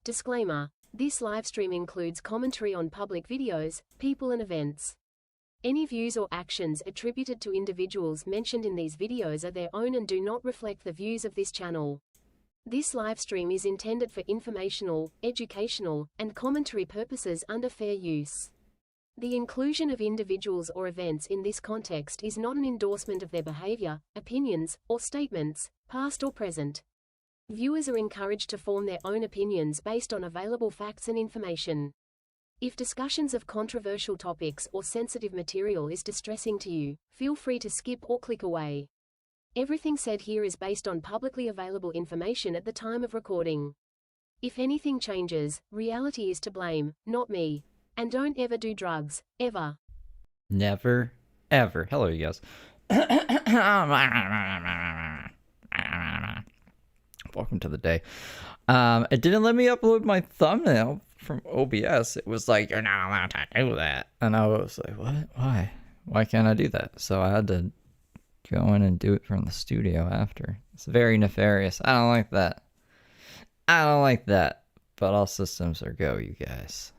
Disclaimer. This livestream includes commentary on public videos, people and events. Any views or actions attributed to individuals mentioned in these videos are their own and do not reflect the views of this channel. This livestream is intended for informational, educational, and commentary purposes under fair use. The inclusion of individuals or events in this context is not an endorsement of their behavior, opinions, or statements, past or present. Viewers are encouraged to form their own opinions based on available facts and information. If discussions of controversial topics or sensitive material is distressing to you, feel free to skip or click away. Everything said here is based on publicly available information at the time of recording. If anything changes, reality is to blame, not me. And don't ever do drugs, ever. Never, ever. Hello, you guys. Welcome to the day. It didn't let me upload my thumbnail from OBS. It was like, you're not allowed to do that. And I was like, what? Why? Why can't I do that? So I had to go in and do it from the studio after. It's very nefarious. I don't like that. I don't like that. But all systems are go, you guys.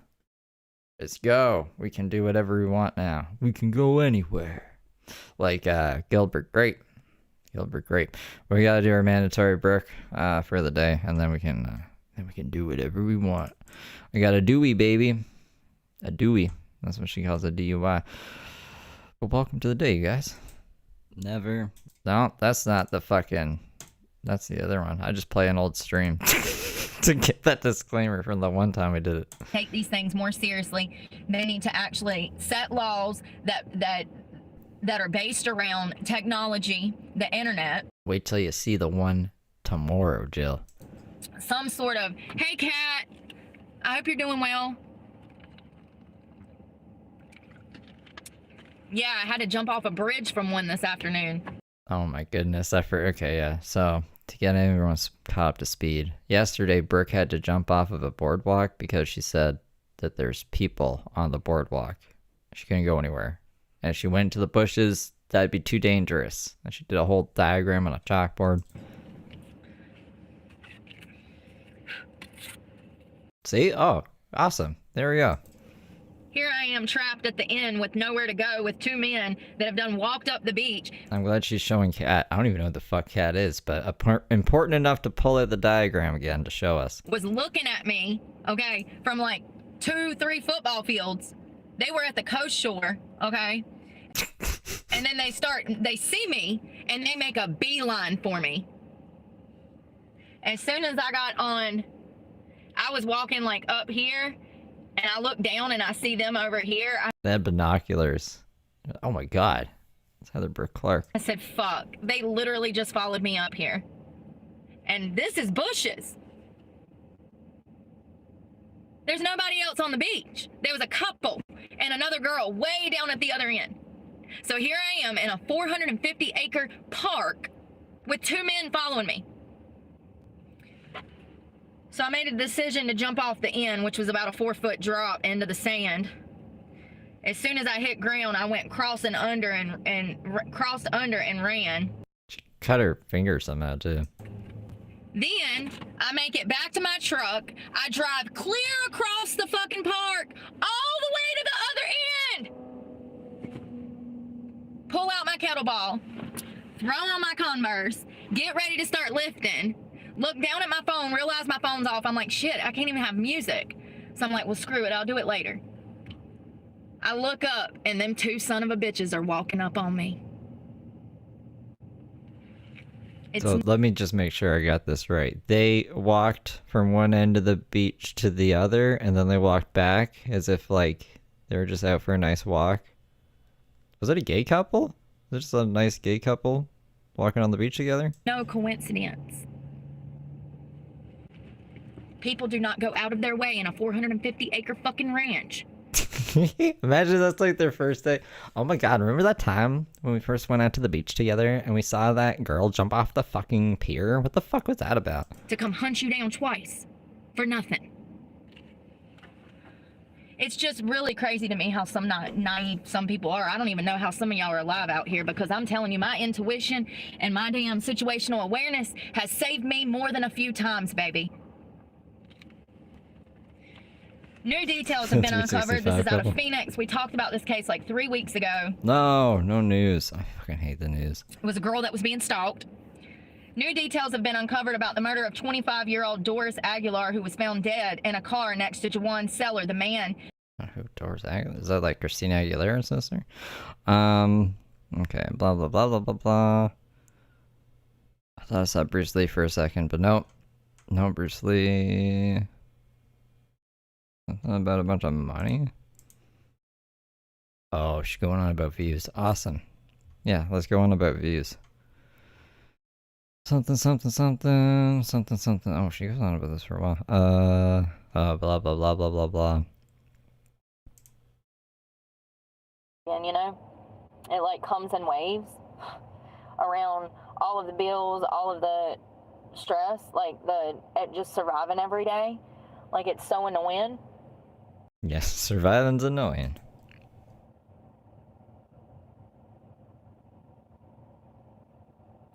Let's go. We can do whatever we want now. We can go anywhere. Like Gilbert Grape. Gilbert Grape. We gotta do our mandatory break for the day, and then we can do whatever we want. We got a Dewey, baby. A Dewey. That's what she calls a DUI. Well, welcome to the day, you guys. Never. No, that's not the fucking. That's the other one. I just play an old stream to get that disclaimer from the one time we did it. Take these things more seriously. They need to actually set laws that are based around technology, the internet. Wait till you see the one tomorrow, Jill. Some sort of, hey cat, I hope you're doing well. Yeah, I had to jump off a bridge from one this afternoon. Oh my goodness, okay, yeah. So, to get everyone caught up to speed, yesterday Brooke had to jump off of a boardwalk because she said that there's people on the boardwalk. She couldn't go anywhere. And if she went into the bushes, that'd be too dangerous. And she did a whole diagram on a chalkboard. See? Oh, awesome. There we go. Here I am trapped at the inn with nowhere to go with two men that have done walked up the beach. I'm glad she's showing Cat. I don't even know what the fuck Cat is, but important enough to pull out the diagram again to show us. Was looking at me, okay, from like 2-3 football fields. They were at the coast shore, okay? And then they see me, and they make a beeline for me. As soon as I got on, I was walking like up here, and I look down and I see them over here. They had binoculars. Oh my god. It's Heather Brooke Clark. I said, fuck. They literally just followed me up here. And this is bushes. There's nobody else on the beach. There was a couple and another girl way down at the other end. So here I am in a 450-acre park with two men following me. So I made a decision to jump off the inn, which was about a 4-foot drop into the sand. As soon as I hit ground, I went crossing under and crossed under and ran. She cut her finger somehow too. Then I make it back to my truck. I drive clear across the fucking park, all the way to the other end. Pull out my kettlebell, throw on my Converse, get ready to start lifting. Look down at my phone, realize my phone's off. I'm like, shit, I can't even have music. So I'm like, well, screw it, I'll do it later. I look up, and them two son of a bitches are walking up on me. So let me just make sure I got this right. They walked from one end of the beach to the other, and then they walked back as if, like, they were just out for a nice walk. Was it a gay couple? Was it just a nice gay couple walking on the beach together? No coincidence. People do not go out of their way in a 450-acre fucking ranch. Imagine that's like their first day. Oh my god, remember that time when we first went out to the beach together and we saw that girl jump off the fucking pier? What the fuck was that about? To come hunt you down twice. For nothing. It's just really crazy to me how some naive some people are. I don't even know how some of y'all are alive out here, because I'm telling you, my intuition and my damn situational awareness has saved me more than a few times, baby. New details have been uncovered. This 365 is out of couple. Phoenix. We talked about this case like 3 weeks ago. No news. I fucking hate the news. It was a girl that was being stalked. New details have been uncovered about the murder of 25-year-old Doris Aguilar, who was found dead in a car next to Jawan Seller, the man. Who Doris Aguilar? Is that like Christina Aguilera's sister? Okay, blah blah blah blah blah blah. I thought I saw Bruce Lee for a second, but nope. No Bruce Lee. Something about a bunch of money? Oh, she's going on about views. Awesome. Yeah, let's go on about views. Something. Oh, she goes on about this for a while. Blah blah blah blah blah blah. And it like comes in waves around all of the bills, all of the stress, like at just surviving every day. Like, it's so annoying. Yes, surviving's annoying.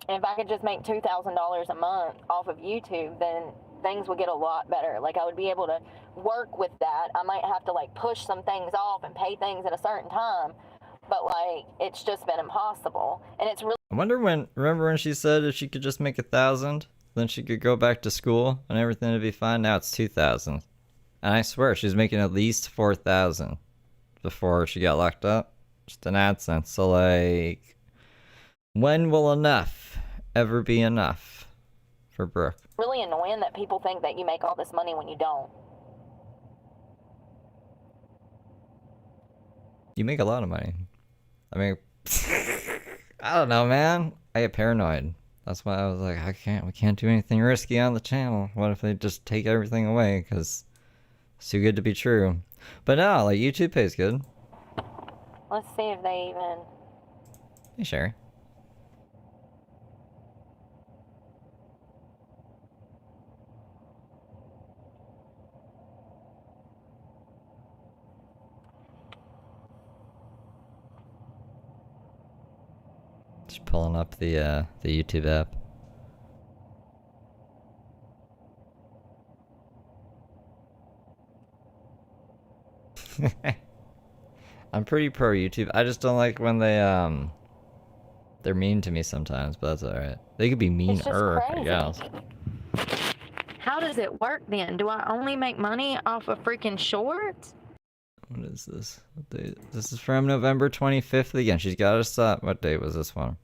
And if I could just make $2,000 a month off of YouTube, then things would get a lot better. Like, I would be able to work with that. I might have to like push some things off and pay things at a certain time, but like, it's just been impossible. And it's really, I wonder remember when she said if she could just make 1,000, then she could go back to school and everything would be fine? Now it's 2,000. And I swear she was making at least 4,000 before she got locked up. Just in AdSense. So like, when will enough ever be enough for Brooke? really annoying that people think that you make all this money when you don't. You make a lot of money. I mean, I don't know, man. I get paranoid. That's why I was like, we can't do anything risky on the channel. What if they just take everything away? Because it's too good to be true. But no, like, YouTube pays good. Let's see if they even... Hey, Sherry. Just pulling up the YouTube app. I'm pretty pro YouTube. I just don't like when they're mean to me sometimes, but that's alright. They could be meaner, I guess. How does it work then? Do I only make money off of freaking shorts? What is this? What date? This is from November 25th again. She's got to stop. What date was this one?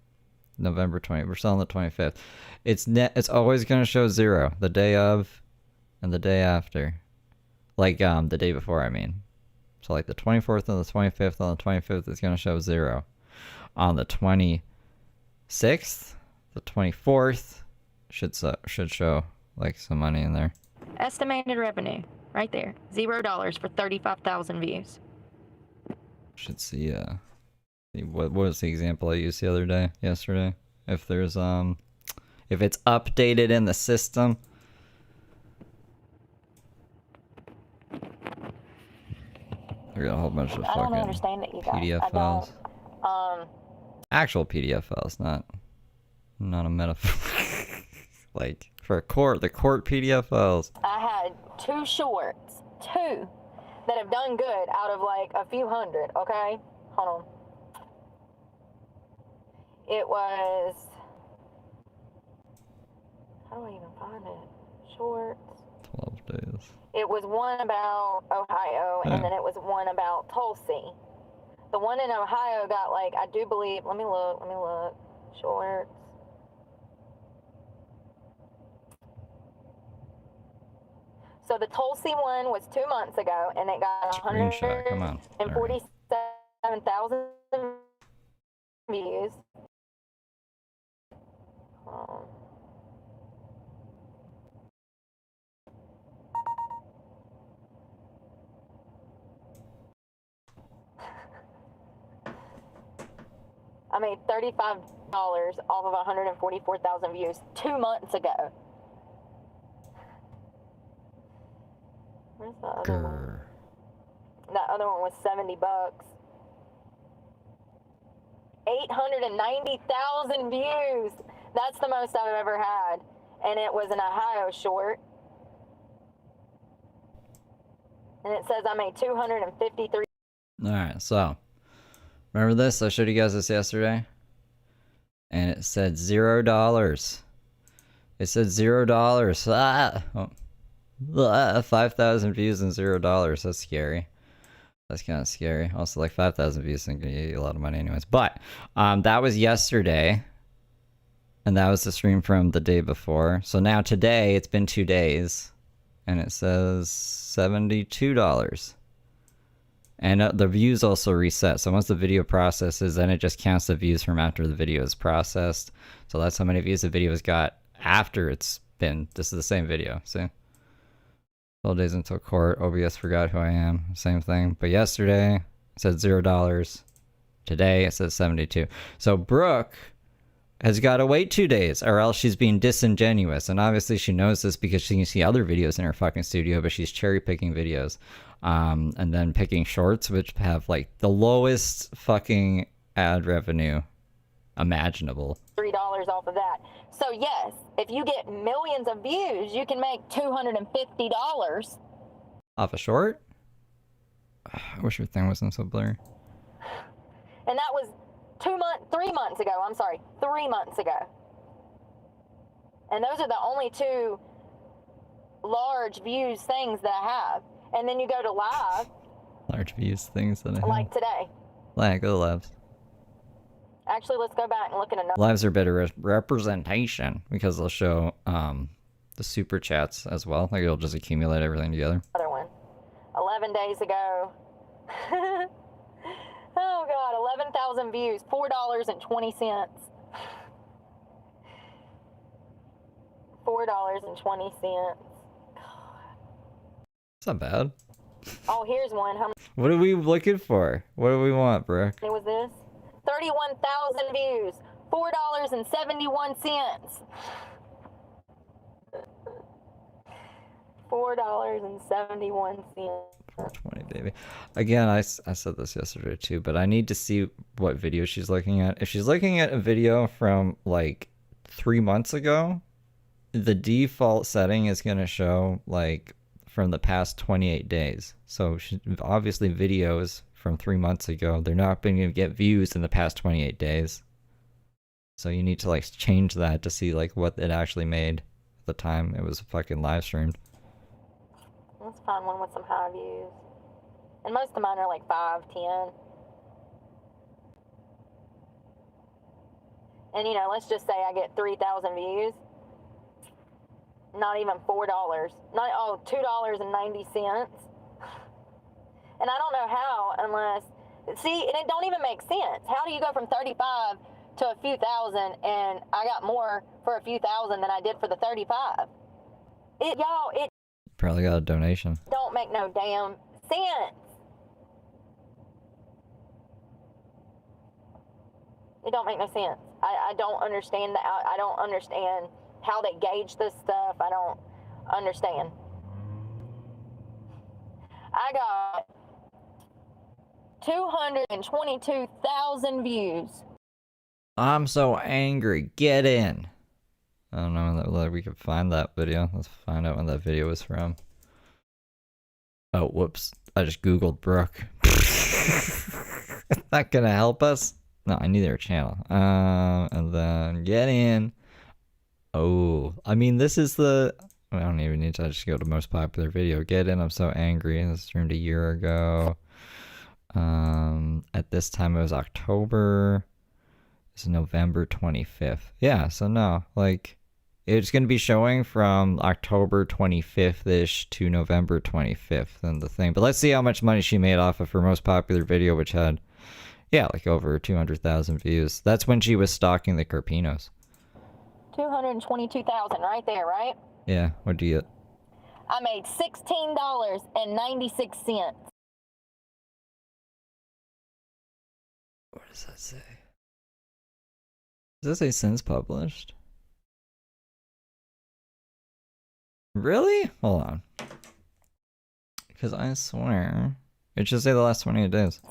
November 20th. We're still on the 25th. It's always going to show 0. The day of and the day after. Like, the day before, I mean. So, like, the 24th and the 25th. On the 25th, it's going to show 0. On the 26th, the 24th, should show, like, some money in there. Estimated revenue. Right there. $0 for 35,000 views. Should see, what was the example I used the other day, yesterday? If there's, if it's updated in the system. I got a whole bunch of I don't fucking understand it, you guys. PDF files. Actual PDF files, not a metaphor. Like, for the court PDF files. I had 2 shorts. 2 that have done good out of like a few hundred, okay? Hold on. It was... How do I even find it? Shorts. 12 days. It was one about Ohio, and then it was one about Tulsi. The one in Ohio got like, I do believe, let me look. Shorts. So the Tulsi one was 2 months ago, and it got Screenshot, come on. 147,000 views. I made $35 off of 144,000 views 2 months ago. Where's the other one? That other one was $70. 890,000 views. That's the most I've ever had, and it was an Ohio short. And it says I made 253. Alright, so remember this? I showed you guys this yesterday. And it said $0. It said $0. Ah! 5,000 views and $0. That's scary. That's kind of scary. Also, like 5,000 views isn't gonna get you a lot of money anyways. But that was yesterday. And that was the stream from the day before. So now today, it's been 2 days. And it says $72. And the views also reset. So once the video processes, then it just counts the views from after the video is processed. So that's how many views the video has got after it's been. This is the same video. See? 12 days until court. OBS forgot who I am. Same thing. But yesterday, it said $0. Today, it says 72. So Brooke has got to wait 2 days, or else she's being disingenuous. And obviously she knows this because she can see other videos in her fucking studio, but she's cherry picking videos. And then picking shorts, which have like the lowest fucking ad revenue imaginable. $3 off of that. So yes, if you get millions of views, you can make $250. Off a short? I wish your thing wasn't so blurry. And that was 3 months ago. I'm sorry, 3 months ago. And those are the only 2 large views things that I have. And then you go to live. Large views things that I have. Like today. Like, go to lives. Actually, let's go back and look at another. Lives are better representation because they'll show the super chats as well. Like, it'll just accumulate everything together. Another one. 11 days ago. Oh God, 11,000 views, $4.20. $4.20. It's not bad. Oh, here's one. How What are we looking for? What do we want, Brooke? many was this? 31,000 views, $4.71. $4.71. 20, baby. Again, I said this yesterday too, but I need to see what video she's looking at. If she's looking at a video from like 3 months ago, the default setting is going to show like from the past 28 days. So obviously videos from 3 months ago, they're not going to get views in the past 28 days. So you need to like change that to see like what it actually made at the time it was fucking live streamed. Let's find one with some high views. And most of mine are like 5, 10. And you know, let's just say I get 3,000 views. Not even $4. $2.90. And I don't know how unless, see, and it don't even make sense. How do you go from 35 to a few thousand and I got more for a few thousand than I did for the 35? It Probably got a donation. don't make no damn sense. It don't make no sense. I don't understand that. I don't understand how they gauge this stuff. I don't understand. I got 222,000 views. I'm so angry. Get in. I don't know whether we could find that video. Let's find out when that video was from. Oh, whoops. I just Googled Brooke. Not gonna help us? No, I need their channel. And then get in. Oh, I mean, this is the... I don't even need to just go to most popular video. Get in. I'm so angry. This streamed a year ago. At this time, it was October. It's November 25th. Yeah, so no, like, it's going to be showing from October 25th-ish to November 25th and the thing. But let's see how much money she made off of her most popular video, which had, yeah, like over 200,000 views. That's when she was stalking the Carpinos. 222,000 right there, right? Yeah, what do you get? I made $16.96. What does that say? Does that say since published? Really? Hold on. Because I swear it should say the last 28 days.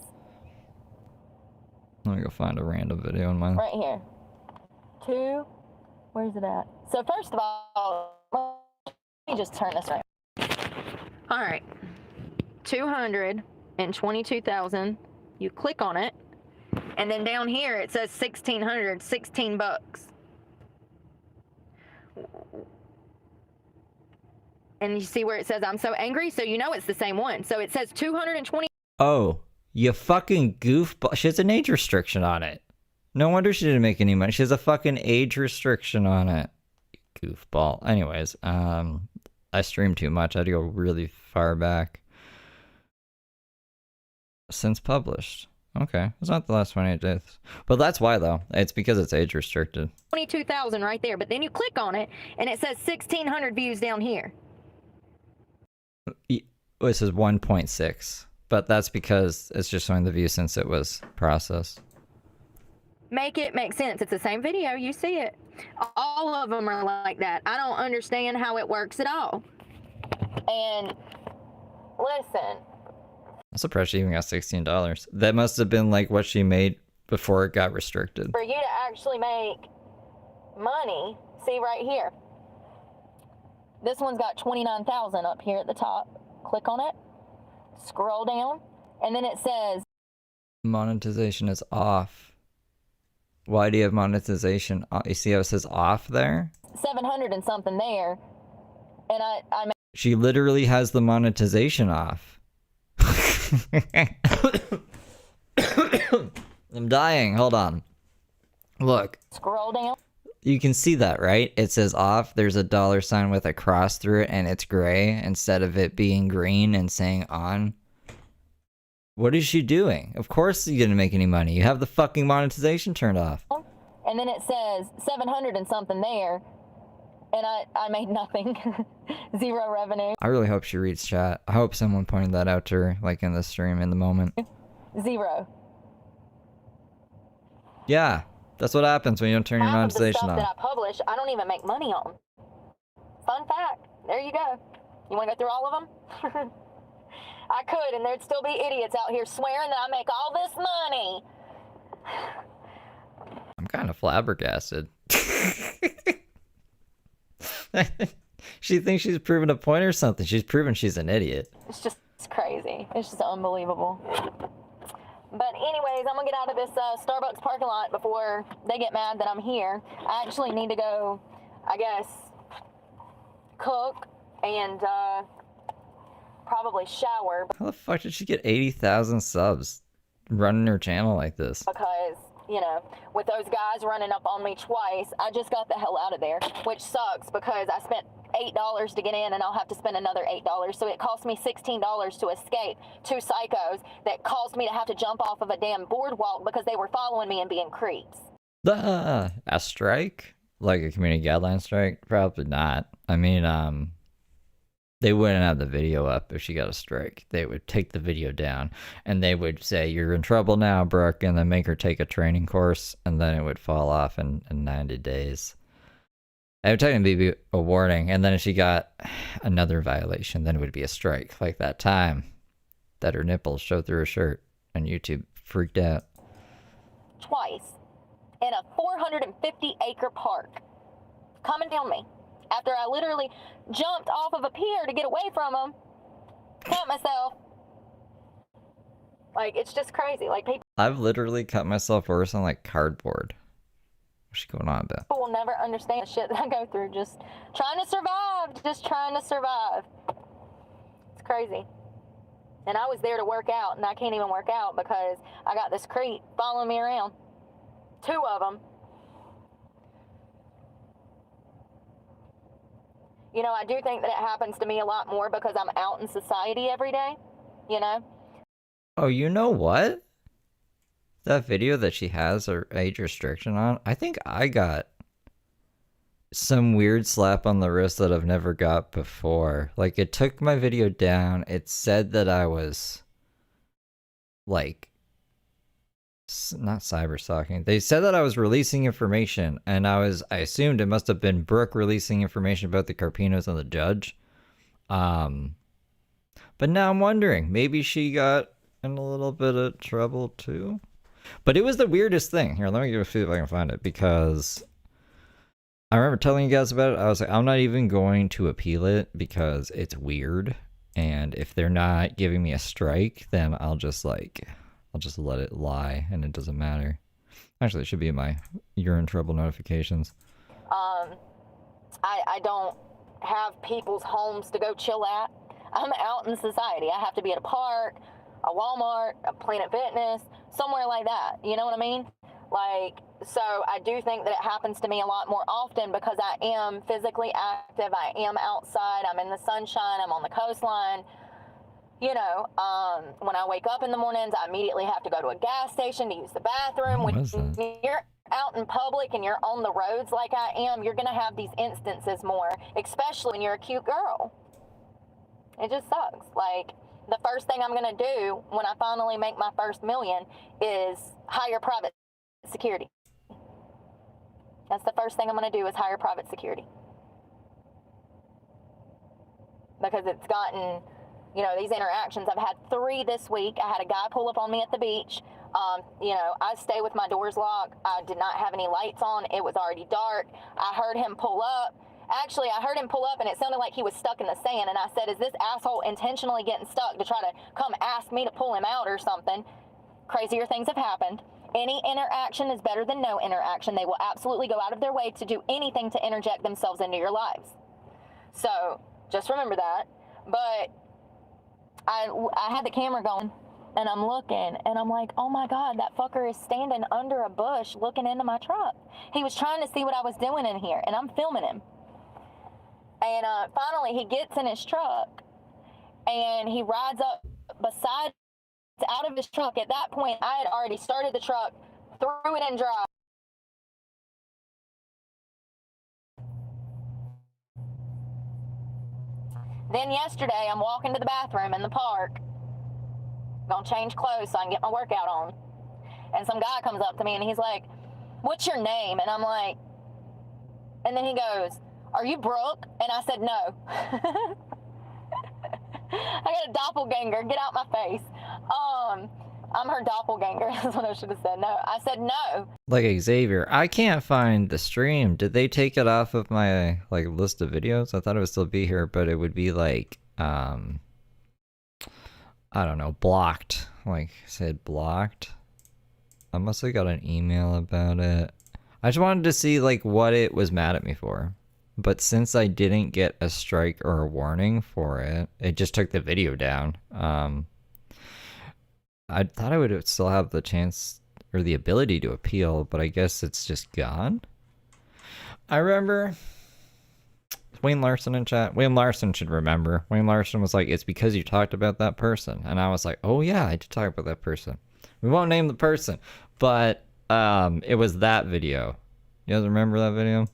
Let me go find a random video in mine. Right here. Where's it at? So first of all, let me just turn this around. All right. 222,000. You click on it, and then down here it says 1,600, 16 bucks. And you see where it says I'm so angry, so you know it's the same one. So it says 220. Oh, you fucking goofball. She has an age restriction on it. No wonder she didn't make any money. She has a fucking age restriction on it. Goofball. Anyways, I streamed too much. I had to go really far back. Since published. Okay. It's not the last 28 days. But that's why, though. It's because it's age restricted. 22,000 right there. But then you click on it, and it says 1,600 views down here. This is 1.6. But that's because it's just showing the view since it was processed. Make it make sense. It's the same video. You see it. All of them are like that. I don't understand how it works at all. And listen. I'm surprised she even got $16. That must have been like what she made before it got restricted. For you to actually make money, see right here. This one's got 29,000 up here at the top. Click on it. Scroll down. And then it says monetization is off. Why do you have monetization? You see how it says off there? 700 and something there. And I she literally has the monetization off. I'm dying. Hold on. Look. Scroll down. You can see that, right? It says off. There's a $sign with a cross through it, and it's gray instead of it being green and saying on. What is she doing? Of course you didn't make any money. You have the fucking monetization turned off. And then it says 700 and something there. And I made nothing. Zero revenue. I really hope she reads chat. I hope someone pointed that out to her, like in the stream in the moment. Zero. Yeah, that's what happens when you don't turn your monetization Half of the stuff on. that I publish, I don't even make money on. Fun fact. There you go. You want to go through all of them? I could, and there'd still be idiots out here swearing that I make all this money. I'm kind of flabbergasted. She thinks she's proven a point or something. She's proven she's an idiot. It's crazy. It's just unbelievable. But anyways, I'm going to get out of this Starbucks parking lot before they get mad that I'm here. I actually need to go, I guess, cook and probably shower. How the fuck did she get 80,000 subs running her channel like this? Because, you know, with those guys running up on me twice, I just got the hell out of there, which sucks because I spent $8 to get in and I'll have to spend another $8. So it cost me $16 to escape two psychos that caused me to have to jump off of a damn boardwalk because they were following me and being creeps. A strike? Like a community guideline strike? Probably not. I mean, they wouldn't have the video up if she got a strike. They would take the video down and they would say, "You're in trouble now, Brooke," and then make her take a training course, and then it would fall off in 90 days. It would technically be a warning, and then if she got another violation, then it would be a strike. Like that time that her nipples showed through her shirt and YouTube freaked out. Twice in a 450-acre park. Coming down me. After I literally jumped off of a pier to get away from them. Cut myself. Like, it's just crazy. Like, people I've literally cut myself worse on like cardboard. What's going on, Beth? will never understand the shit that I go through. Just trying to survive. Just trying to survive. It's crazy. And I was there to work out, and I can't even work out because I got this creep following me around. Two of them. You know, I do think that it happens to me a lot more because I'm out in society every day, you know? Oh, you know what? That video that she has her age restriction on, I think I got some weird slap on the wrist that I've never got before. Like, it took my video down. It said that I was, like, not cyber stalking. They said that I was releasing information, and I assumed it must have been Brooke releasing information about the Carpinos and the judge. But now I'm wondering, maybe she got in a little bit of trouble too. But it was the weirdest thing. Here, let me see if I can find it, because I remember telling you guys about it. I was like, I'm not even going to appeal it because it's weird. And if they're not giving me a strike, then I'll just let it lie, and it doesn't matter. Actually, it should be in my you're in trouble notifications. I don't have people's homes to go chill at. I'm out in society. I have to be at a park, a Walmart, a Planet Fitness, somewhere like that. You know what I mean? Like, so I do think that it happens to me a lot more often because I am physically active. I am outside. I'm in the sunshine. I'm on the coastline. You know, when I wake up in the mornings, I immediately have to go to a gas station to use the bathroom. When you're out in public and you're on the roads like I am, you're going to have these instances more, especially when you're a cute girl. It just sucks. Like, the first thing I'm going to do when I finally make my first million is hire private security. That's the first thing I'm going to do is hire private security. Because it's gotten, you know, these interactions. I've had 3 this week. I had a guy pull up on me at the beach. You know, I stay with my doors locked. I did not have any lights on. It was already dark. I heard him pull up. Actually, I heard him pull up and it sounded like he was stuck in the sand. And I said, is this asshole intentionally getting stuck to try to come ask me to pull him out or something? Crazier things have happened. Any interaction is better than no interaction. They will absolutely go out of their way to do anything to interject themselves into your lives. So just remember that. But I had the camera going and I'm looking and I'm like, oh my God, that fucker is standing under a bush looking into my truck. He was trying to see what I was doing in here and I'm filming him. And finally he gets in his truck and he rides up beside, out of his truck. At that point, I had already started the truck, threw it in drive. Then yesterday, I'm walking to the bathroom in the park, gonna change clothes so I can get my workout on. And some guy comes up to me and he's like, what's your name? And I'm like, and then he goes, are you Brooke? And I said, no. I got a doppelganger, get out my face. I'm her doppelganger, that's what I should have said. No, I said no. Like Xavier, I can't find the stream. Did they take it off of my like list of videos? I thought it would still be here, but it would be like I don't know, blocked. Like I said, blocked. I must have got an email about it. I just wanted to see like what it was mad at me for. But since I didn't get a strike or a warning for it, it just took the video down. I thought I would still have the chance or the ability to appeal, but I guess it's just gone. I remember Wayne Larson in chat. Wayne Larson should remember. Wayne Larson was like, it's because you talked about that person. And I was like, oh yeah, I did talk about that person. We won't name the person, but it was that video. You guys remember that video?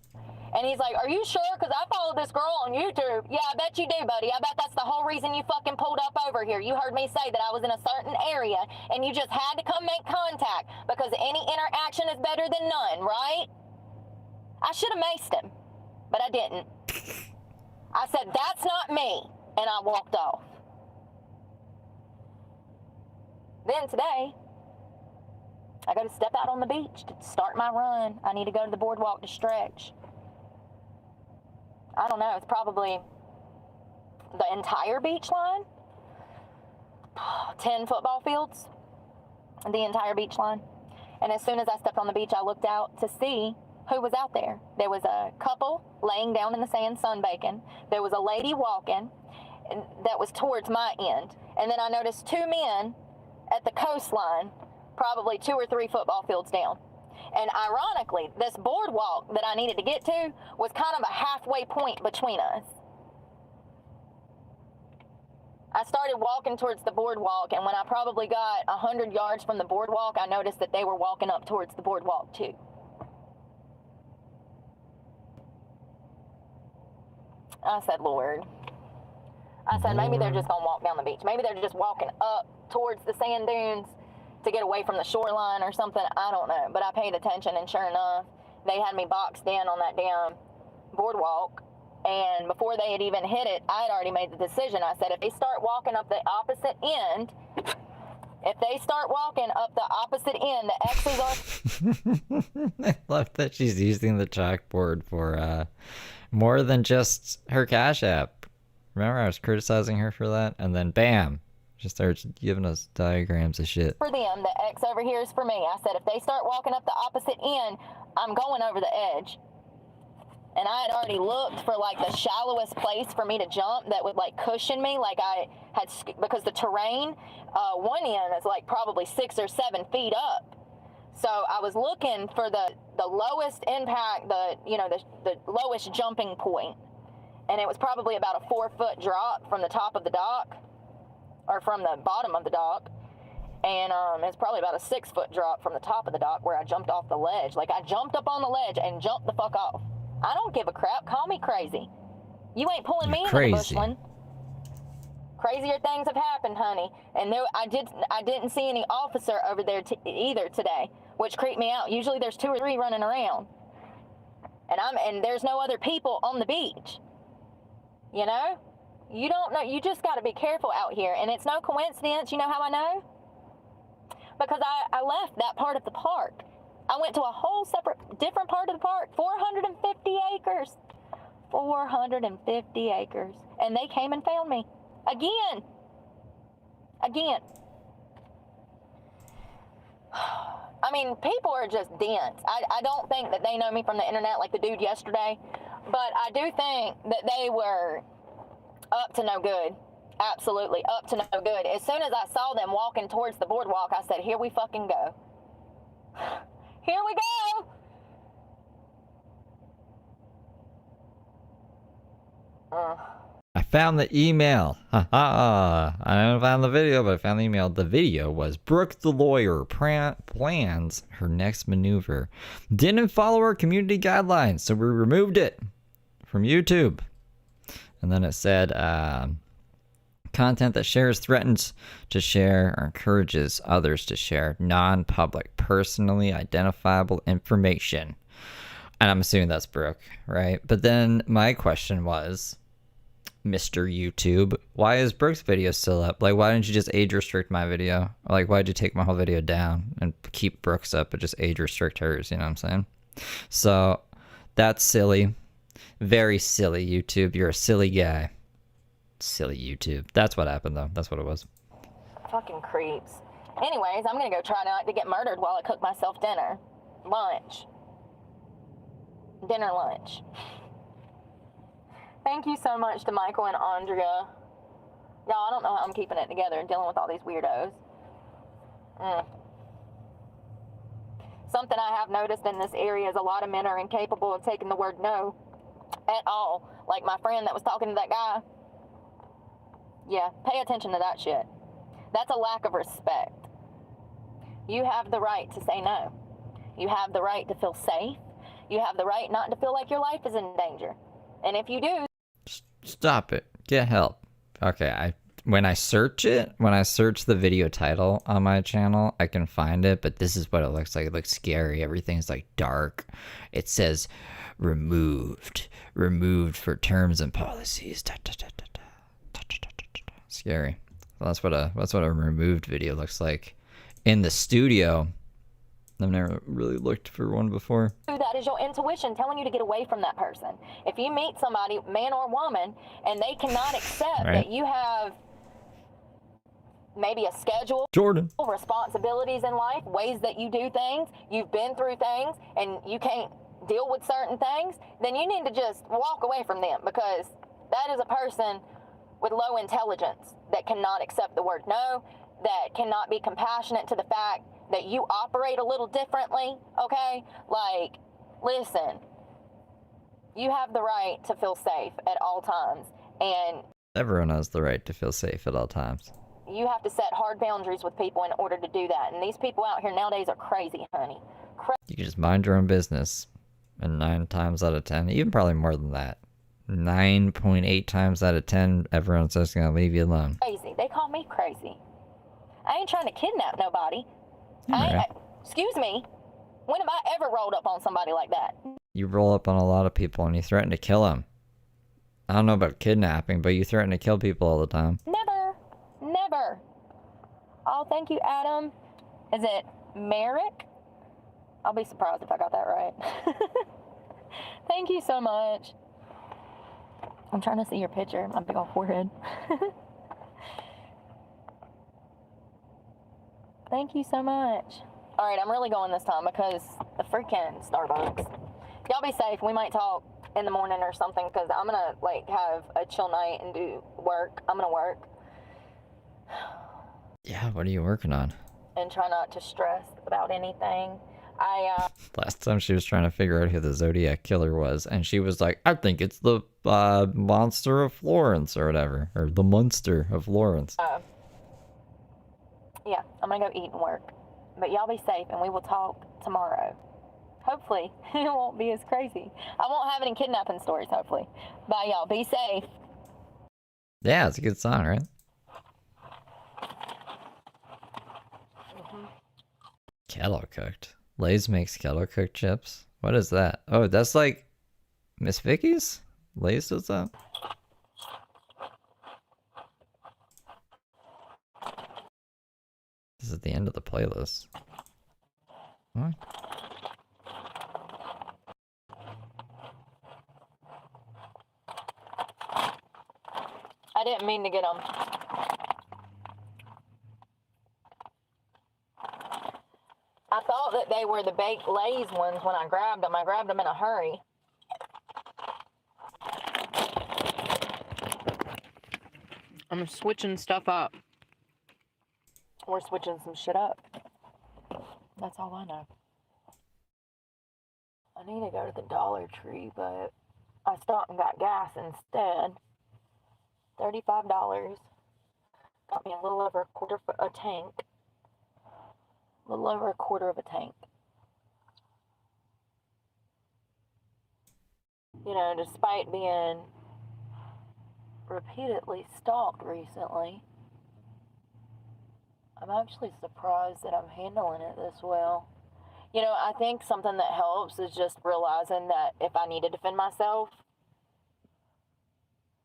And he's like, are you sure? Because I followed this girl on YouTube. Yeah, I bet you do, buddy. I bet that's the whole reason you fucking pulled up over here. You heard me say that I was in a certain area, and you just had to come make contact because any interaction is better than none, right? I should have maced him, but I didn't. I said, that's not me, and I walked off. Then today, I go to step out on the beach to start my run. I need to go to the boardwalk to stretch. I don't know, it's probably the entire beach line, 10 football fields, the entire beach line. And as soon as I stepped on the beach, I looked out to see who was out there. There was a couple laying down in the sand sunbaking. There was a lady walking that was towards my end. And then I noticed 2 men at the coastline, probably 2 or 3 football fields down. And ironically, this boardwalk that I needed to get to was kind of a halfway point between us. I started walking towards the boardwalk, and when I probably got 100 yards from the boardwalk, I noticed that they were walking up towards the boardwalk too. I said, Lord. I said, maybe they're just going to walk down the beach. Maybe they're just walking up towards the sand dunes to get away from the shoreline or something. I don't know. But I paid attention, and sure enough, they had me boxed in on that damn boardwalk. And before they had even hit it, I had already made the decision. I said, if they start walking up the opposite end, the X's are... I love that she's using the chalkboard for more than just her Cash App. Remember I was criticizing her for that? And then bam, she starts giving us diagrams of shit. For them, the X over here is for me. I said, if they start walking up the opposite end, I'm going over the edge. And I had already looked for like the shallowest place for me to jump that would like cushion me, like I had, because the terrain, one end is like probably 6 or 7 feet up. So I was looking for the lowest impact, the lowest jumping point. And it was probably about a 4-foot drop from the top of the dock, or from the bottom of the dock. And it's probably about a 6-foot drop from the top of the dock where I jumped off the ledge. Like I jumped up on the ledge and jumped the fuck off. I don't give a crap. Call me crazy. You ain't pulling me into the bushland. Crazier things have happened, honey. And there, I didn't see any officer over there either today, which creeped me out. Usually there's 2 or 3 running around, and there's no other people on the beach. You know, you don't know. You just got to be careful out here, and it's no coincidence. You know how I know? Because I left that part of the park. I went to a whole different part of the park, 450 acres. 450 acres. And they came and found me. Again. I mean, people are just dense. I don't think that they know me from the internet like the dude yesterday, but I do think that they were up to no good. Absolutely up to no good. As soon as I saw them walking towards the boardwalk, I said, here we fucking go. Here we go. I found the email. Ha ha. I haven't found the video, but I found the email. The video was Brooke the lawyer plans her next maneuver. Didn't follow our community guidelines, so we removed it from YouTube. And then it said, content that shares, threatens to share, or encourages others to share non-public, personally identifiable information. And I'm assuming that's Brooke, right? But then my question was, Mr. YouTube, why is Brooke's video still up? Like, why didn't you just age restrict my video? Like, why'd you take my whole video down and keep Brooke's up but just age restrict hers? You know what I'm saying? So that's silly. Very silly, YouTube. You're a silly guy. Silly YouTube. That's what happened, though. That's what it was. Fucking creeps. Anyways, I'm gonna go try not to get murdered while I cook myself dinner. Lunch. Dinner lunch. Thank you so much to Michael and Andrea. Y'all, I don't know how I'm keeping it together and dealing with all these weirdos. Something I have noticed in this area is a lot of men are incapable of taking the word no at all. Like my friend that was talking to that guy. Yeah, pay attention to that shit. That's a lack of respect. You have the right to say no. You have the right to feel safe. You have the right not to feel like your life is in danger. And if you do... Stop it. Get help. Okay, when I search the video title on my channel, I can find it, but this is what it looks like. It looks scary. Everything's like dark. It says removed for terms and policies. Scary. Well, that's what a removed video looks like in the studio. I've never really looked for one before. That is your intuition telling you to get away from that person. If you meet somebody, man or woman, and they cannot accept that you have maybe a schedule, Jordan, responsibilities in life, ways that you do things, you've been through things, and you can't deal with certain things, then you need to just walk away from them, because that is a person with low intelligence that cannot accept the word no, that cannot be compassionate to the fact that you operate a little differently, okay? Like, listen, you have the right to feel safe at all times, and everyone has the right to feel safe at all times. You have to set hard boundaries with people in order to do that, and these people out here nowadays are crazy, honey. You can just mind your own business, and 9 times out of 10, even probably more than that, 9.8 times out of 10, everyone's just gonna leave you alone. Crazy. They call me crazy. I ain't trying to kidnap nobody. Excuse me. When have I ever rolled up on somebody like that? You roll up on a lot of people and you threaten to kill them. I don't know about kidnapping, but you threaten to kill people all the time. Never. Oh, thank you, Adam. Is it Merrick? I'll be surprised if I got that right. Thank you so much. I'm trying to see your picture, my big old forehead. Thank you so much. All right, I'm really going this time because the freaking Starbucks. Y'all be safe. We might talk in the morning or something because I'm gonna like have a chill night and do work. I'm gonna work. Yeah, what are you working on? And try not to stress about anything. Last time she was trying to figure out who the Zodiac Killer was, and she was like, I think it's the Monster of Florence or whatever, or the Munster of Florence. Yeah, I'm gonna go eat and work. But y'all be safe, and we will talk tomorrow. Hopefully, it won't be as crazy. I won't have any kidnapping stories, hopefully. Bye, y'all. Be safe. Yeah, it's a good song, right? Kettle cooked. Lay's makes kettle cooked chips. What is that? Oh, that's like Miss Vicky's? Lay's does that? This is the end of the playlist. What? I didn't mean to get them. I thought that they were the baked Lay's ones when I grabbed them. I grabbed them in a hurry. I'm switching stuff up. We're switching some shit up. That's all I know. I need to go to the Dollar Tree, but I stopped and got gas instead. $35. Got me a little over a tank. A little over a quarter of a tank. You know, despite being repeatedly stalked recently, I'm actually surprised that I'm handling it this well. You know, I think something that helps is just realizing that if I need to defend myself.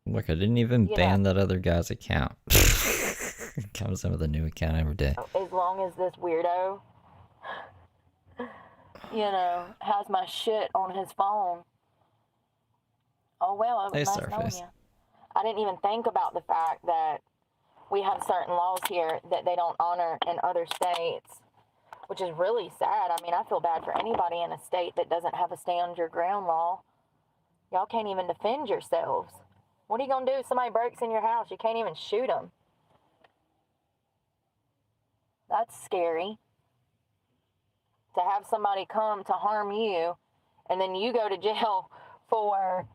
Look, I didn't even ban that other guy's account. Comes in with a new account every day. As long as this weirdo, you know, has my shit on his phone. Oh, well, it was nice knowing you. I didn't even think about the fact that we have certain laws here that they don't honor in other states, which is really sad. I mean, I feel bad for anybody in a state that doesn't have a stand your ground law. Y'all can't even defend yourselves. What are you going to do if somebody breaks in your house? You can't even shoot them. That's scary. To have somebody come to harm you, and then you go to jail for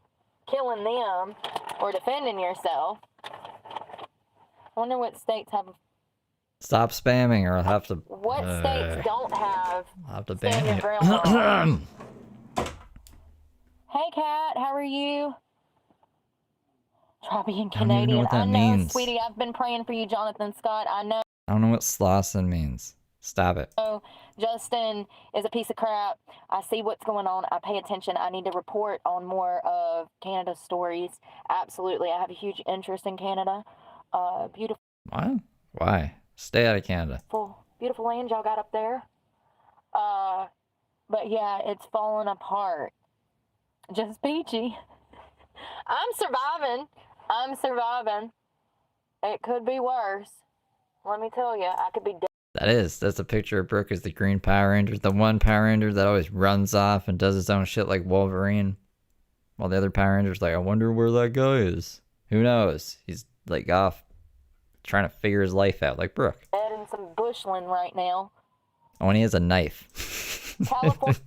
killing them or defending yourself. I wonder what states have. Stop spamming, or I'll have to. What states don't have? I'll have to ban you. Hey, Kat, how are you? Try being I don't even know Canadian. what that I know, means. sweetie. I've been praying for you, Jonathan Scott. I know. I don't know what Slauson means. Stop it. Justin is a piece of crap. I see what's going on. I pay attention. I need to report on more of Canada's stories. Absolutely. I have a huge interest in Canada. Beautiful. What? Why? Stay out of Canada. Beautiful land y'all got up there. But yeah, it's falling apart. Just peachy. I'm surviving. It could be worse. Let me tell you, I could be dead. That's a picture of Brooke as the Green Power Ranger, the one Power Ranger that always runs off and does his own shit like Wolverine, while the other Power Ranger's like, I wonder where that guy is. Who knows? He's like off trying to figure his life out, like Brooke. Dead in some bushland right now. Oh, and he has a knife.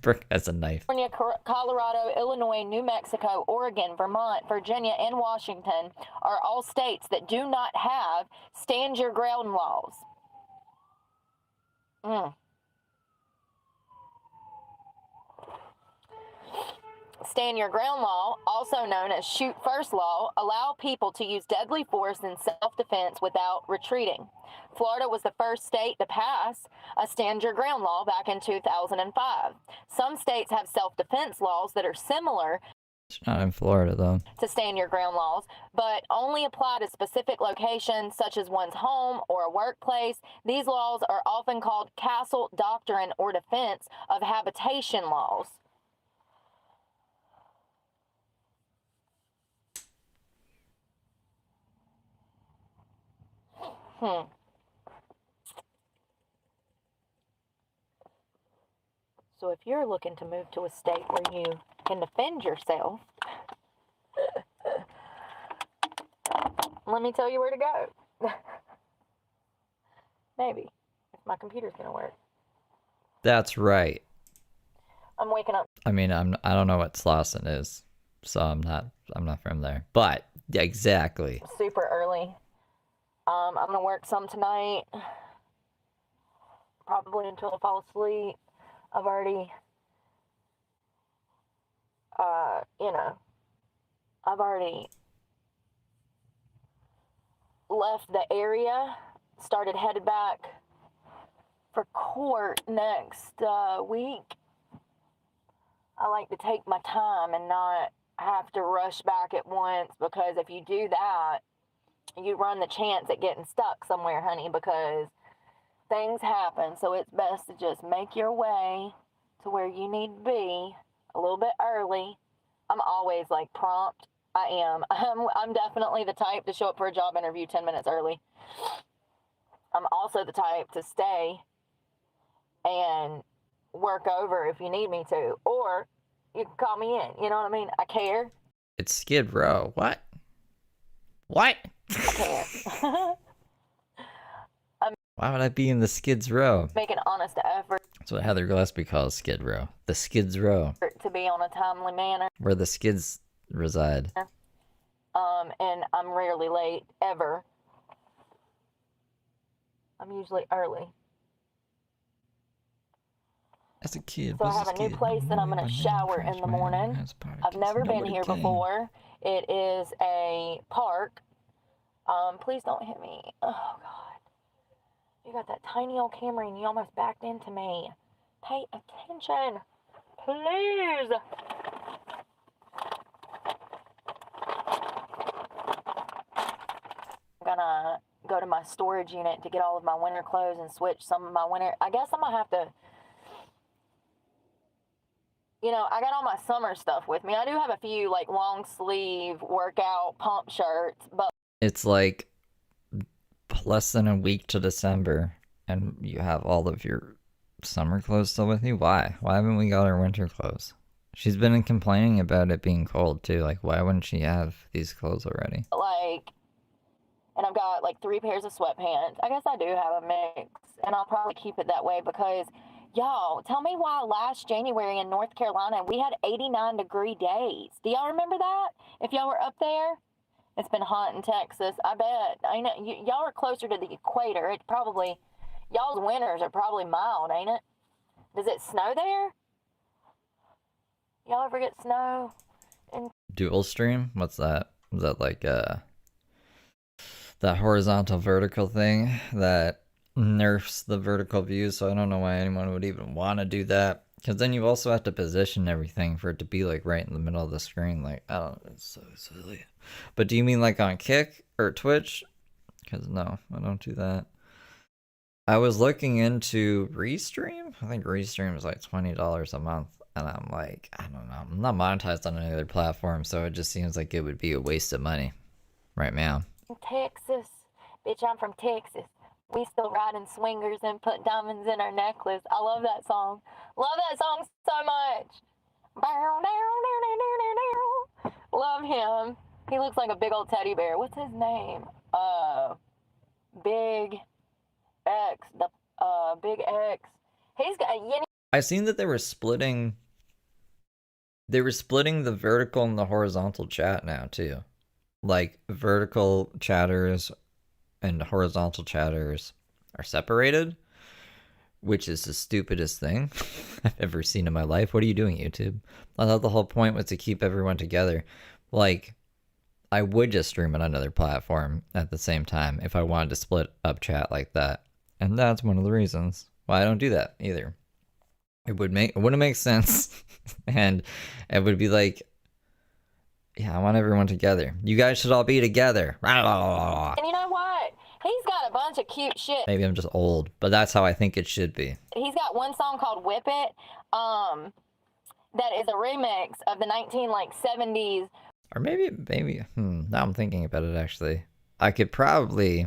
Brooke has a knife. California, Colorado, Illinois, New Mexico, Oregon, Vermont, Virginia, and Washington are all states that do not have stand your ground laws. Stand your ground law, also known as shoot first law, allow people to use deadly force in self-defense without retreating. Florida was the first state to pass a stand your ground law back in 2005. Some states have self-defense laws that are similar. It's not in Florida, though. To stand your ground laws, but only apply to specific locations such as one's home or a workplace. These laws are often called castle doctrine or defense of habitation laws. So if you're looking to move to a state where you can defend yourself, let me tell you where to go. Maybe. If my computer's gonna work. That's right. I'm waking up. I mean, I don't know what Slauson is, so I'm not from there. But yeah, exactly. Super early. I'm gonna work some tonight. Probably until I fall asleep. I've already, I've already left the area, started headed back for court next week. I like to take my time and not have to rush back at once, because if you do that, you run the chance at getting stuck somewhere, honey, because things happen. So it's best to just make your way to where you need to be a little bit early. I'm always like prompt. I am. I'm definitely the type to show up for a job interview 10 minutes early. I'm also the type to stay and work over if you need me to, or you can call me in. You know what I mean? I care. It's Skid Row. What? What? I care. Why would I be in the Skids Row? Make an honest effort That's what Heather Gillespie calls Skid Row. The Skids Row, to be on a timely manner. where the skids reside. And I'm rarely late, ever. I'm usually early. As a kid, So I have a new place that I'm going to shower in the morning. I've never been here before. It is a park. Please don't hit me. Oh, God. You got that tiny old camera and you almost backed into me. Pay attention. Please. I'm gonna go to my storage unit to get all of my winter clothes and switch some of my winter. I guess I'm gonna have to, I got all my summer stuff with me. I do have a few like long sleeve workout pump shirts, but It's like less than a week to December, and you have all of your summer clothes still with you? Why? Why haven't we got our winter clothes? She's been complaining about it being cold too. Like, why wouldn't she have these clothes already? And I've got like 3 pairs of sweatpants. I guess I do have a mix, and I'll probably keep it that way because, y'all, tell me why last January in North Carolina we had 89-degree days. Do y'all remember that? If y'all were up there? It's been hot in Texas, I bet. I know y'all are closer to the equator. It's probably, y'all's winters are probably mild, ain't it? Does it snow there? Y'all ever get snow? Dual stream? What's that? Is that like that horizontal vertical thing that nerfs the vertical view? So I don't know why anyone would even want to do that. Because then you also have to position everything for it to be like right in the middle of the screen. Like, I don't know, it's so silly. But do you mean like on Kick or Twitch? Because no, I don't do that. I was looking into Restream. I think Restream is like $20 a month. And I'm like, I don't know. I'm not monetized on any other platform, so it just seems like it would be a waste of money right now. Texas. Bitch, I'm from Texas. We still riding swingers and put diamonds in our necklace. I love that song. Love that song so much. Love him. He looks like a big old teddy bear. What's his name? Big X. Big X. He's got. I seen that they were splitting the vertical and the horizontal chat now too. Like vertical chatters and horizontal chatters are separated, which is the stupidest thing I've ever seen in my life. What are you doing, YouTube? I thought the whole point was to keep everyone together. Like, I would just stream on another platform at the same time if I wanted to split up chat like that. And that's one of the reasons why I don't do that either. It wouldn't make sense. And it would be like, yeah, I want everyone together. You guys should all be together. And you know what? He's got a bunch of cute shit. Maybe I'm just old, but that's how I think it should be. He's got one song called Whip It, that is a remix of the 70s. Or maybe, now I'm thinking about it actually. I could probably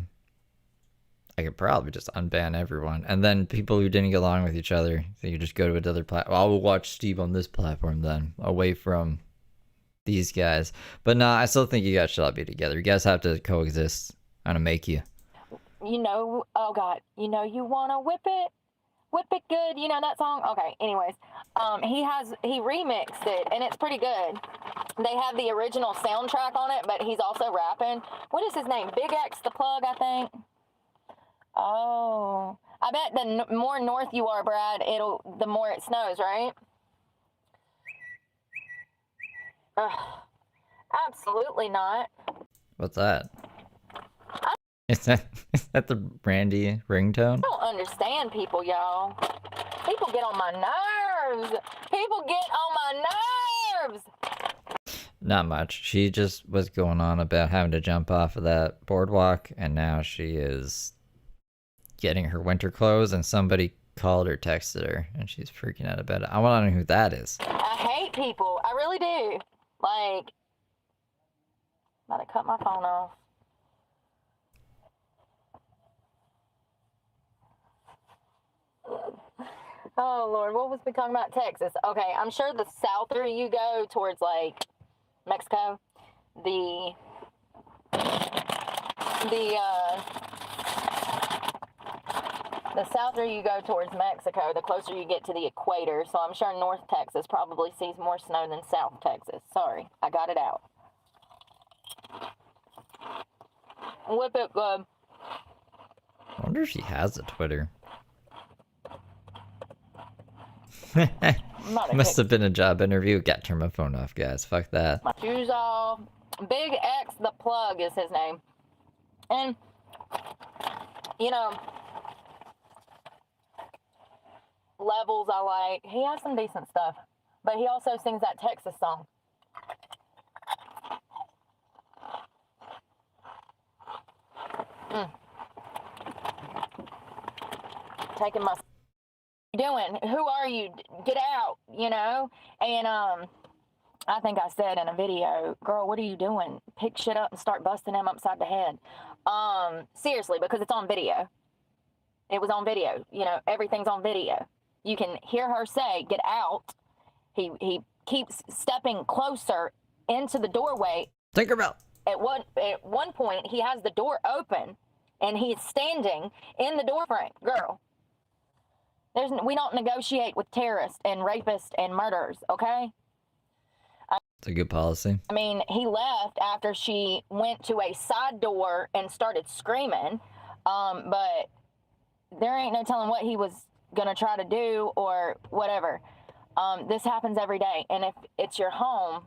I could probably just unban everyone. And then people who didn't get along with each other, they could just go to another platform. I will watch Steve on this platform then, away from these guys. But nah, I still think you guys should all be together. You guys have to coexist. I'm gonna make you. You know, oh God, you know you wanna whip it good. You know that song? Okay, anyways, he remixed it and it's pretty good. They have the original soundtrack on it, but he's also rapping. What is his name? Big X the Plug, I think. Oh, I bet the more north you are, Brad, the more it snows, right? Ugh, absolutely not. What's that? Is that the Randy ringtone? I don't understand people, y'all. People get on my nerves. People get on my nerves. Not much. She just was going on about having to jump off of that boardwalk, and now she is getting her winter clothes, and somebody called her, texted her, and she's freaking out about it. I want to know who that is. I hate people. I really do. Like, I'm about to cut my phone off. Oh, Lord, what was we talking about? Texas. Okay, I'm sure the souther you go towards, like, Mexico, the souther you go towards Mexico, the closer you get to the equator. So I'm sure North Texas probably sees more snow than South Texas. Sorry, I got it out. Whip it good. I wonder if she has a Twitter. Must have been a job interview. Got to turn my phone off, guys. Fuck that. My shoes off. Big X the Plug is his name. And, you know, Levels I like. He has some decent stuff. But he also sings that Texas song. Taking my... doing? Who are you? Get out, you know? And I think I said in a video, girl, what are you doing? Pick shit up and start busting him upside the head. Seriously, because it's on video. It was on video. You know, everything's on video. You can hear her say, get out. He keeps stepping closer into the doorway. Tinkerbell. At one point, he has the door open, and he's standing in the doorframe. Girl. We don't negotiate with terrorists and rapists and murderers, okay? It's a good policy. I mean, he left after she went to a side door and started screaming, but there ain't no telling what he was going to try to do or whatever. This happens every day, and if it's your home,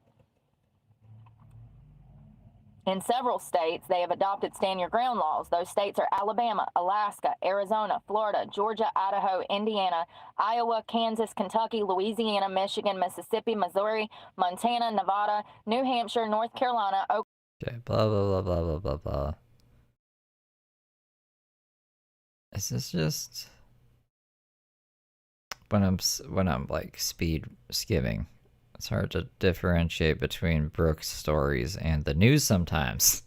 in several states, they have adopted stand your ground laws. Those states are Alabama, Alaska, Arizona, Florida, Georgia, Idaho, Indiana, Iowa, Kansas, Kentucky, Louisiana, Michigan, Mississippi, Missouri, Montana, Nevada, New Hampshire, North Carolina, Okay, blah, blah, blah, blah, blah, blah, blah. Is this just... When I'm like speed skimming, it's hard to differentiate between Brooke's stories and the news sometimes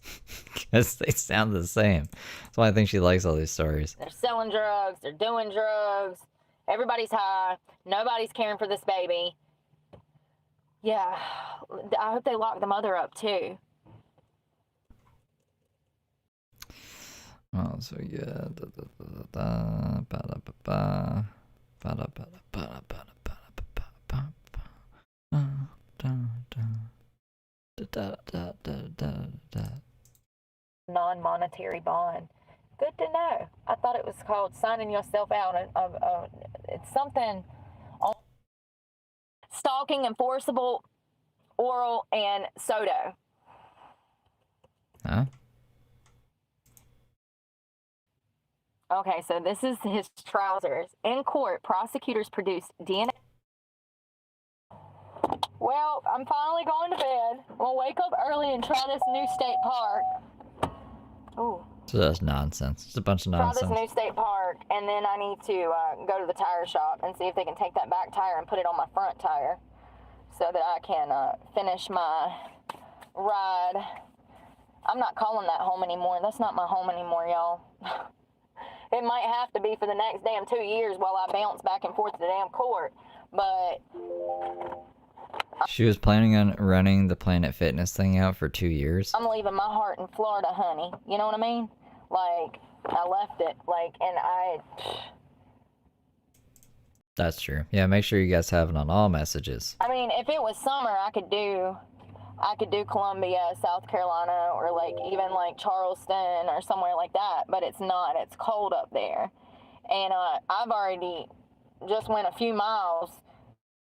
because they sound the same. That's why I think she likes all these stories. They're selling drugs. They're doing drugs. Everybody's high. Nobody's caring for this baby. Yeah, I hope they lock the mother up too. Oh, so yeah. Non-monetary bond. Good to know. I thought it was called signing yourself out. It's something. Stalking, enforceable, oral, and SODO. Huh? Okay, so this is his trousers. In court, prosecutors produced DNA. Well, I'm finally going to bed. We'll wake up early and try this new state park. Ooh. So that's nonsense. It's a bunch of nonsense. Try this new state park, and then I need to go to the tire shop and see if they can take that back tire and put it on my front tire so that I can finish my ride. I'm not calling that home anymore. That's not my home anymore, y'all. It might have to be for the next damn 2 years while I bounce back and forth to the damn court. But She was planning on running the Planet Fitness thing out for 2 years. I'm leaving my heart in Florida, honey. You know what I mean? Like, I left it, like, and That's true. Yeah, make sure you guys have it on all messages. I mean, if it was summer, I could do Columbia, South Carolina, or like even like Charleston or somewhere like that. But it's not. It's cold up there, and I've already just went a few miles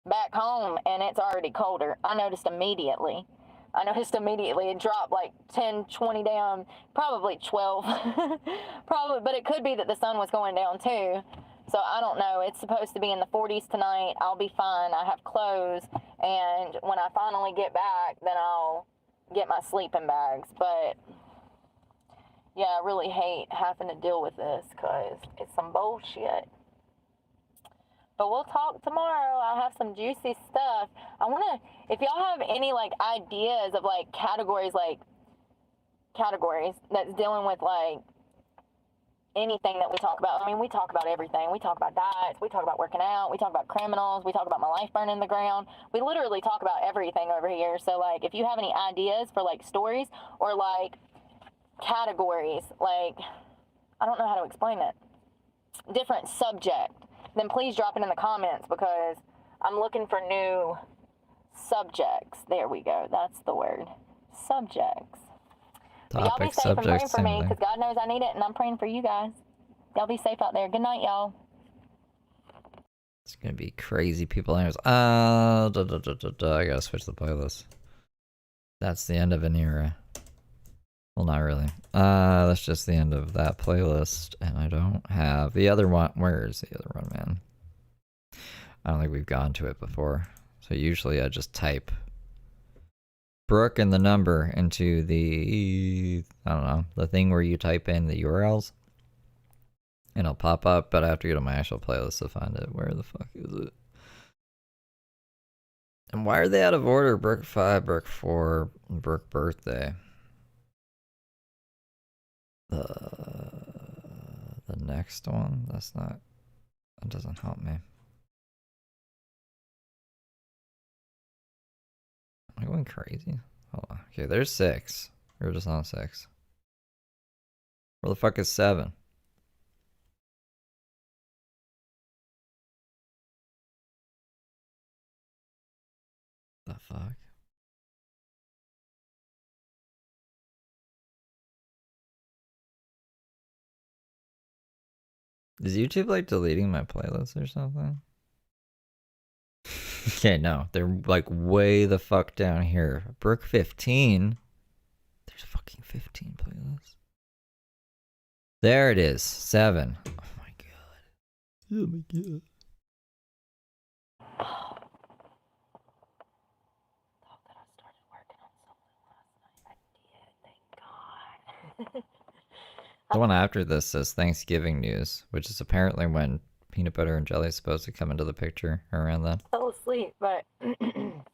back home, and it's already colder. I noticed immediately. It dropped like 10, 20 down, probably 12, probably. But it could be that the sun was going down too. So I don't know. It's supposed to be in the 40s tonight. I'll be fine. I have clothes. And when I finally get back, then I'll get my sleeping bags. But, yeah, I really hate having to deal with this because it's some bullshit. But we'll talk tomorrow. I have some juicy stuff. I want to, if y'all have any, like, ideas of, like, categories that's dealing with, like, anything that we talk about. I mean, we talk about everything. We talk about diets. We talk about working out. We talk about criminals. We talk about my life burning in the ground. We literally talk about everything over here. So, like, if you have any ideas for, like, stories or, like, categories, like, I don't know how to explain it, different subject, then please drop it in the comments because I'm looking for new subjects. There we go. That's the word. Subjects. Y'all be safe and praying for me because God knows I need it and I'm praying for you guys. Y'all be safe out there. Good night, y'all. It's gonna be crazy people. Anyways, I gotta switch the playlist. That's the end of an era. Well, not really. That's just the end of that playlist, and I don't have the other one. Where is the other one, man? I don't think we've gone to it before. So usually I just type Brooke and the number into the, I don't know, the thing where you type in the URLs. And it'll pop up, but I have to go to my actual playlist to find it. Where the fuck is it? And why are they out of order? Brooke 5, Brooke 4, Brooke birthday. The next one? That's not, that doesn't help me. Am I going crazy? Hold on. Okay, there's 6. We're just on 6. Where the fuck is 7? The fuck? Is YouTube like deleting my playlist or something? Okay, no, they're like way the fuck down here. Brooke 15. There's a fucking 15 playlist. There it is. 7. Oh my god. Oh my god. Thought that I started working on something last night. I did, thank God. The one after this says Thanksgiving news, which is apparently when peanut butter and jelly is supposed to come into the picture around then. I fell asleep, but we're gonna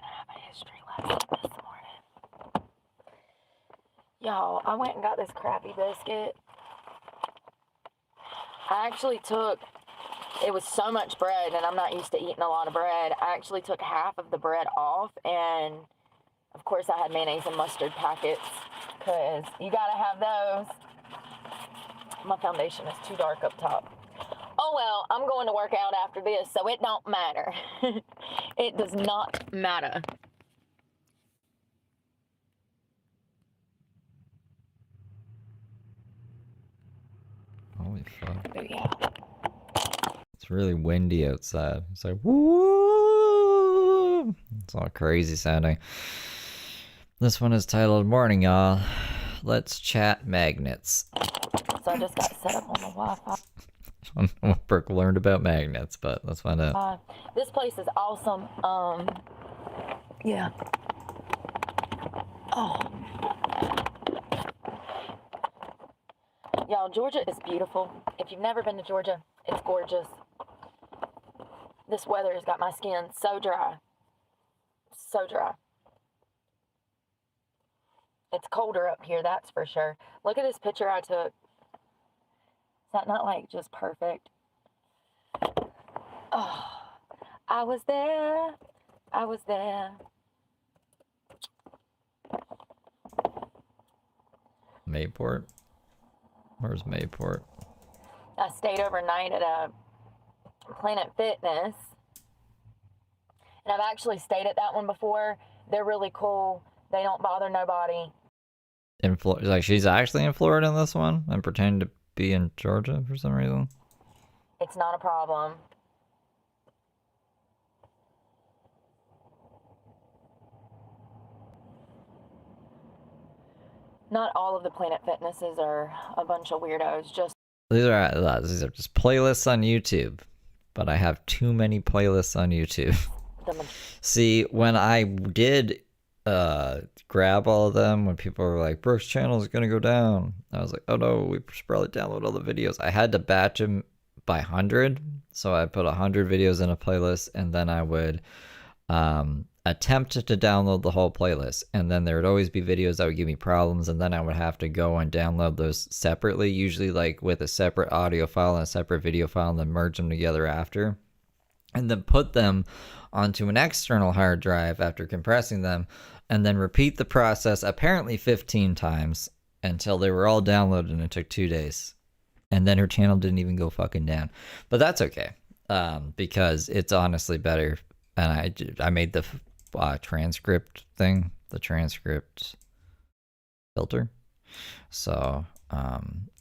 have a history lesson this morning. Y'all, I went and got this crappy biscuit. I actually took, it was so much bread, and I'm not used to eating a lot of bread. I actually took half of the bread off, and of course I had mayonnaise and mustard packets, because you gotta have those. My foundation is too dark up top. Oh well, I'm going to work out after this, so it don't matter. It does not matter. Holy fuck. Oh yeah. It's really windy outside. It's like, woo! It's all crazy sounding. This one is titled Morning, y'all. Let's chat magnets. So I just got set up on the Wi-Fi. I don't know what Brooke learned about magnets, but let's find out. This place is awesome. Yeah. Oh. Y'all, Georgia is beautiful. If you've never been to Georgia, it's gorgeous. This weather has got my skin so dry. So dry. It's colder up here, that's for sure. Look at this picture I took. Is that not like just perfect? Oh, I was there. I was there. Mayport? Where's Mayport? I stayed overnight at a Planet Fitness. And I've actually stayed at that one before. They're really cool. They don't bother nobody. In Florida, like she's actually in Florida in this one and pretending to be in Georgia for some reason. It's not a problem. Not all of the Planet Fitnesses are a bunch of weirdos. Just These are just playlists on YouTube, but I have too many playlists on YouTube. See, when I did grab all of them, when people were like, Brooke's channel is gonna go down, I was like, oh no, we should probably download all the videos. I had to batch them by 100, so I put 100 videos in a playlist, and then I would attempt to download the whole playlist, and then there would always be videos that would give me problems, and then I would have to go and download those separately, usually like with a separate audio file and a separate video file, and then merge them together after, and then put them onto an external hard drive after compressing them, and then repeat the process apparently 15 times until they were all downloaded, and it took 2 days. And then her channel didn't even go fucking down. But that's okay, because it's honestly better. And I made the transcript thing, the transcript filter. So I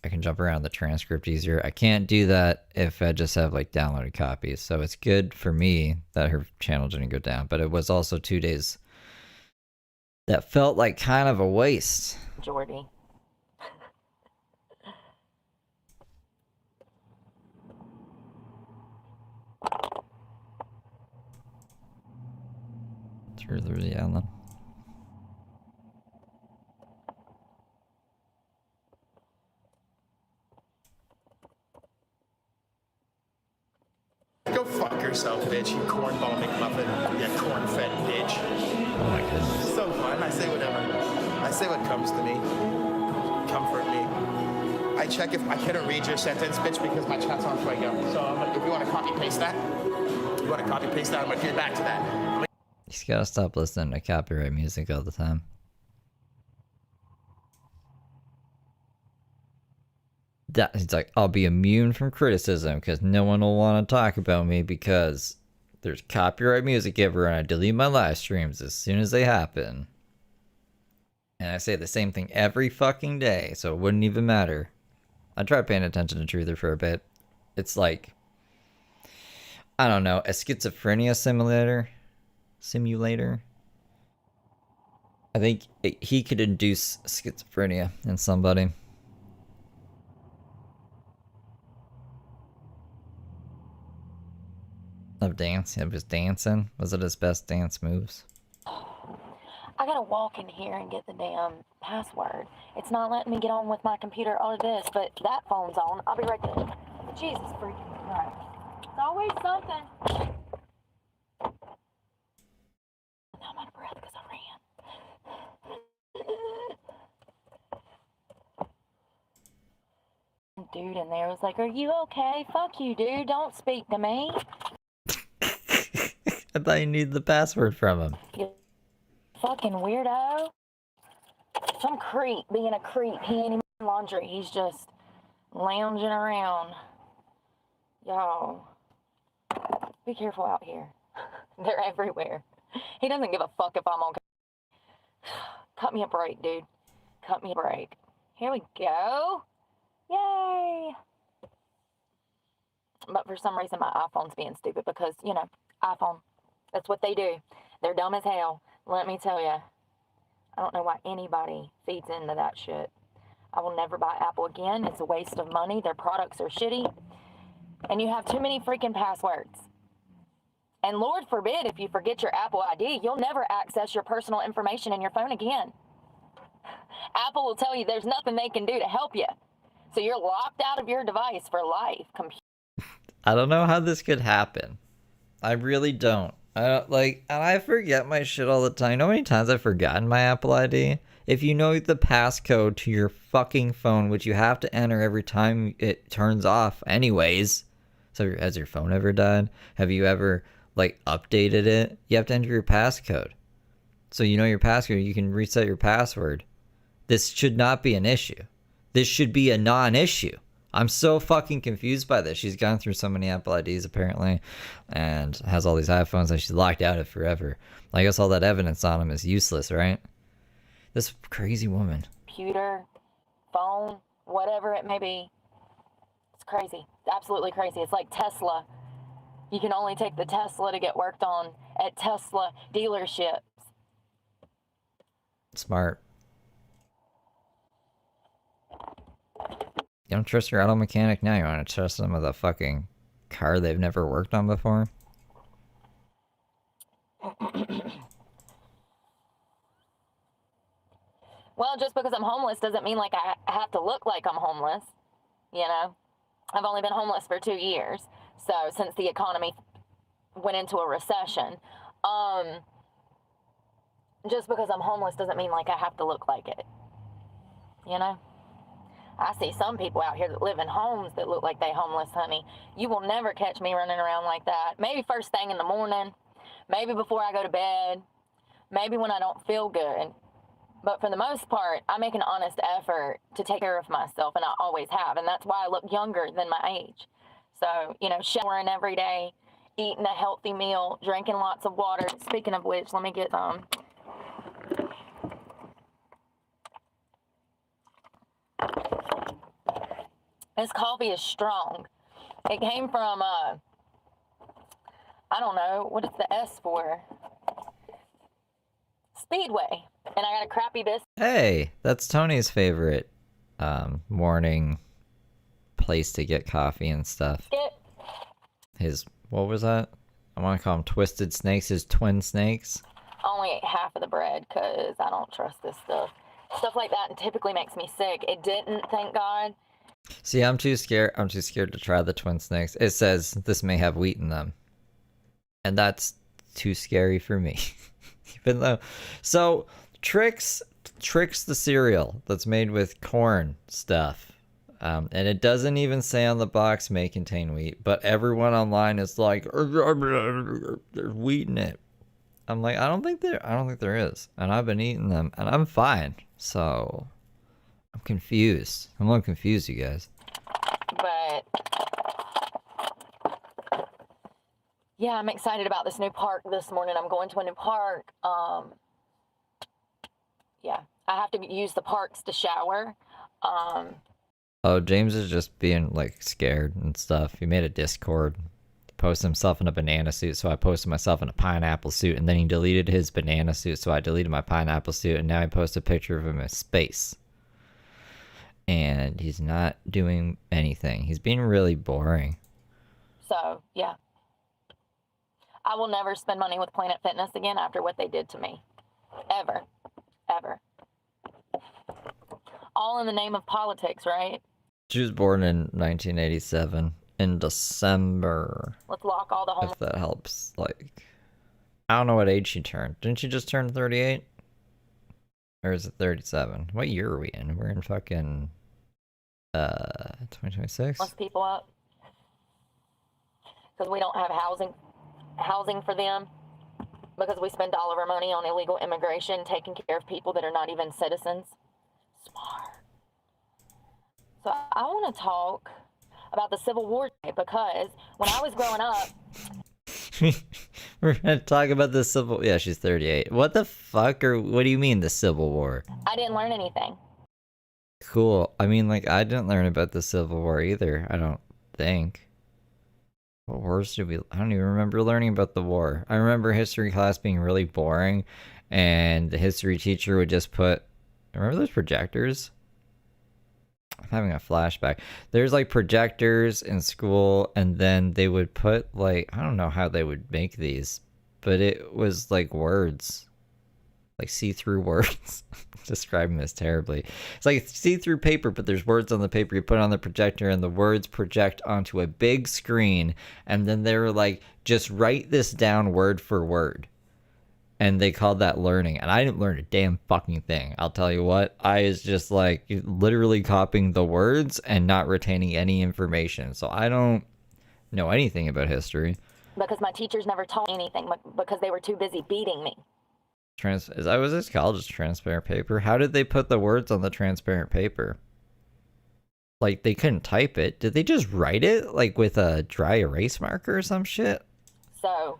can jump around the transcript easier. I can't do that if I just have like downloaded copies. So it's good for me that her channel didn't go down. But it was also 2 days that felt like kind of a waste. Jordy. Through the island. Go fuck yourself, bitch, you cornball McMuffin, you corn-fed bitch. Oh my goodness. It's so fun. I say whatever. I say what comes to me. Comfort me. I check if I couldn't read your sentence, bitch, because my chat's on fuego. So if you want to copy-paste that, I'm going to get back to that. He's gotta stop listening to copyright music all the time. He's like, I'll be immune from criticism because no one will want to talk about me because there's copyright music everywhere, and I delete my live streams as soon as they happen. And I say the same thing every fucking day, so it wouldn't even matter. I tried paying attention to Truther for a bit. It's like, I don't know, a schizophrenia simulator. I think he could induce schizophrenia in somebody. Of dance, of his dancing. Was it his best dance moves? I gotta walk in here and get the damn password. It's not letting me get on with my computer or this, but that phone's on. I'll be right there. Jesus freaking Christ. It's always something. I'm out of breath because I ran. Dude in there was like, are you okay? Fuck you, dude. Don't speak to me. I thought you needed the password from him. You fucking weirdo. Some creep being a creep. He ain't even in laundry. He's just lounging around. Y'all, be careful out here. They're everywhere. He doesn't give a fuck if I'm okay. Cut me a break, dude. Cut me a break. Here we go. Yay. But for some reason, my iPhone's being stupid because, you know, iPhone. That's what they do. They're dumb as hell. Let me tell you. I don't know why anybody feeds into that shit. I will never buy Apple again. It's a waste of money. Their products are shitty. And you have too many freaking passwords. And Lord forbid if you forget your Apple ID, you'll never access your personal information in your phone again. Apple will tell you there's nothing they can do to help you. So you're locked out of your device for life. I don't know how this could happen. I really don't. I don't like, and I forget my shit all the time. You know how many times I've forgotten my Apple ID? If you know the passcode to your fucking phone, which you have to enter every time it turns off anyways. So has your phone ever died? Have you ever like updated it? You have to enter your passcode. So you know your passcode, you can reset your password. This should not be an issue. This should be a non-issue. I'm so fucking confused by this. She's gone through so many Apple IDs apparently and has all these iPhones and she's locked out of forever. I guess all that evidence on them is useless, right? This crazy woman. Computer, phone, whatever it may be. It's crazy. Absolutely crazy. It's like Tesla. You can only take the Tesla to get worked on at Tesla dealerships. Smart. You don't trust your auto mechanic now. You want to trust them with a fucking car they've never worked on before? Well, just because I'm homeless doesn't mean like I have to look like I'm homeless. You know, I've only been homeless for 2 years. So since the economy went into a recession, just because I'm homeless doesn't mean like I have to look like it. You know, I see some people out here that live in homes that look like they homeless, honey. You will never catch me running around like that. Maybe first thing in the morning, maybe before I go to bed, maybe when I don't feel good. But for the most part, I make an honest effort to take care of myself, and I always have. And that's why I look younger than my age. So, you know, showering every day, eating a healthy meal, drinking lots of water. Speaking of which, let me get some. This coffee is strong. It came from, I don't know, what is the S for? Speedway. And I got a crappy biscuit. Hey, that's Tony's favorite morning place to get coffee and stuff. His, what was that? I want to call them Twisted Snakes, his twin snakes. I only ate half of the bread because I don't trust this stuff. Stuff like that typically makes me sick. It didn't, thank God. See, I'm too scared. I'm too scared to try the twin snakes. It says this may have wheat in them. And that's too scary for me. Even though, so Trix the cereal that's made with corn stuff. And it doesn't even say on the box may contain wheat, but everyone online is like, there's wheat in it. I'm like, I don't think there is. And I've been eating them and I'm fine. So I'm confused. I'm a little confused, you guys. But yeah, I'm excited about this new park this morning. I'm going to a new park. Yeah, I have to use the parks to shower. Oh, James is just being like scared and stuff. He made a Discord, posted himself in a banana suit, so I posted myself in a pineapple suit, and then he deleted his banana suit, so I deleted my pineapple suit, and now I post a picture of him in space. And he's not doing anything. He's being really boring. So, yeah. I will never spend money with Planet Fitness again after what they did to me. Ever. Ever. All in the name of politics, right? She was born in 1987 in December. Let's lock all the homeless. If that helps, like, I don't know what age she turned. Didn't she just turn 38? Or is it 37? What year are we in? We're in fucking 2026. People up because we don't have housing for them, because we spend all of our money on illegal immigration, taking care of people that are not even citizens. Smart. So I want to talk about the Civil War because when I was growing up, we're gonna talk about the Civil. Yeah, she's 38. What the fuck? Or what do you mean the Civil War? I didn't learn anything. Cool. I mean, like, I didn't learn about the Civil War either. I don't think. What wars did we? I don't even remember learning about the war. I remember history class being really boring, and the history teacher would just put. Remember those projectors? I'm having a flashback. There's like projectors in school, and then they would put like, I don't know how they would make these, but it was like words. like see-through words. Describing this terribly. It's like see-through paper, but there's words on the paper. You put it on the projector, and the words project onto a big screen. And then they were like, just write this down word for word. And they called that learning. And I didn't learn a damn fucking thing. I'll tell you what. I was just like literally copying the words and not retaining any information. So I don't know anything about history. Because my teachers never told me anything because they were too busy beating me. Was this called just transparent paper? How did they put the words on the transparent paper? Like they couldn't type it. Did they just write it like with a dry erase marker or some shit? So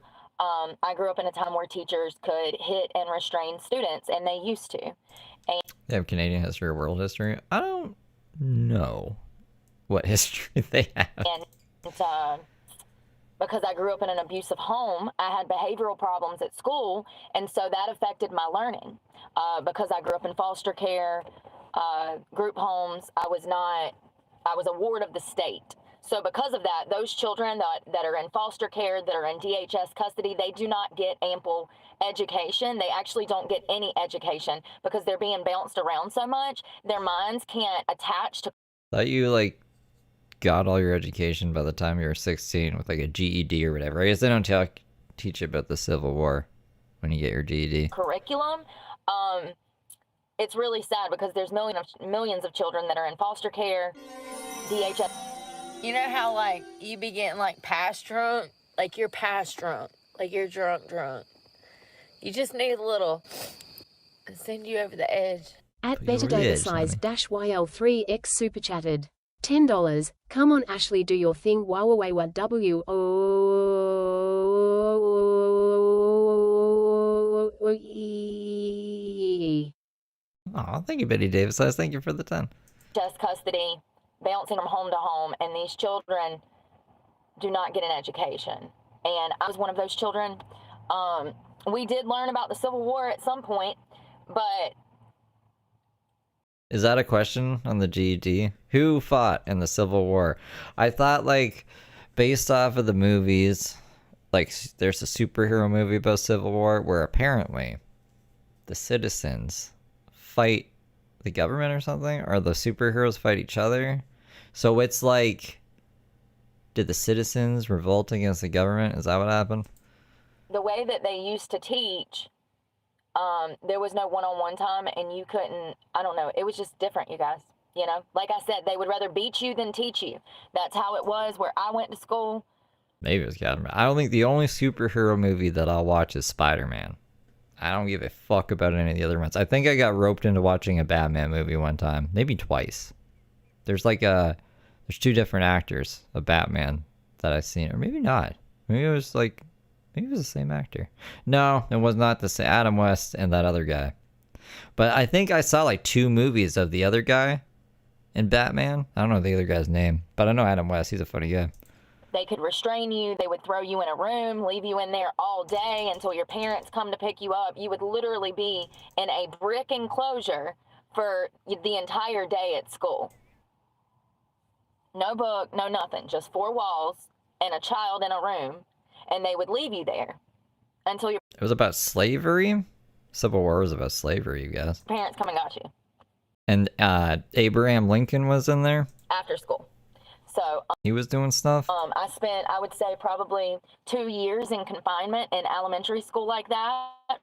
I grew up in a time where teachers could hit and restrain students, and they used to. And They have Canadian history or world history? I don't know what history they have. Because I grew up in an abusive home, I had behavioral problems at school, and so that affected my learning. Because I grew up in foster care, group homes, I was a ward of the state. So because of that, those children that are in foster care, that are in DHS custody, they do not get ample education. They actually don't get any education because they're being bounced around so much. Their minds can't attach to. Thought you like got all your education by the time you were 16 with like a GED or whatever. I guess they don't teach you about the Civil War when you get your GED. Curriculum. It's really sad because there's millions of children that are in foster care, DHS. You know how, like, you be getting, like, past drunk? Like, you're past drunk. Like, you're drunk. You just need a little... send you over the edge. At Put Better you over the Data edge, Size honey. -YL3X Super Chatted. $10. Come on, Ashley, do your thing. Wowawaywa W. Oh, thank you, Betty Davis. Thank you for the 10. Just custody, bouncing from home to home, and these children do not get an education. And I was one of those children. We did learn about the Civil War at some point, but Is that a question on the GED? Who fought in the Civil War? I thought, like, based off of the movies, like, there's a superhero movie about Civil War where apparently the citizens fight the government or something, or the superheroes fight each other. So it's like, did the citizens revolt against the government? Is that what happened? the way that they used to teach, there was no one-on-one time, and you couldn't, I don't know, it was just different, you guys. You know, like I said, they would rather beat you than teach you. That's how it was where I went to school. Maybe it was Captain America. I don't think the only superhero movie that I'll watch is Spider-Man. I don't give a fuck about any of the other ones. I think I got roped into watching a Batman movie one time, maybe twice. There's two different actors of Batman that I've seen, or maybe not. Maybe it was the same actor. No, it was not the same. Adam West and that other guy. But I think I saw like 2 movies of the other guy in Batman. I don't know the other guy's name, but I know Adam West. He's a funny guy. They could restrain you. They would throw you in a room, leave you in there all day until your parents come to pick you up. You would literally be in a brick enclosure for the entire day at school. No book, no nothing, just 4 walls and a child in a room, and they would leave you there until your It was about slavery. Civil War was about slavery, you guys. parents come and got you And Abraham Lincoln was in there. after school. So He was doing stuff. I spent, I would say, probably 2 years in confinement in elementary school like that.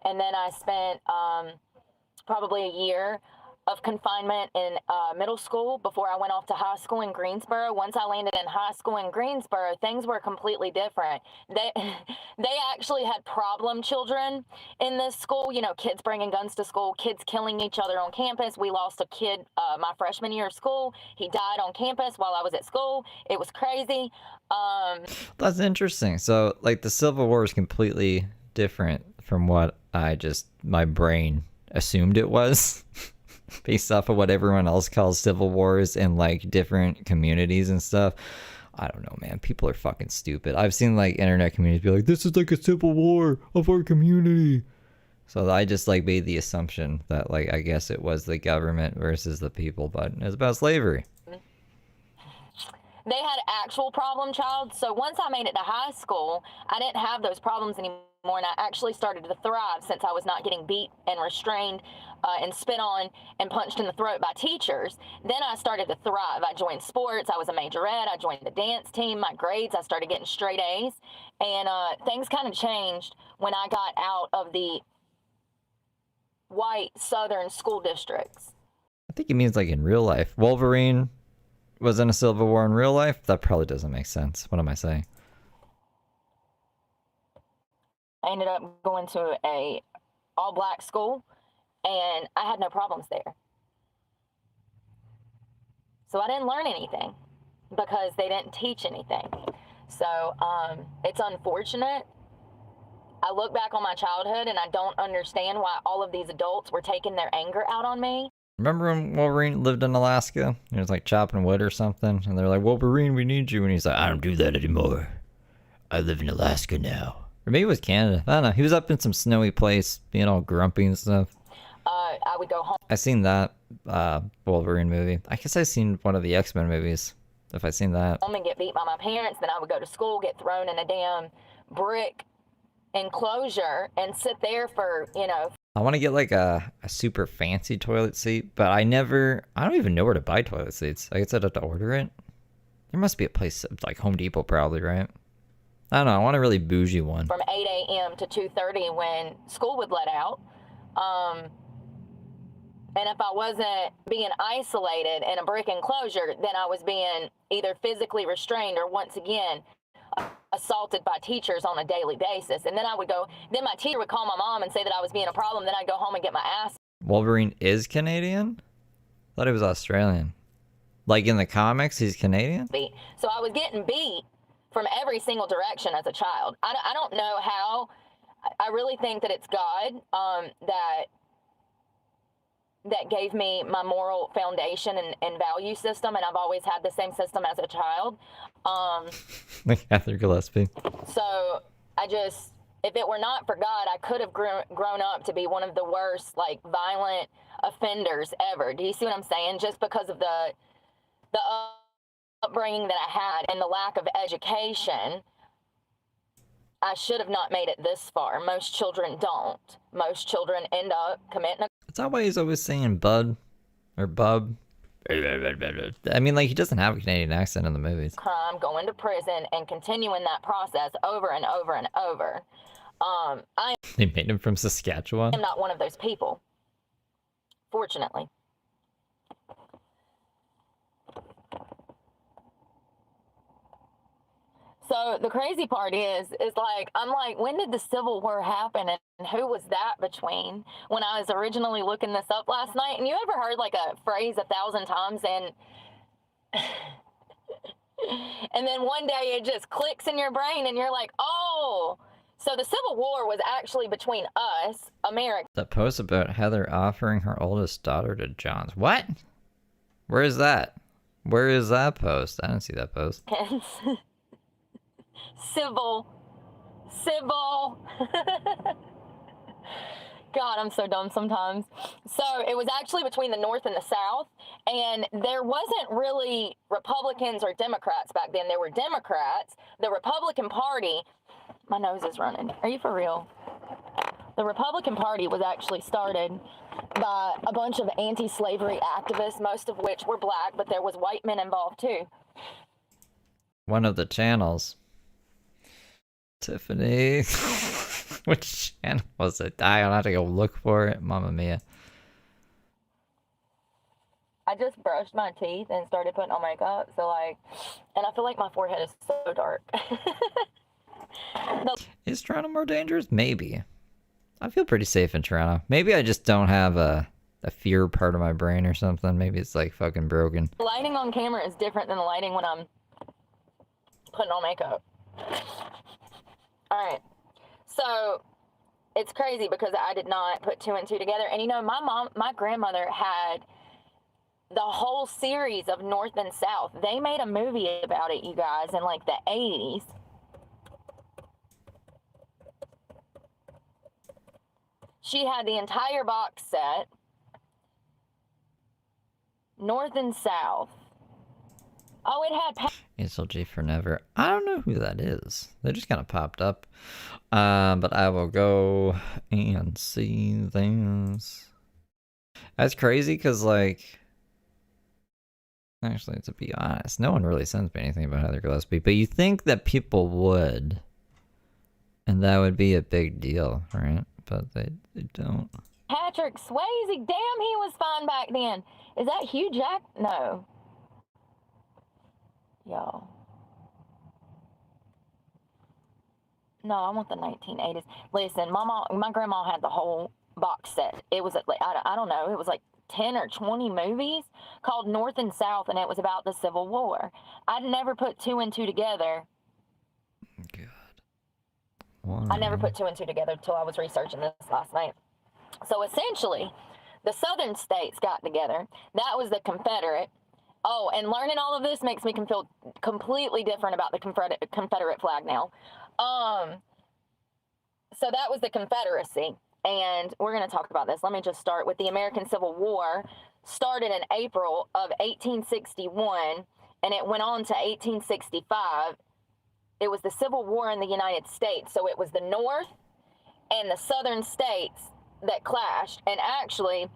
And then I spent probably a year of confinement in middle school before I went off to high school in Greensboro. Once I landed in high school in Greensboro, things were completely different. They actually had problem children in this school, you know, kids bringing guns to school, kids killing each other on campus. We lost a kid my freshman year of school. He died on campus while I was at school. It was crazy. That's interesting. So, like, the Civil War is completely different from what my brain assumed it was. Based off of what everyone else calls civil wars in like different communities and stuff. I don't know, man. People are fucking stupid. I've seen like internet communities be like, this is like a civil war of our community. So I just like made the assumption that like, I guess it was the government versus the people, but it's about slavery. they had actual problem child. So once I made it to high school, I didn't have those problems anymore, and I actually started to thrive since I was not getting beat and restrained and spit on and punched in the throat by teachers. Then I started to thrive. I joined sports. I was a majorette. I joined the dance team. My grades, I started getting straight A's. And things kind of changed when I got out of the white southern school districts. I think he means like in real life. Wolverine was in a Civil War in real life? That probably doesn't make sense. What am I saying? I ended up going to a all-black school, and I had no problems there. So I didn't learn anything because they didn't teach anything. So it's unfortunate. I look back on my childhood, and I don't understand why all of these adults were taking their anger out on me. Remember when Wolverine lived in Alaska? He was like chopping wood or something, and they're like, Wolverine, we need you. And he's like, I don't do that anymore. I live in Alaska now. Or maybe it was Canada. I don't know. He was up in some snowy place, being all grumpy and stuff. I would go home. I seen that Wolverine movie. I guess I seen one of the X-Men movies, if I seen that. And get beat by my parents. Then I would go to school, get thrown in a damn brick enclosure, and sit there for, you know. I want to get like a super fancy toilet seat, but I don't even know where to buy toilet seats. I guess I'd have to order it. There must be a place like Home Depot probably, right? I don't know. I want a really bougie one. From 8 a.m. to 2:30 when school would let out. And if I wasn't being isolated in a brick enclosure, then I was being either physically restrained or, once again, assaulted by teachers on a daily basis. And then then my teacher would call my mom and say that I was being a problem. Then I'd go home and get my ass. Wolverine is Canadian? I thought he was Australian. Like in the comics, he's Canadian? Beat. So I was getting beat from every single direction as a child. I don't know how. I really think that it's God that gave me my moral foundation and value system, and I've always had the same system as a child. Like Arthur Gillespie. So if it were not for God, I could have grown up to be one of the worst, like, violent offenders ever. Do you see what I'm saying? Just because of the upbringing that I had and the lack of education, I should have not made it this far. Most children don't. Most children end up committing a... Is that why he's always saying bud or bub? I mean, like, he doesn't have a Canadian accent in the movies. Crime, going to prison, and continuing that process over and over and over. They made him from Saskatchewan? I'm not one of those people, fortunately. So the crazy part is like, I'm like, when did the Civil War happen, and who was that between? When I was originally looking this up last night, and you ever heard like a phrase 1,000 times and and then one day it just clicks in your brain and you're like, oh, so the Civil War was actually between us, America. That post about Heather offering her oldest daughter to Johns. What? Where is that? Where is that post? I didn't see that post. Civil. God, I'm so dumb sometimes. So it was actually between the North and the South, and there wasn't really Republicans or Democrats back then. There were Democrats. The Republican Party, my nose is running. Are you for real? The Republican Party was actually started by a bunch of anti-slavery activists, most of which were black, but there was white men involved too. One of the channels. Tiffany. Which channel was it? I don't have to go look for it. Mamma mia. I just brushed my teeth and started putting on makeup, so and I feel like my forehead is so dark. Is Toronto more dangerous? Maybe. I feel pretty safe in Toronto. Maybe I just don't have a fear part of my brain or something. Maybe it's like fucking broken. The lighting on camera is different than the lighting when I'm putting on makeup. All right. So it's crazy because I did not put two and two together. And my grandmother had the whole series of North and South. They made a movie about it, you guys, in like the 80s. She had the entire box set, North and South. Oh, it had... HLG for never. I don't know who that is. They just kind of popped up. But I will go and see this. That's crazy because, like, actually, to be honest, no one really sends me anything about Heather Gillespie. But you think that people would, and that would be a big deal, right? But they don't. Patrick Swayze, damn, he was fine back then. Is that Hugh Jack? No. Y'all. No, I want the 1980s. Listen, my grandma had the whole box set. It was like, I don't know, it was like 10 or 20 movies called North and South, and it was about the Civil War. I'd never put two and two together. God. Why? I never put two and two together until I was researching this last night. So essentially, the southern states got together. That was the Confederate. Oh, and learning all of this makes me feel completely different about the Confederate flag now. So that was the Confederacy. And we're going to talk about this. Let me just start with the American Civil War. Started in April of 1861, and it went on to 1865. It was the Civil War in the United States. So it was the North and the southern states that clashed. And actually,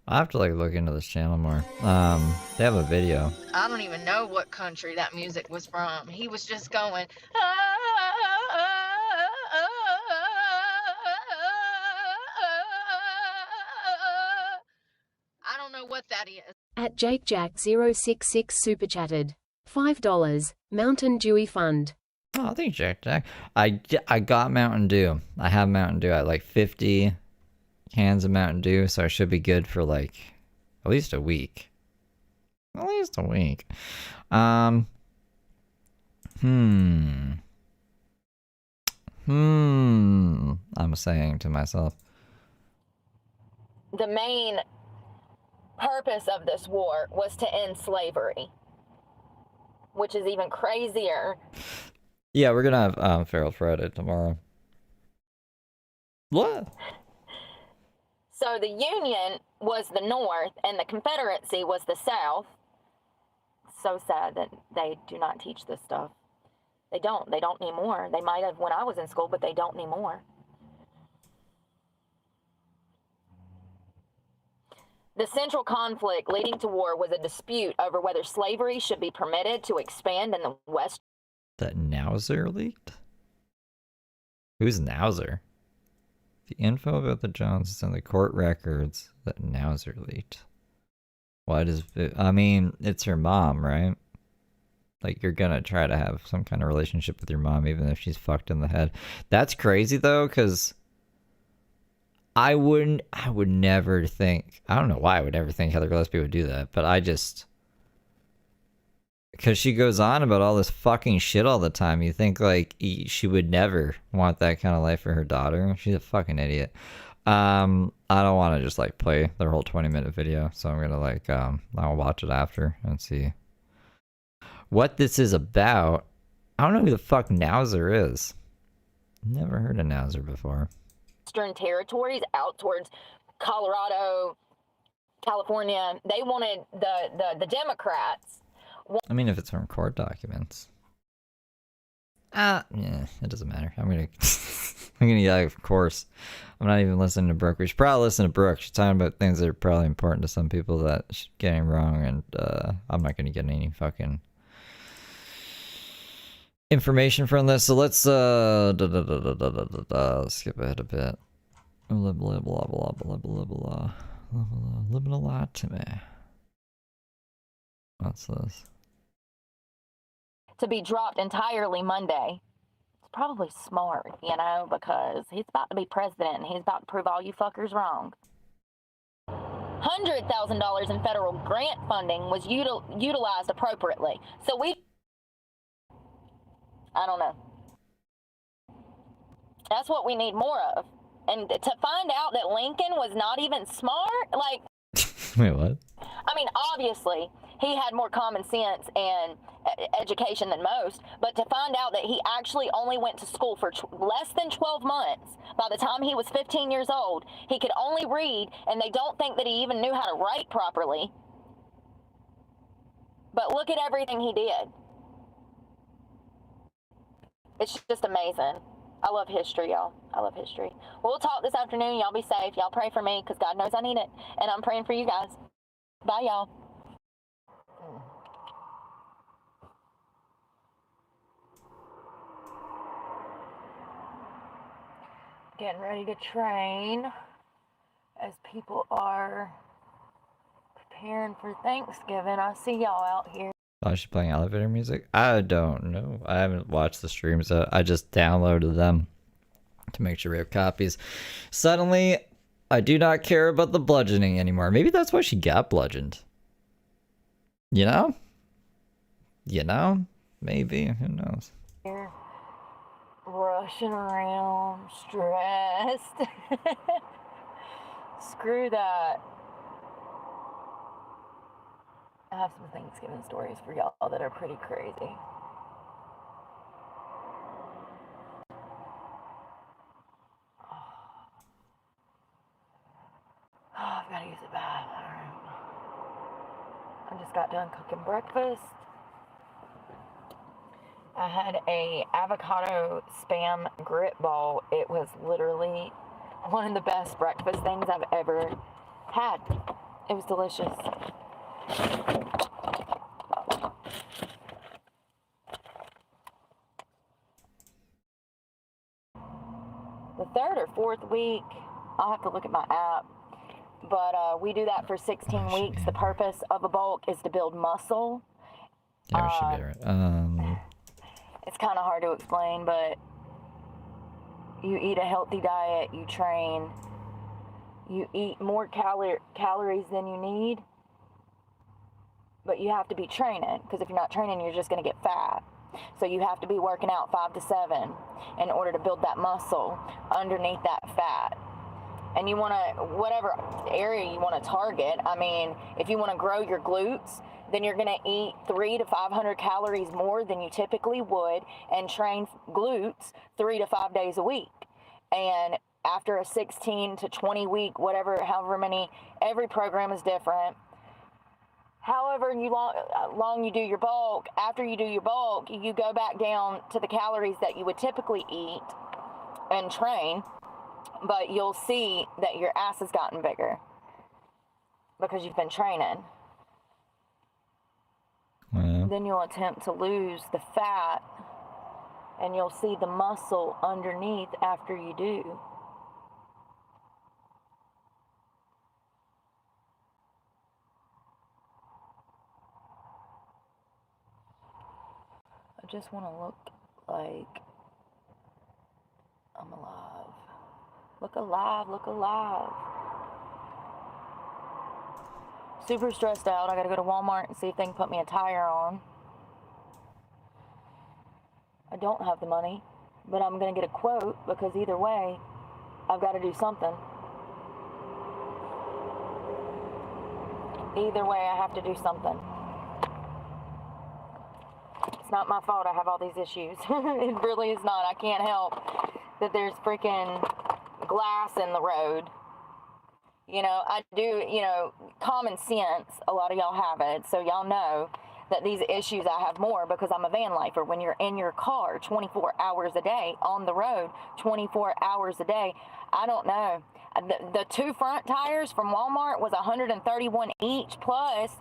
I have to like look into this channel more. They have a video. I don't even know what country that music was from. He was just going. I don't know what that is. At JakeJack066 super chatted. $5. Mountain Dewy Fund. Oh, I think Jack. I got Mountain Dew. I have Mountain Dew. I had like 50 cans of Mountain Dew, so I should be good for like at least a week. At least a week. I'm saying to myself. the main purpose of this war was to end slavery, which is even crazier. Yeah, we're gonna have Feral Friday tomorrow. What? So the Union was the North and the Confederacy was the South. So sad that they do not teach this stuff. They don't anymore. They might have when I was in school, but they don't anymore. The central conflict leading to war was a dispute over whether slavery should be permitted to expand in the West. That Nauser leaked? Who's Nauser? The info about the Joneses and the court records that Nauser leaked. Why does it, I mean, it's her mom, right? Like, you're gonna try to have some kind of relationship with your mom even if she's fucked in the head. That's crazy though, because I would never think, I don't know why I would ever think Heather Gillespie would do that, but I just, because she goes on about all this fucking shit all the time, you think like she would never want that kind of life for her daughter. She's a fucking idiot. I don't want to just like play their whole 20-minute video, so I'm gonna like I'll watch it after and see what this is about. I don't know who the fuck Nauser is. Never heard of Nauser before. Western territories out towards Colorado, California. They wanted the Democrats. I mean, if it's from court documents. Yeah, it doesn't matter. I'm gonna yeah, of course. I'm not even listening to Brooke. We should probably listen to Brooke. She's talking about things that are probably important to some people that she's getting wrong, and I'm not gonna get any fucking information from this. So let's skip ahead a bit. Blah blah blah blah blah blah blah. Living a lot to me. What's this? To be dropped entirely Monday. It's probably smart, you know, because he's about to be president and he's about to prove all you fuckers wrong. $100,000 in federal grant funding was utilized appropriately. So I don't know. That's what we need more of. And to find out that Lincoln was not even smart, like... Wait, what? I mean, obviously, he had more common sense and education than most, but to find out that he actually only went to school for less than 12 months, by the time he was 15 years old, he could only read, and they don't think that he even knew how to write properly. But look at everything he did. It's just amazing. I love history, y'all. I love history. We'll talk this afternoon. Y'all be safe. Y'all pray for me because God knows I need it. And I'm praying for you guys. Bye, y'all. Getting ready to train as people are preparing for Thanksgiving. I see y'all out here. Oh, she's playing elevator music? I don't know. I haven't watched the streams. I just downloaded them to make sure we have copies. Suddenly, I do not care about the bludgeoning anymore. Maybe that's why she got bludgeoned. You know? You know? Maybe. Who knows? Here, rushing around, stressed. Screw that. I have some Thanksgiving stories for y'all that are pretty crazy. Oh, I've got to use the bathroom. I just got done cooking breakfast. I had a avocado spam grit ball. It was literally one of the best breakfast things I've ever had. It was delicious. The third or fourth week, I'll have to look at my app, but we do that for 16 weeks. The purpose of a bulk is to build muscle. Yeah, we should be right. It's kind of hard to explain, but you eat a healthy diet, you train, you eat more calories than you need, but you have to be training, because if you're not training, you're just going to get fat. So you have to be working out 5 to 7 in order to build that muscle underneath that fat. And you want to, whatever area you want to target, I mean, if you want to grow your glutes, then you're going to eat 300 to 500 calories more than you typically would and train glutes 3 to 5 days a week. And after a 16 to 20 week, however many, every program is different. However long you do your bulk, after you do your bulk, you go back down to the calories that you would typically eat and train, but you'll see that your ass has gotten bigger because you've been training. Yeah. Then you'll attempt to lose the fat and you'll see the muscle underneath after you do. I just want to look like I'm alive. Look alive, look alive. Super stressed out. I gotta go to Walmart and see if they can put me a tire on. I don't have the money, but I'm gonna get a quote because either way, I've got to do something. Either way, I have to do something. It's not my fault I have all these issues. It really is not. I can't help that there's freaking glass in the road. You know, I do, common sense, a lot of y'all have it, so y'all know that these issues I have more because I'm a van lifer. When you're in your car 24 hours a day, on the road 24 hours a day, I don't know. The 2 front tires from Walmart was $131 each, plus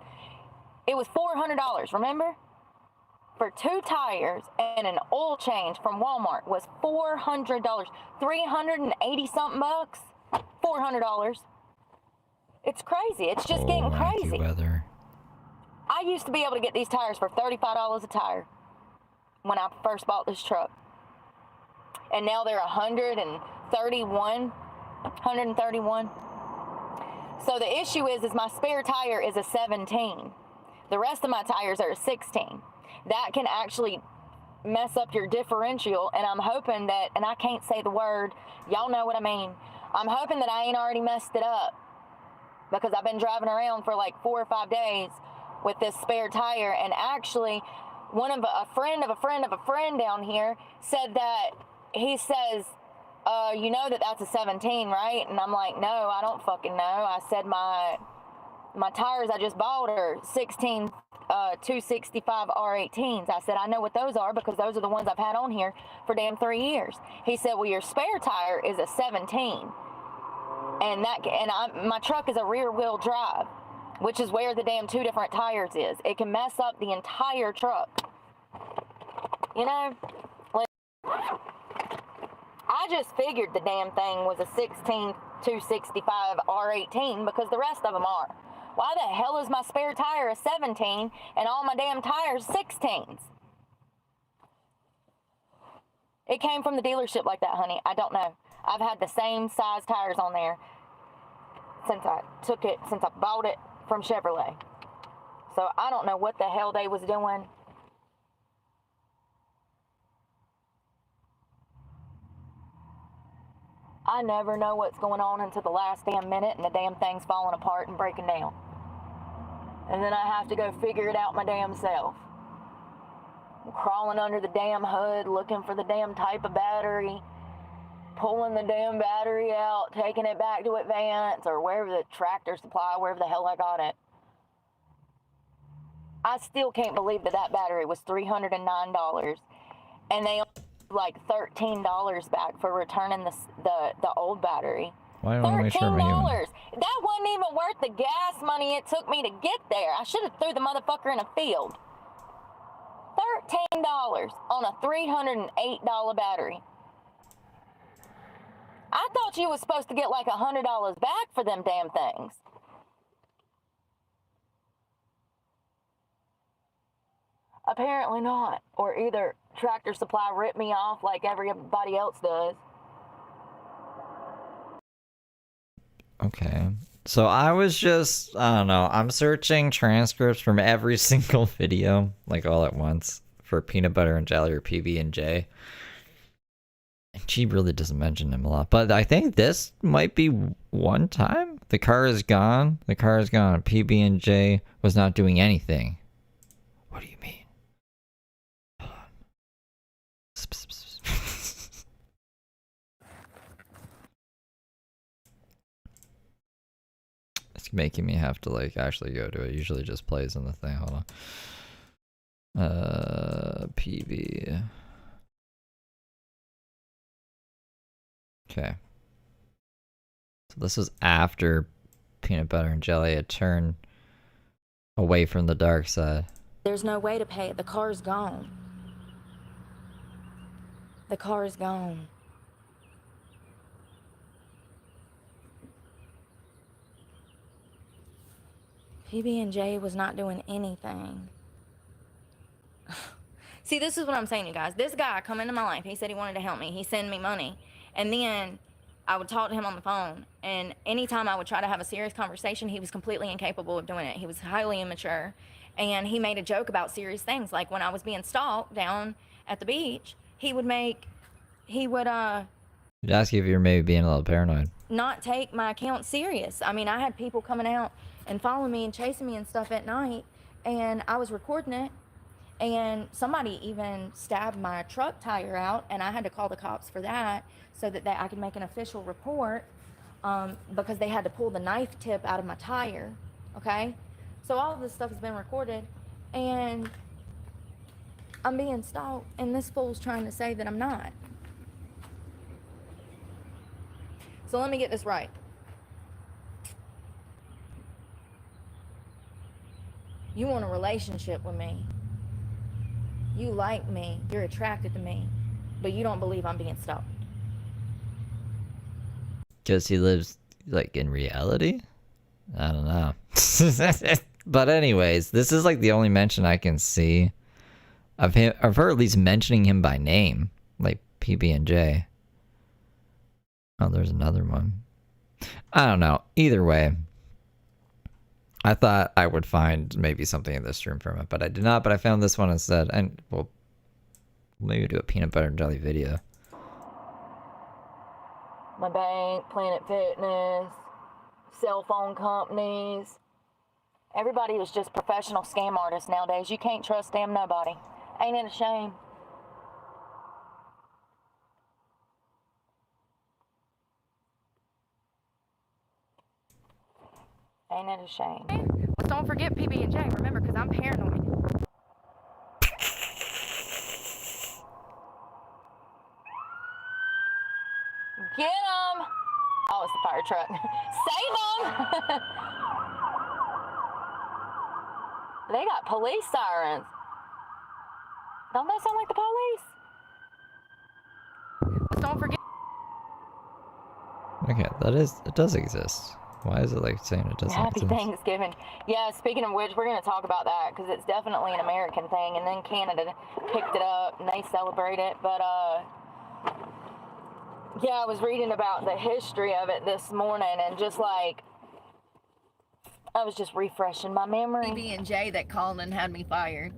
it was $400, remember? For 2 tires and an oil change from Walmart was $400. 380 something bucks, $400. It's crazy. It's just getting crazy. Weather. I used to be able to get these tires for $35 a tire when I first bought this truck. And now they're $131. So the issue is my spare tire is a 17. The rest of my tires are a 16. That can actually mess up your differential, and I'm hoping that, and I can't say the word, y'all know what I mean. I'm hoping that I ain't already messed it up, because I've been driving around for like 4 or 5 days with this spare tire, and actually a friend of a friend down here said that, he says, you know that's a 17, right? And I'm like, no, I don't fucking know. I said my tires I just bought are 16 265 R18s. I said, I know what those are because those are the ones I've had on here for damn 3 years. He said, well, your spare tire is a 17. My truck is a rear wheel drive, which is where the damn 2 different tires is. It can mess up the entire truck. You know, like, I just figured the damn thing was a 16 265 R18 because the rest of them are. Why the hell is my spare tire a 17 and all my damn tires 16s? It came from the dealership like that, honey. I don't know. I've had the same size tires on there since I bought it from Chevrolet. So I don't know what the hell they was doing. I never know what's going on until the last damn minute and the damn thing's falling apart and breaking down. And then I have to go figure it out my damn self. I'm crawling under the damn hood, looking for the damn type of battery, pulling the damn battery out, taking it back to Advance or wherever the Tractor Supply, wherever the hell I got it. I still can't believe that battery was $309 and they like $13 back for returning the old battery. Why don't I make sure I'm a human? That wasn't even worth the gas money it took me to get there. I should have threw the motherfucker in a field. $13 on a $308 battery. I thought you was supposed to get like $100 back for them damn things. Apparently not. Or either Tractor Supply ripped me off like everybody else does. Okay. So I was just, I don't know, I'm searching transcripts from every single video, like all at once, for Peanut Butter and Jelly or PB&J. And she really doesn't mention him a lot. But I think this might be one time. The car is gone. The car is gone. PB&J was not doing anything. What do you mean? Hold on. It's making me have to like actually go to it. Usually just plays on the thing. Hold on. PB. Okay. So this is after Peanut Butter and Jelly had turned away from the dark side. There's no way to pay it. The car's gone. The car is gone. PB&J was not doing anything. See, this is what I'm saying, you guys. This guy come into my life. He said he wanted to help me. He sent me money. And then I would talk to him on the phone. And anytime I would try to have a serious conversation, he was completely incapable of doing it. He was highly immature. And he made a joke about serious things. Like when I was being stalked down at the beach, he would He'd ask you if you're maybe being a little paranoid. Not take my account serious. I mean, I had people coming out and following me and chasing me and stuff at night, and I was recording it, and somebody even stabbed my truck tire out, and I had to call the cops for that so that I could make an official report, because they had to pull the knife tip out of my tire, okay? So all of this stuff has been recorded, and I'm being stalked, and this fool's trying to say that I'm not. So let me get this right. You want a relationship with me. You like me. You're attracted to me. But you don't believe I'm being stalked. Because he lives, like, in reality? I don't know. But anyways, this is, like, the only mention I can see of him, of her at least mentioning him by name. Like, PB&J. Oh, there's another one. I don't know. Either way, I thought I would find maybe something in this stream from it, but I did not. But I found this one instead, and we'll maybe do a Peanut Butter and Jelly video. My bank, Planet Fitness, cell phone companies. Everybody is just professional scam artists nowadays. You can't trust damn nobody. Ain't it a shame? Ain't it a shame? What's don't forget PB&J, remember, because I'm paranoid. Get them! Oh, it's the fire truck. Save them! They got police sirens. Don't they sound like the police? Just don't forget. Okay, it does exist. Why is it like saying it doesn't Happy exist? Thanksgiving. Yeah, speaking of which, we're going to talk about that because it's definitely an American thing. And then Canada picked it up and they celebrate it. But, yeah, I was reading about the history of it this morning and just like, I was just refreshing my memory. PB&J that called and had me fired.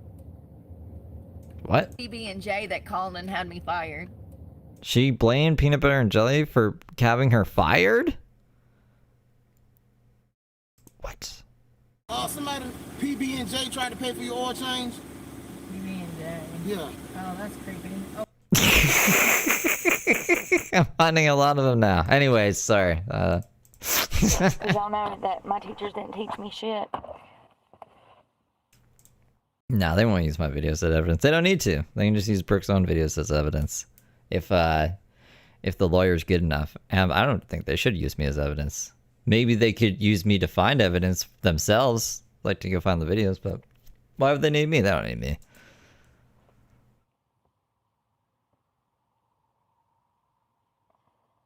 What? PB&J that called and had me fired. She blamed Peanut Butter and Jelly for having her fired? What? Somebody, PB&J tried to pay for your oil change? PB&J. Yeah. Oh, that's creepy. Oh. I'm finding a lot of them now. Anyways, sorry. 'Cause y'all know that my teachers didn't teach me shit. No, they won't use my videos as evidence. They don't need to. They can just use Brooke's own videos as evidence. If the lawyer's good enough. I don't think they should use me as evidence. Maybe they could use me to find evidence themselves. Like to go find the videos, but why would they need me? They don't need me.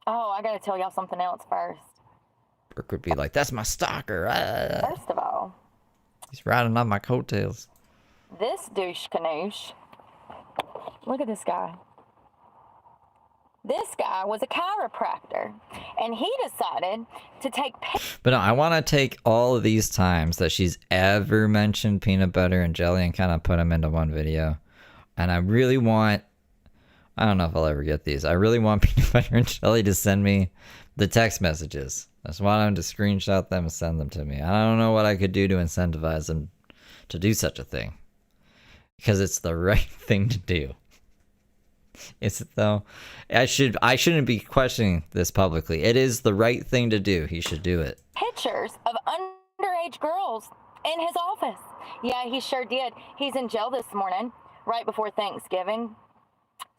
Oh, I gotta tell y'all something else first. Brooke would be like, that's my stalker. First of all, He's riding on my coattails. this douche canoosh. Look at this guy. This guy was a chiropractor, and he decided to take But no, I want to take all of these times that she's ever mentioned Peanut Butter and Jelly and kind of put them into one video. And I really want, I don't know if I'll ever get these. I really want Peanut Butter and Jelly to send me the text messages. I just want them to screenshot them and send them to me. I don't know what I could do to incentivize them to do such a thing. Because it's the right thing to do. Is it though? I shouldn't be questioning this publicly. It is the right thing to do. He should do it. pictures of underage girls in his office. Yeah, he sure did. He's in jail this morning, right before Thanksgiving.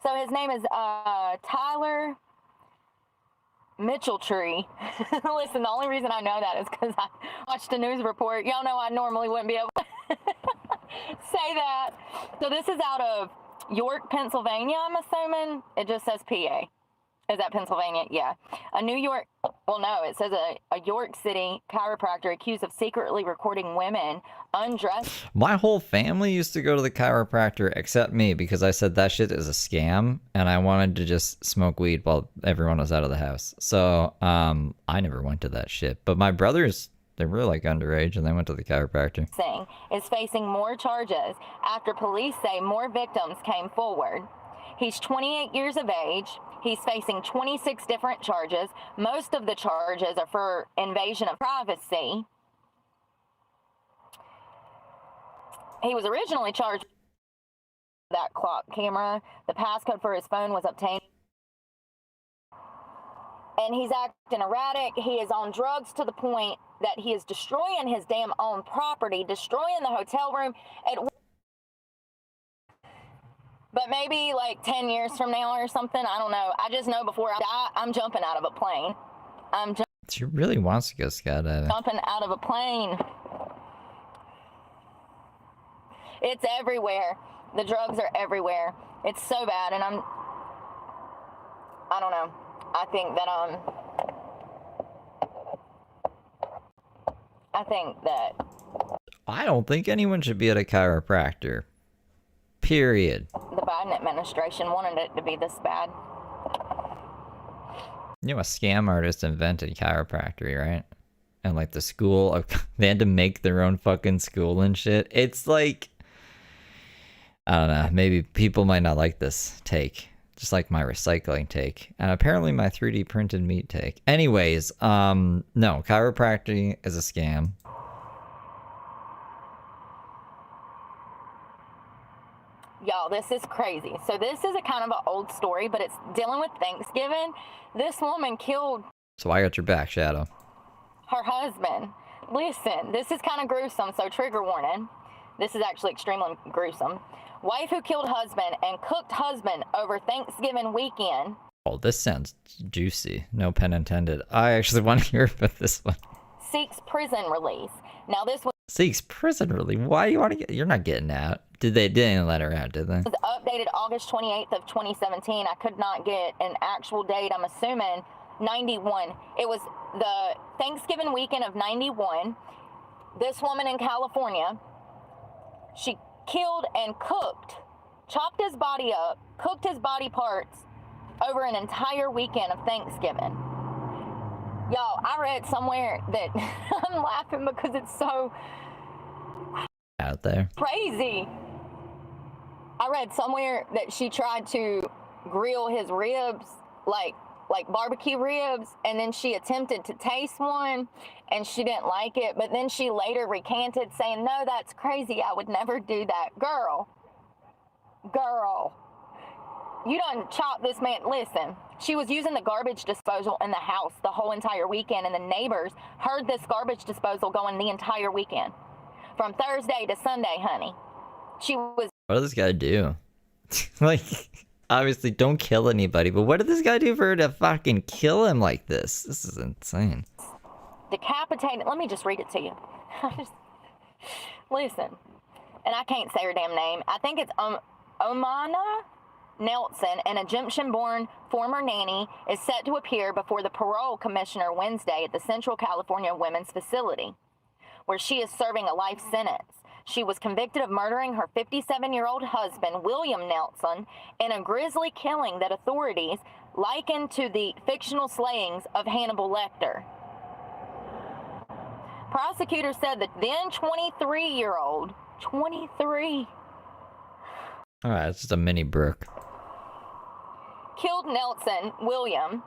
So his name is Tyler Mitchelltree. Listen, the only reason I know that is because I watched a news report. Y'all know I normally wouldn't be able to say that. So this is out of York, Pennsylvania, I'm assuming. It just says PA. Is that Pennsylvania? Yeah. A New York, well, no, it says a York City chiropractor accused of secretly recording women undressed. My whole family used to go to the chiropractor except me because I said that shit is a scam and I wanted to just smoke weed while everyone was out of the house. So I never went to that shit. But my brothers, they were like underage and they went to the chiropractor. Is facing more charges after police say more victims came forward. He's 28 years of age. He's facing 26 different charges. Most of the charges are for invasion of privacy. He was originally charged with that clock camera. The passcode for his phone was obtained. And he's acting erratic. He is on drugs to the point that he is destroying his damn own property, destroying the hotel room. But maybe like 10 years from now or something, I don't know. I just know before I die, I'm jumping out of a plane. She really wants to go skydiving. Jumping out of a plane. It's everywhere. The drugs are everywhere. It's so bad, and I don't know. I think that I don't think anyone should be at a chiropractor. Period. the Biden administration wanted it to be this bad. You know, a scam artist invented chiropractic, right? And like the school, they had to make their own fucking school and shit. It's like, I don't know, maybe people might not like this take. Just like my recycling take. And apparently my 3D printed meat take. Anyways, no, chiropractic is a scam. Y'all, this is crazy. So this is a kind of an old story, but it's dealing with Thanksgiving. This woman killed So I got your back, Shadow. her husband. Listen, this is kind of gruesome, so trigger warning. This is actually extremely gruesome. Wife who killed husband and cooked husband over Thanksgiving weekend. Oh, this sounds juicy. No pun intended. I actually want to hear about this one. Seeks prison release. Now this was Seeks prison release. Why do you want to get? You're not getting out. They didn't let her out, did they? updated August 28th of 2017. I could not get an actual date. I'm assuming 91. It was the Thanksgiving weekend of 91. This woman in California, she killed and cooked, chopped his body up, cooked his body parts over an entire weekend of Thanksgiving. Y'all, I read somewhere that I'm laughing because it's so Out there. crazy. I read somewhere that she tried to grill his ribs, like barbecue ribs, and then she attempted to taste one and she didn't like it, but then she later recanted saying, no, that's crazy, I would never do that. Girl, you done chopped this man. Listen, she was using the garbage disposal in the house the whole entire weekend, and the neighbors heard this garbage disposal going the entire weekend. From Thursday to Sunday, honey. She was... What did this guy do? Like, obviously don't kill anybody, but what did this guy do for her to fucking kill him like this? This is insane. decapitated. Let me just read it to you. Listen, and I can't say her damn name. I think it's Omana Nelson, an Egyptian-born former nanny, is set to appear before the parole commissioner Wednesday at the Central California Women's Facility, where she is serving a life sentence. She was convicted of murdering her 57-year-old husband, William Nelson, in a grisly killing that authorities likened to the fictional slayings of Hannibal Lecter. Prosecutors said that then 23-year-old, 23, All right, it's just a mini Brooke. killed Nelson, William,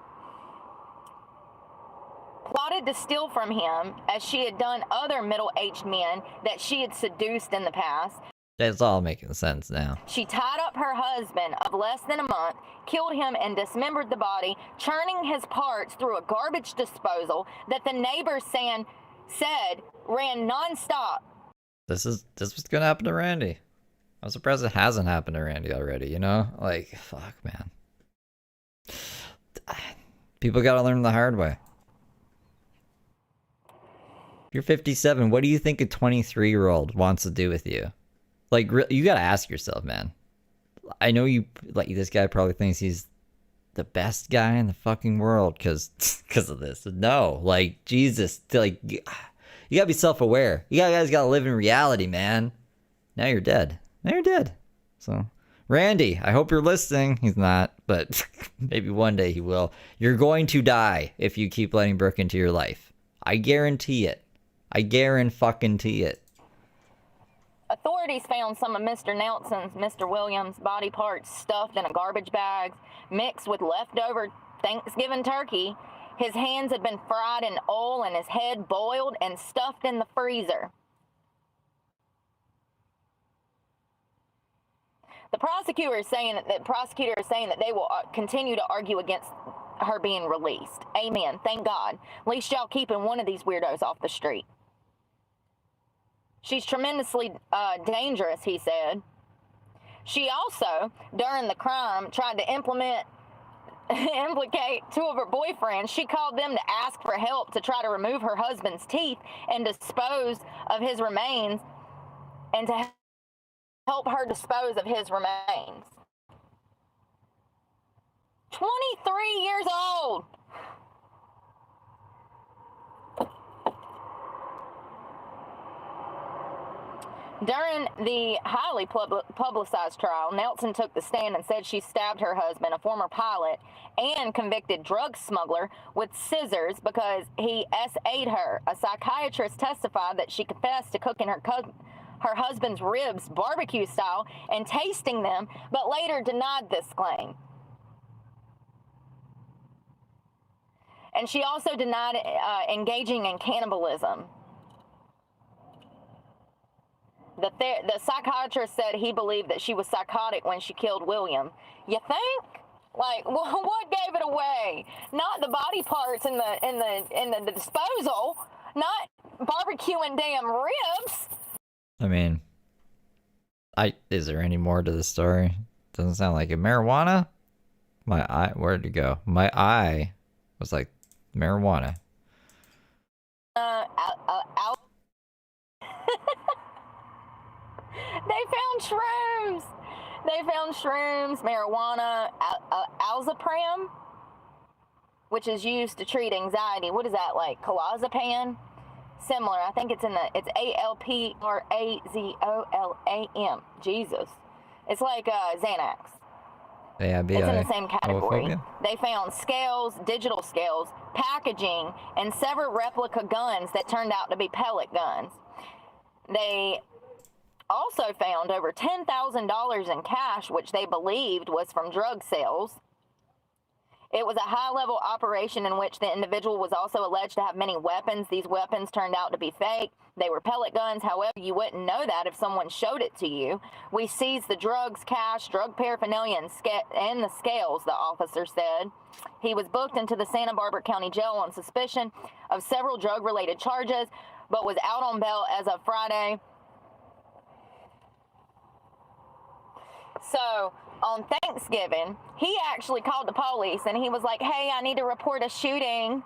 plotted to steal from him as she had done other middle-aged men that she had seduced in the past. It's all making sense now. She tied up her husband of less than a month, killed him and dismembered the body, churning his parts through a garbage disposal that the neighbors said ran nonstop. This was gonna happen to Randy. I'm surprised it hasn't happened to Randy already, you know? Like, fuck, man. People gotta learn the hard way. If you're 57, what do you think a 23-year-old wants to do with you? Like, you gotta ask yourself, man. I know you, like, this guy probably thinks he's the best guy in the fucking world because of this. No, like, Jesus, like, you gotta be self-aware. You guys gotta live in reality, man. Now you're dead. Now you're dead. So, Randy, I hope you're listening. He's not, but maybe one day he will. You're going to die if you keep letting Brooke into your life. I guarantee it. I guarantee it. Authorities found some of Mr. Nelson's, Mr. Williams' body parts stuffed in a garbage bag, mixed with leftover Thanksgiving turkey. His hands had been fried in oil and his head boiled and stuffed in the freezer. The prosecutor is saying that they will continue to argue against her being released. Amen. Thank God. At least y'all keeping one of these weirdos off the street. She's tremendously dangerous, he said. She also, during the crime, tried to implicate two of her boyfriends. She called them to ask for help to try to remove her husband's teeth and dispose of his remains, and to help her dispose of his remains. 23 years old. During the highly publicized trial, Nelson took the stand and said she stabbed her husband, a former pilot and convicted drug smuggler, with scissors because he SA'd her. A psychiatrist testified that she confessed to cooking her husband's ribs barbecue style and tasting them, but later denied this claim. And she also denied engaging in cannibalism. The psychiatrist said he believed that she was psychotic when she killed William. You think? Like, what gave it away? Not the body parts in the disposal, not barbecuing damn ribs. I mean, is there any more to the story? Doesn't sound like it. Marijuana? My eye, where'd it go? My eye was like, marijuana. They found shrooms. They found shrooms, marijuana, alzapram, which is used to treat anxiety. What is that, like clozapam? Similar. I think it's it's ALPRAZOLAM. Jesus. It's like Xanax. AIB, it's in the same category. homophobia? They found scales, digital scales, packaging, and several replica guns that turned out to be pellet guns. They also found over $10,000 in cash, which they believed was from drug sales. It was a high-level operation in which the individual was also alleged to have many weapons. These weapons turned out to be fake. They were pellet guns. However, you wouldn't know that if someone showed it to you. We seized the drugs, cash, drug paraphernalia, and the scales, the officer said. He was booked into the Santa Barbara County Jail on suspicion of several drug-related charges, but was out on bail as of Friday. So, on Thanksgiving, he actually called the police and he was like, hey, I need to report a shooting.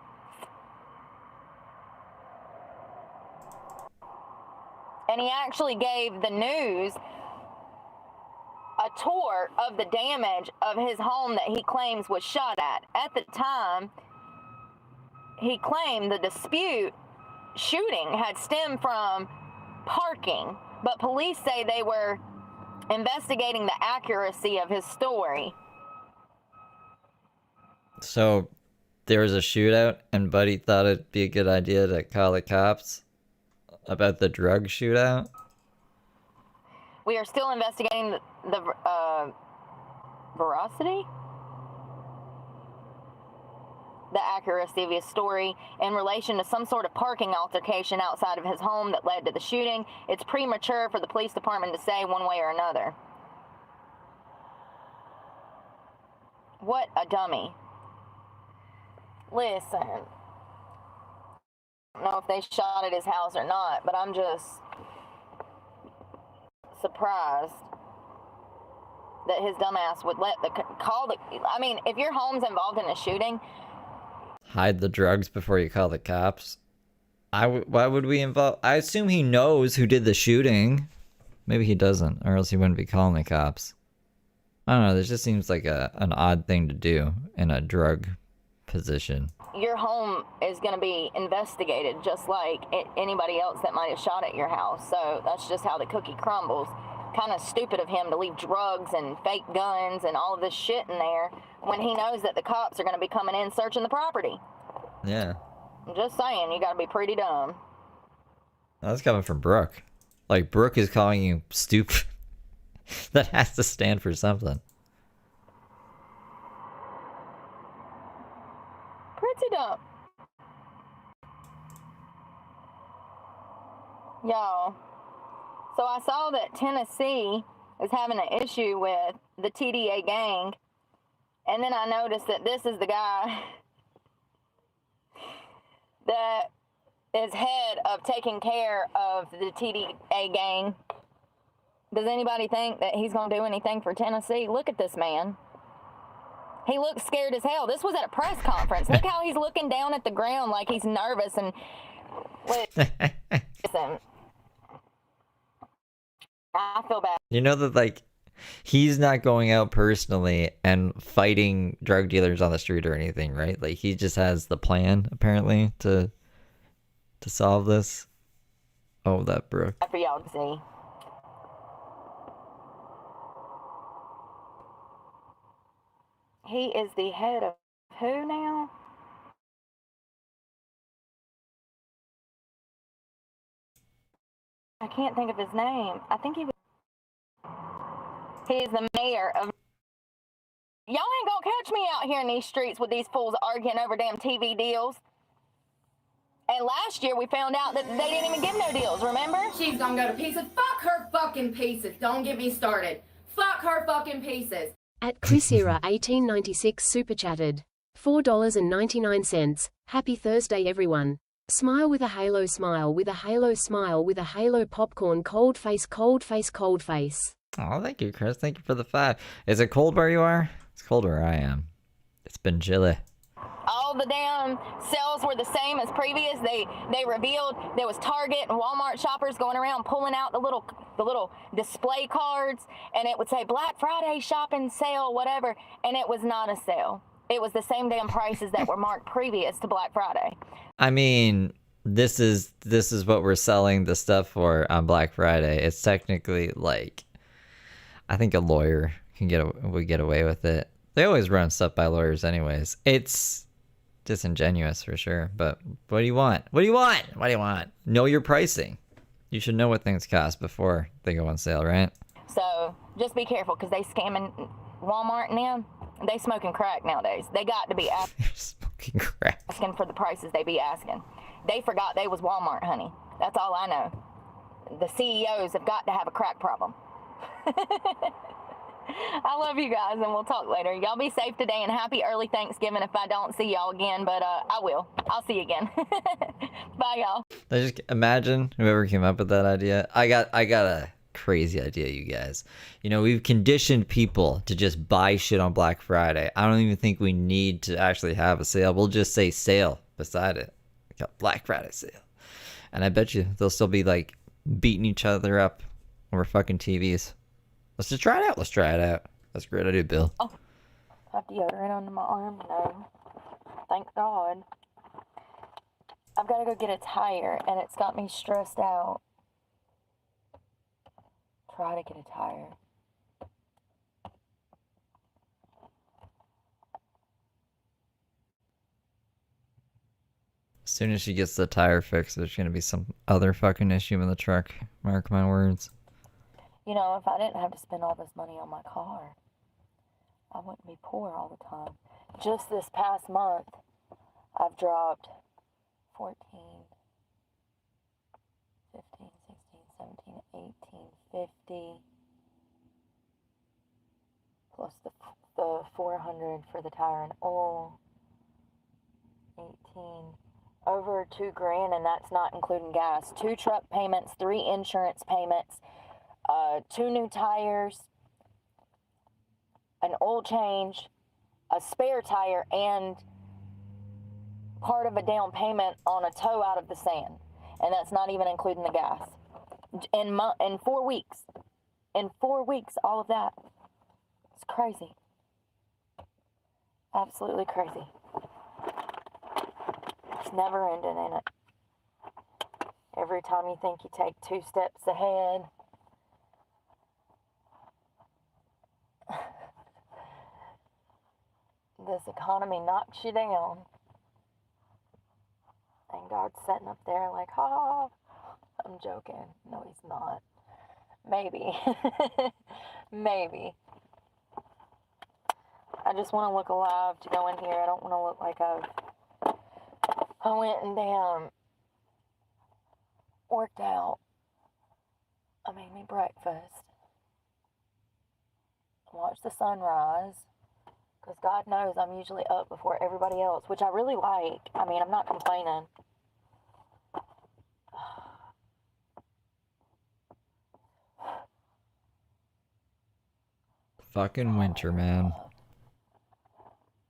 And he actually gave the news a tour of the damage of his home that he claims was shot at. At the time, he claimed the dispute shooting had stemmed from parking, but police say they were investigating the accuracy of his story. So there was a shootout and Buddy thought it'd be a good idea to call the cops about the drug shootout? We are still investigating the veracity? The accuracy of his story in relation to some sort of parking altercation outside of his home that led to the shooting. It's premature for the police department to say one way or another. What a dummy. Listen, I don't know if they shot at his house or not, but I'm just surprised that his dumbass would let I mean, if your home's involved in a shooting, Hide the drugs before you call the cops. Why would we involve? I assume he knows who did the shooting. Maybe he doesn't, or else he wouldn't be calling the cops. I don't know. This just seems like an odd thing to do in a drug position. your home is going to be investigated just like anybody else that might have shot at your house. So that's just how the cookie crumbles. Kind of stupid of him to leave drugs and fake guns and all of this shit in there when he knows that the cops are going to be coming in searching the property. Yeah. I'm just saying, you got to be pretty dumb. That's coming from Brooke. Like, Brooke is calling you stupid. That has to stand for something. Pretty dumb. Y'all. So I saw that Tennessee is having an issue with the TDA gang. And then I noticed that this is the guy that is head of taking care of the TDA gang. Does anybody think that he's going to do anything for Tennessee? Look at this man. He looks scared as hell. This was at a press conference. Look how he's looking down at the ground like he's nervous and... Listen. I feel bad. You know that, like, he's not going out personally and fighting drug dealers on the street or anything, right? Like, he just has the plan, apparently, to solve this. Oh, that Brooke. For y'all to see. He is the head of who now? I can't think of his name. I think he was... He is the mayor of... Y'all ain't gonna catch me out here in these streets with these fools arguing over damn TV deals. And last year we found out that they didn't even give no deals, remember? She's gonna go to pieces. Fuck her fucking pieces. Don't get me started. Fuck her fucking pieces. At Chris Era 1896 super chatted. $4.99. Happy Thursday everyone. Smile with a halo, smile with a halo, smile with a halo, popcorn, cold face, cold face, cold face. Oh, thank you, Chris. Thank you for the 5. Is it cold where you are? It's cold where I am. It's been chilly. All the damn sales were the same as previous. They revealed there was Target and Walmart shoppers going around pulling out the little display cards, and it would say Black Friday shopping sale, whatever, and it was not a sale. It was the same damn prices that were marked previous to Black Friday. I mean, this is what we're selling the stuff for on Black Friday. It's technically like, I think a lawyer would get away with it. They always run stuff by lawyers anyways. It's disingenuous for sure, but what do you want? What do you want? What do you want? Know your pricing. You should know what things cost before they go on sale, right? So just be careful, because they scamming Walmart and them. They smoking crack nowadays. They got to be Smoking crack. asking for the prices they be asking. They forgot they was Walmart, honey. That's all I know. The CEOs have got to have a crack problem. I love you guys, and we'll talk later. Y'all be safe today, and happy early Thanksgiving if I don't see y'all again, but I will. I'll see you again. Bye, y'all. I just imagine whoever came up with that idea. I got a crazy idea, you guys. You know, we've conditioned people to just buy shit on Black Friday. I don't even think we need to actually have a sale. We'll just say sale beside it. We got Black Friday sale. And I bet you they'll still be like beating each other up over fucking TVs. Let's just try it out. Let's try it out. That's a great idea, Bill. Oh, have deodorant under my arm? No. Thank God. I've got to go get a tire, and it's got me stressed out. Try to get a tire. As soon as she gets the tire fixed, there's going to be some other fucking issue in the truck. Mark my words. You know, if I didn't have to spend all this money on my car, I wouldn't be poor all the time. Just this past month, I've dropped 14, 15, 16, 17, 18, 50, plus the 400 for the tire and oil, 18, over $2,000, and that's not including gas. 2 truck payments, 3 insurance payments, 2 new tires, an oil change, a spare tire, and part of a down payment on a tow out of the sand. And that's not even including the gas. In 4 weeks. In 4 weeks, all of that. It's crazy. Absolutely crazy. It's never ending, ain't it? Every time you think you take 2 steps ahead, this economy knocks you down. And God's sitting up there like, ha, I'm joking. No, he's not. Maybe. Maybe. I just want to look alive to go in here. I don't want to look like I went and damn worked out. I made me breakfast. Watched the sunrise. Because God knows I'm usually up before everybody else, which I really like. I mean, I'm not complaining. Fucking winter, man.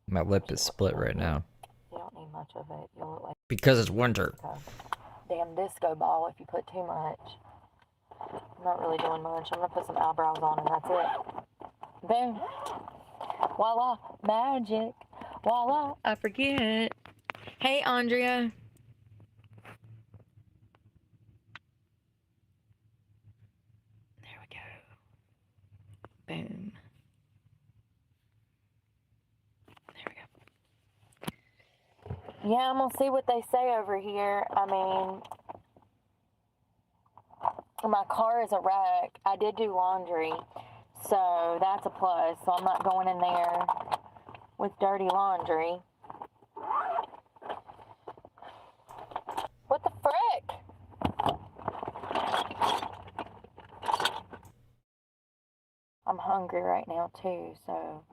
My lip is split right now. You don't need much of it. You'll look like Because it's winter. a damn disco ball if you put too much. I'm not really doing much. I'm going to put some eyebrows on and that's it. Boom. Voila. Magic. Voila. I forget. Hey, Andrea. There we go. Boom. There we go. Yeah, I'm going to see what they say over here. I mean, my car is a wreck. I did do laundry. So that's a plus. So I'm not going in there with dirty laundry. What the frick? I'm hungry right now too, so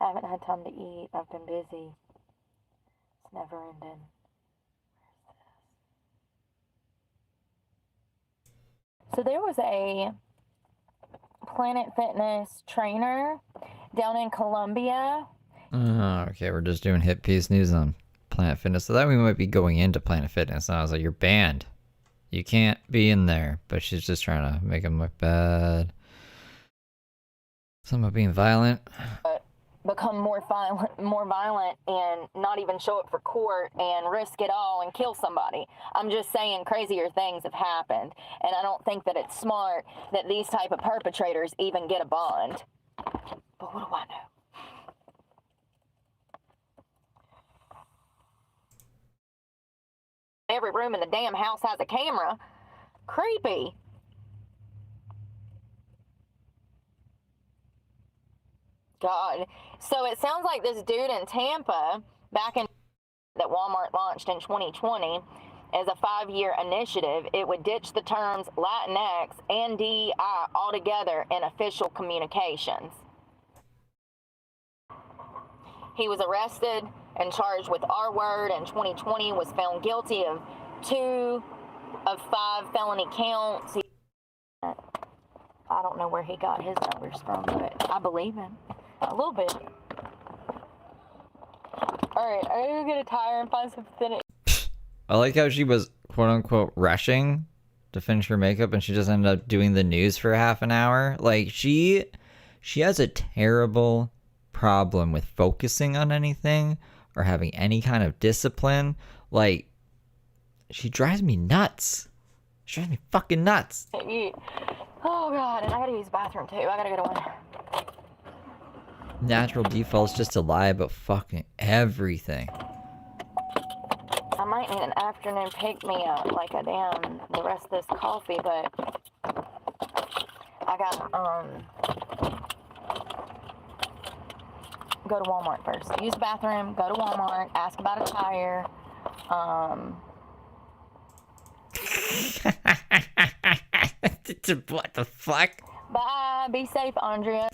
I haven't had time to eat. I've been busy. It's never ending. So there was a Planet Fitness trainer down in Colombia. Oh, okay, we're just doing hit piece news on Planet Fitness. So that we might be going into Planet Fitness. And I was like, you're banned. You can't be in there. But she's just trying to make him look bad. Something about being violent. Become more violent and not even show up for court and risk it all and kill somebody. I'm just saying crazier things have happened, and I don't think that it's smart that these type of perpetrators even get a bond. But what do I know? Every room in the damn house has a camera. Creepy. God. So it sounds like this dude in Tampa, back in that Walmart launched in 2020 as a 5-year initiative, it would ditch the terms Latinx and DEI altogether in official communications. He was arrested and charged with R-word in 2020, was found guilty of 2 of 5 felony counts. I don't know where he got his numbers from, but I believe him. A little bit. Alright, I'm gonna get a tire and find some thin. I like how she was quote unquote rushing to finish her makeup and she just ended up doing the news for half an hour. Like she has a terrible problem with focusing on anything or having any kind of discipline. Like she drives me nuts. She drives me fucking nuts. Oh god, and I gotta use the bathroom too. I gotta go to one. Natural default's just to lie about fucking everything. I might need an afternoon pick-me-up, like the rest of this coffee, but I gotta, go to Walmart first. Use the bathroom, go to Walmart, ask about a tire, What the fuck? Bye, be safe, Andrea.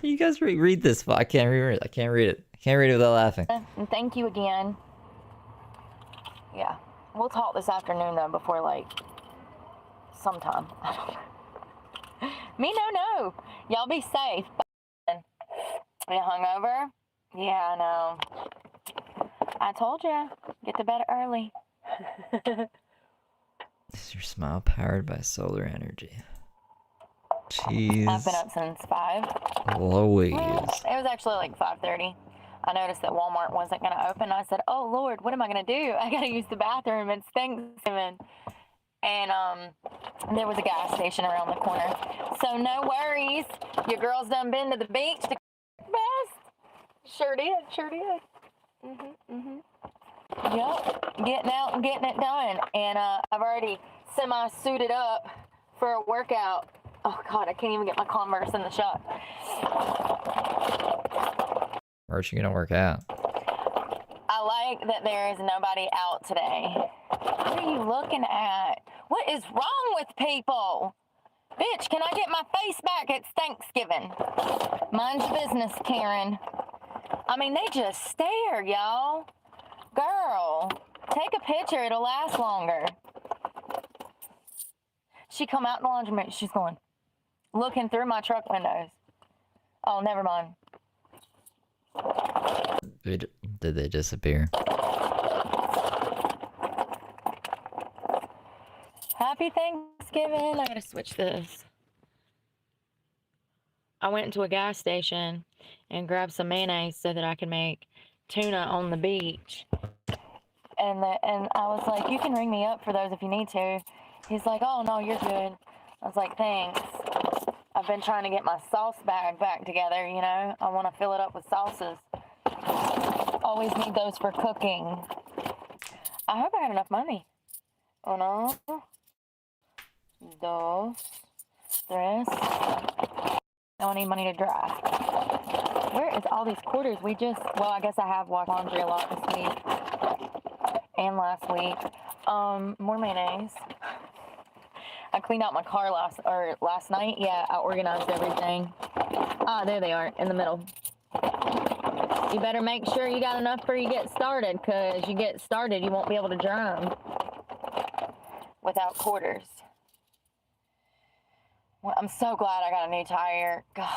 You guys read this. I can't read it. I can't read it. I can't read it without laughing. And thank you again. Yeah, we'll talk this afternoon though before like sometime. I don't know. Me no. Y'all be safe. Bye. You hungover? Yeah, I know. I told you. Get to bed early. Is your smile powered by solar energy? Jeez. I've been up since 5. Louise. It was actually like 5:30. I noticed that Walmart wasn't going to open. I said, oh, Lord, what am I going to do? I got to use the bathroom. It's Thanksgiving. And there was a gas station around the corner. So no worries. Your girl's done been to the beach to best. Sure did. Yep. Getting out and getting it done. And I've already semi-suited up for a workout. Oh, God, I can't even get my Converse in the shop. Where's she gonna work out? I like that there is nobody out today. What are you looking at? What is wrong with people? Bitch, can I get my face back? It's Thanksgiving. Mind your business, Karen. I mean, they just stare, y'all. Girl, take a picture. It'll last longer. She come out in the laundromat. She's going, looking through my truck windows. Oh, never mind. Did they disappear? Happy Thanksgiving. I gotta switch this. I went into a gas station and grabbed some mayonnaise so that I could make tuna on the beach. And I was like, you can ring me up for those if you need to. He's like, oh, no, you're good. I was like, thanks. I've been trying to get my sauce bag back together, you know. I want to fill it up with sauces. Always need those for cooking. I hope I had enough money. Uno, dos, tres. I don't need money to drive. Where is all these quarters? Well, I guess I have washed laundry a lot this week. And last week. More mayonnaise. I cleaned out my car last night. Yeah, I organized everything. Ah, there they are, in the middle. You better make sure you got enough before you get started, because you get started, you won't be able to drum. without quarters. Well, I'm so glad I got a new tire. God.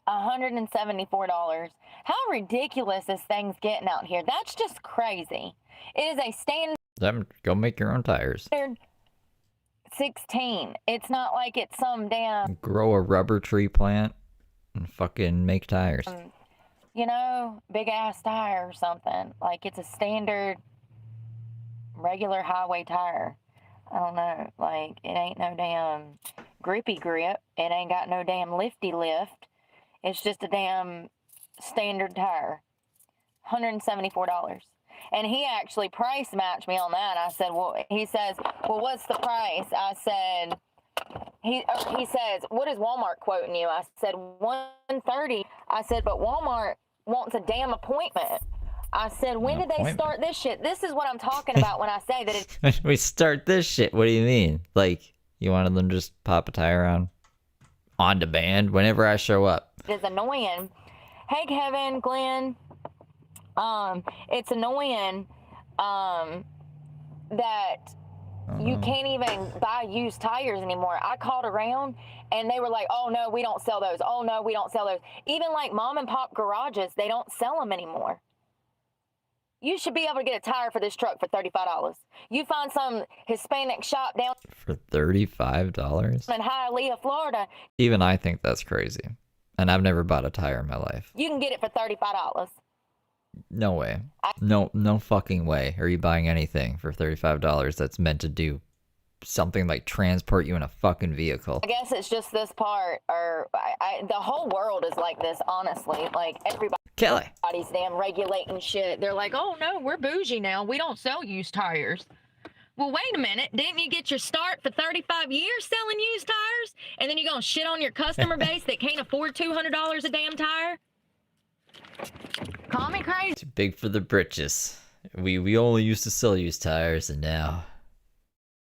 $174. How ridiculous is things getting out here? That's just crazy. It is a standard Then go make your own tires. 16. It's not like it's some damn, Grow a rubber tree plant and fucking make tires. you know, big ass tire or something. Like it's a standard regular highway tire. I don't know. Like it ain't no damn grippy grip. It ain't got no damn lifty lift. It's just a damn standard tire. $174. And he actually price matched me on that. I said, well, he says, well, what's the price? I said, he says, what is Walmart quoting you? I said, $130. I said, but Walmart wants a damn appointment. I said, when did they start this shit? This is what I'm talking about when I say that it's When we start this shit, what do you mean? Like, you wanted them to just pop a tire on demand whenever I show up? annoying. Hey, Kevin, Glenn. It's annoying that you can't even buy used tires anymore. I called around and they were like, oh no, we don't sell those. Oh no, we don't sell those. Even like mom and pop garages, they don't sell them anymore. You should be able to get a tire for this truck for $35. You find some Hispanic shop down For $35? in Hialeah, Florida, Even I think that's crazy. And I've never bought a tire in my life. you can get it for $35. No way. No fucking way are you buying anything for $35 that's meant to do something like transport you in a fucking vehicle. I guess it's just this part, or the whole world is like this, honestly. Like Kelly. everybody's damn regulating shit. They're like, Oh no, we're bougie now. We don't sell used tires. Well, wait a minute. Didn't you get your start for 35 years selling used tires? And then you're going to shit on your customer base that can't afford $200 a damn tire? Call me crazy. Too big for the britches. We only used to sell used tires, and now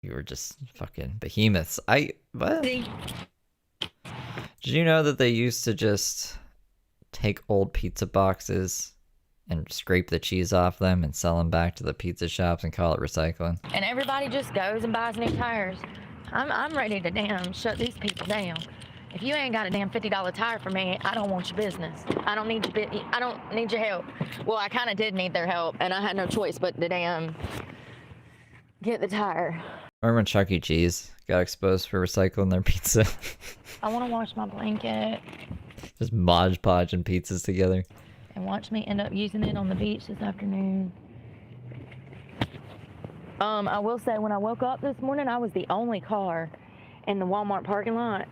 you were just fucking behemoths. What? Did you know that they used to just take old pizza boxes and scrape the cheese off them and sell them back to the pizza shops and call it recycling? And everybody just goes and buys new tires. I'm ready to damn shut these people down. If you ain't got a damn $50 tire for me, I don't want your business. I don't need your help. Well, I kind of did need their help, and I had no choice but to damn get the tire. Remember when Chuck E. Cheese got exposed for recycling their pizza? I want to wash my blanket Just Mod Podging pizzas together. and watch me end up using it on the beach this afternoon. I will say, when I woke up this morning, I was the only car in the Walmart parking lot.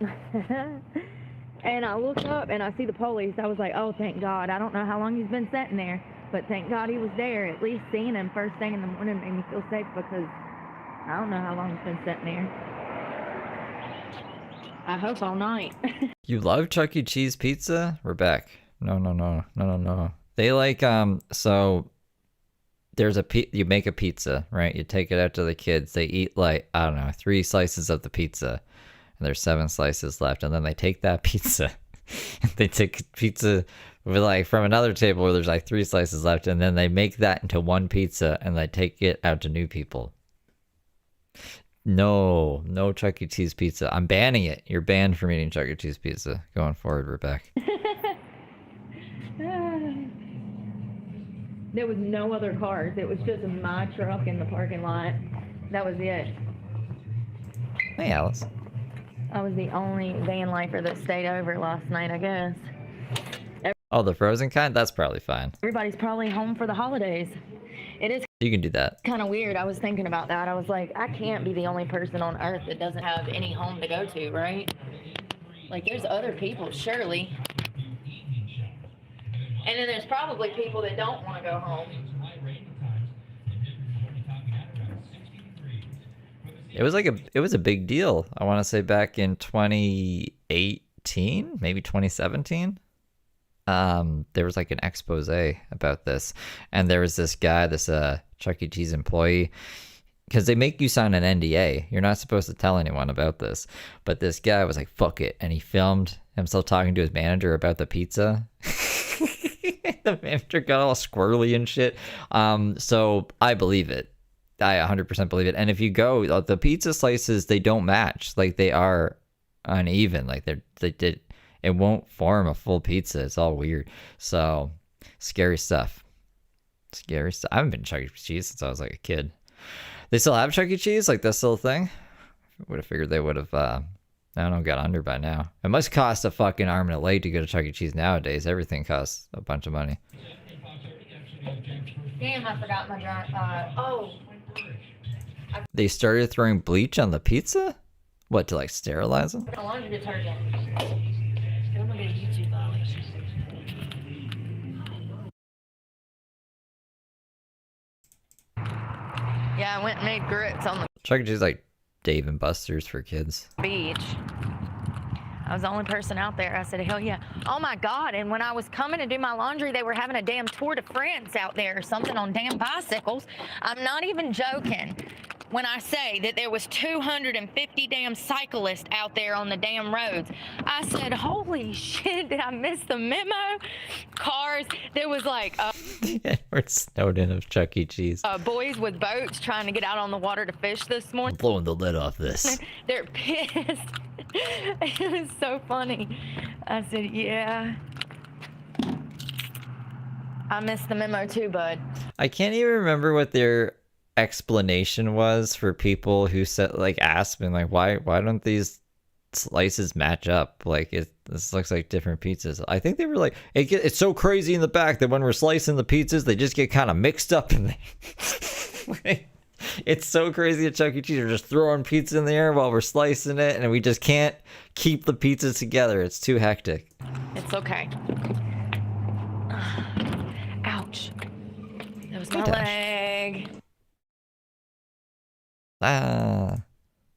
And I looked up and I see the police. I was like, oh, thank God. I don't know how long he's been sitting there, but thank God he was there. At least seeing him first thing in the morning made me feel safe, because I don't know how long he's been sitting there. I hope all night. You love Chuck E. Cheese pizza? We're back. No. They like, so there's you make a pizza, right? You take it out to the kids. They eat like, I don't know, 3 slices of the pizza, and there's 7 slices left. And then they take that pizza, they take pizza with like from another table where there's like 3 slices left, and then they make that into one pizza and they take it out to new people. No Chuck E. Cheese pizza. I'm banning it. You're banned from eating Chuck E. Cheese pizza going forward, Rebecca. There was no other cars. It was just my truck in the parking lot. That was it. Hey, Alice. I was the only van lifer that stayed over last night, I guess. Oh, the frozen kind? That's probably fine. Everybody's probably home for the holidays. It is You can do that. kind of weird. I was thinking about that. I was like, I can't be the only person on earth that doesn't have any home to go to, right? Like, there's other people, surely. And then there's probably people that don't want to go home. It was a big deal. I want to say back in 2018, maybe 2017. There was like an expose about this, and there was this guy, this Chuck E. Cheese employee, because they make you sign an NDA. You're not supposed to tell anyone about this, but this guy was like, fuck it, and he filmed himself talking to his manager about the pizza. The manager got all squirrely and shit. So I believe it. I 100% believe it. And if you go, the pizza slices, they don't match. Like, they are uneven. Like, it won't form a full pizza. It's all weird. So, scary stuff. Scary stuff. I haven't been to Chuck E. Cheese since I was like a kid. They still have Chuck E. Cheese? Like, that's still a thing? Would have figured they would have, I don't know, got under by now. It must cost a fucking arm and a leg to go to Chuck E. Cheese nowadays. Everything costs a bunch of money. Damn, I forgot my dry. They started throwing bleach on the pizza? What, to like sterilize them? Laundry detergent. I'm gonna get a YouTube violation. Yeah, I went and made grits on the Chuck E. Cheese like Dave and Buster's for kids. beach. I was the only person out there. I said, hell yeah. Oh my God. And when I was coming to do my laundry, they were having a damn Tour de France out there or something on damn bicycles. I'm not even joking when I say that there was 250 damn cyclists out there on the damn roads. I said, holy shit, did I miss the memo? Cars, there was like We're snowed in of Chuck E. Cheese. boys with boats trying to get out on the water to fish this morning. Blowing the lid off this. They're pissed. It was so funny. I said, yeah. I missed the memo too, bud. I can't even remember what their explanation was for people who said, like, asked me, like, why don't these slices match up? Like, this looks like different pizzas. I think they were like, it's so crazy in the back that when we're slicing the pizzas, they just get kind of mixed up in there. It's so crazy at Chuck E. Cheese. We're just throwing pizza in the air while we're slicing it, and we just can't keep the pizzas together. It's too hectic. It's okay. Ouch. That was my Good touch. leg.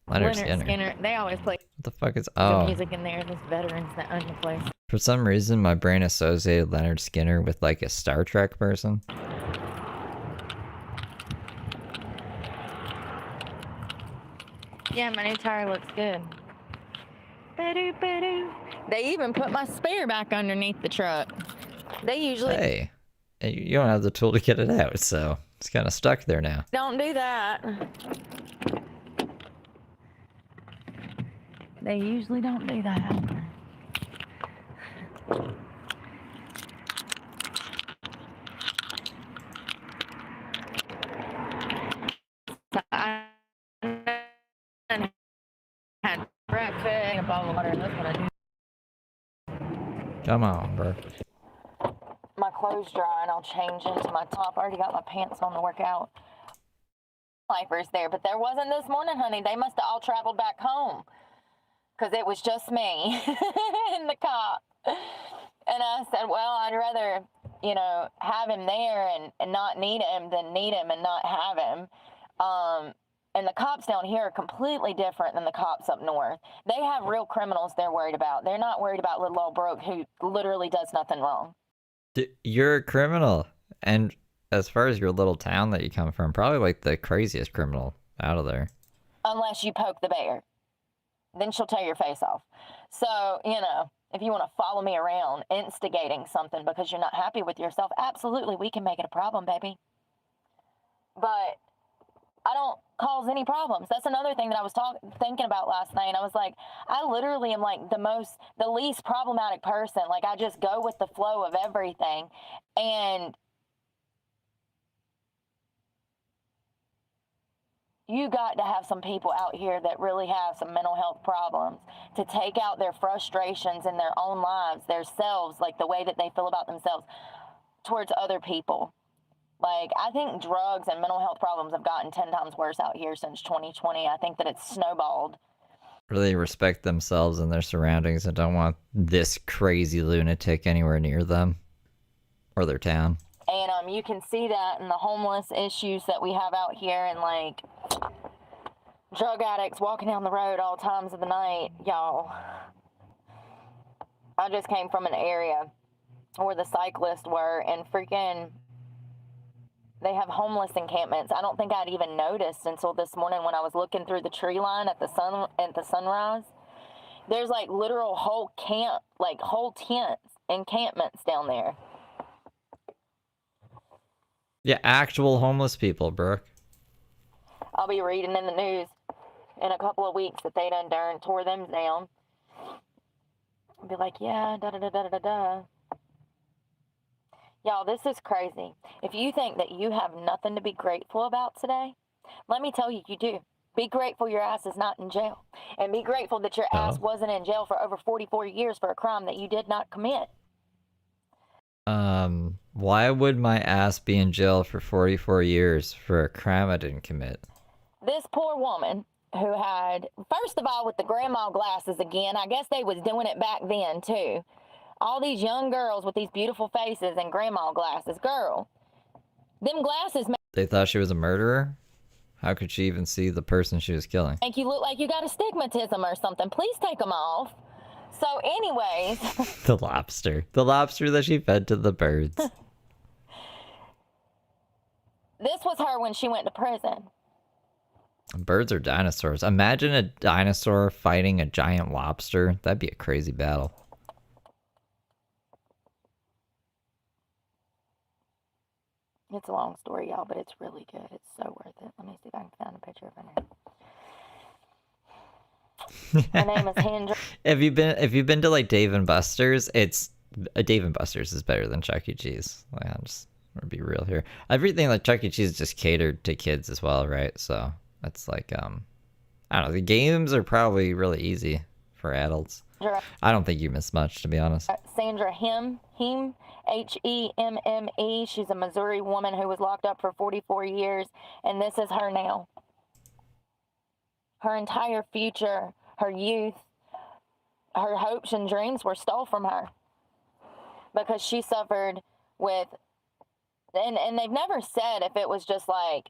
Leonard Skinner. They always play What the fuck is... the Oh. music in there. There's veterans that own the place. For some reason, my brain associated Leonard Skinner with, like, a Star Trek person. Yeah, my new tire looks good. Ba-doo, ba-doo. They even put my spare back underneath the truck. They usually Hey, you don't have the tool to get it out, so it's kind of stuck there now. don't do that. They usually don't do that. I had breakfast, a bottle of water, and that's what I do. Come on, bro. My clothes dry and I'll change into my top. I already got my pants on to work out. Lifers there, but there wasn't this morning, honey. They must have all traveled back home because it was just me and the cop. And I said, well, I'd rather, have him there and not need him than need him and not have him. And the cops down here are completely different than the cops up north. They have real criminals they're worried about. They're not worried about little old Brooke who literally does nothing wrong. You're a criminal, and as far as your little town that you come from, probably like the craziest criminal out of there. Unless you poke the bear. Then she'll tear your face off. So, if you want to follow me around instigating something because you're not happy with yourself, absolutely, we can make it a problem, baby. But I don't cause any problems. That's another thing that I was thinking about last night. I was like, I literally am like the least problematic person. Like, I just go with the flow of everything. And you got to have some people out here that really have some mental health problems to take out their frustrations in their own lives, themselves, like the way that they feel about themselves towards other people. Like, I think drugs and mental health problems have gotten 10 times worse out here since 2020. I think that it's snowballed. Really respect themselves and their surroundings and don't want this crazy lunatic anywhere near them or their town. And you can see that in the homeless issues that we have out here, and like drug addicts walking down the road all times of the night. Y'all, I just came from an area where the cyclists were, and freaking they have homeless encampments. I don't think I'd even noticed until this morning when I was looking through the tree line at the sunrise. There's like literal whole tents, encampments down there. Yeah, actual homeless people, Brooke. I'll be reading in the news in a couple of weeks that they done tore them down. I'll be like, yeah, da-da-da-da-da-da. Y'all, this is crazy. If you think that you have nothing to be grateful about today, let me tell you, you do. Be grateful your ass is not in jail. And be grateful that your ass wasn't in jail for over 44 years for a crime that you did not commit. Why would my ass be in jail for 44 years for a crime I didn't commit? This poor woman who had, first of all, with the grandma glasses again, I guess they was doing it back then too. All these young girls with these beautiful faces and grandma glasses. Girl, them glasses They thought she was a murderer? How could she even see the person she was killing? make you look like you got astigmatism or something. Please take them off. So anyways. The lobster. The lobster that she fed to the birds. This was her when she went to prison. Birds are dinosaurs. Imagine a dinosaur fighting a giant lobster. That'd be a crazy battle. It's a long story, y'all, but it's really good. It's so worth it. Let me see if I can find a picture of her. Her name is Hendra. If you've been to like Dave and Buster's, it's Dave and Buster's is better than Chuck E. Cheese. Like, I'm just gonna be real here. Everything like Chuck E. Cheese is just catered to kids as well, right? So that's like I don't know. The games are probably really easy for adults. I don't think you miss much, to be honest. Sandra Hemme, Hemme. She's a Missouri woman who was locked up for 44 years, and this is her now. Her entire future, her youth, her hopes and dreams were stole from her because she suffered with, and they've never said if it was just like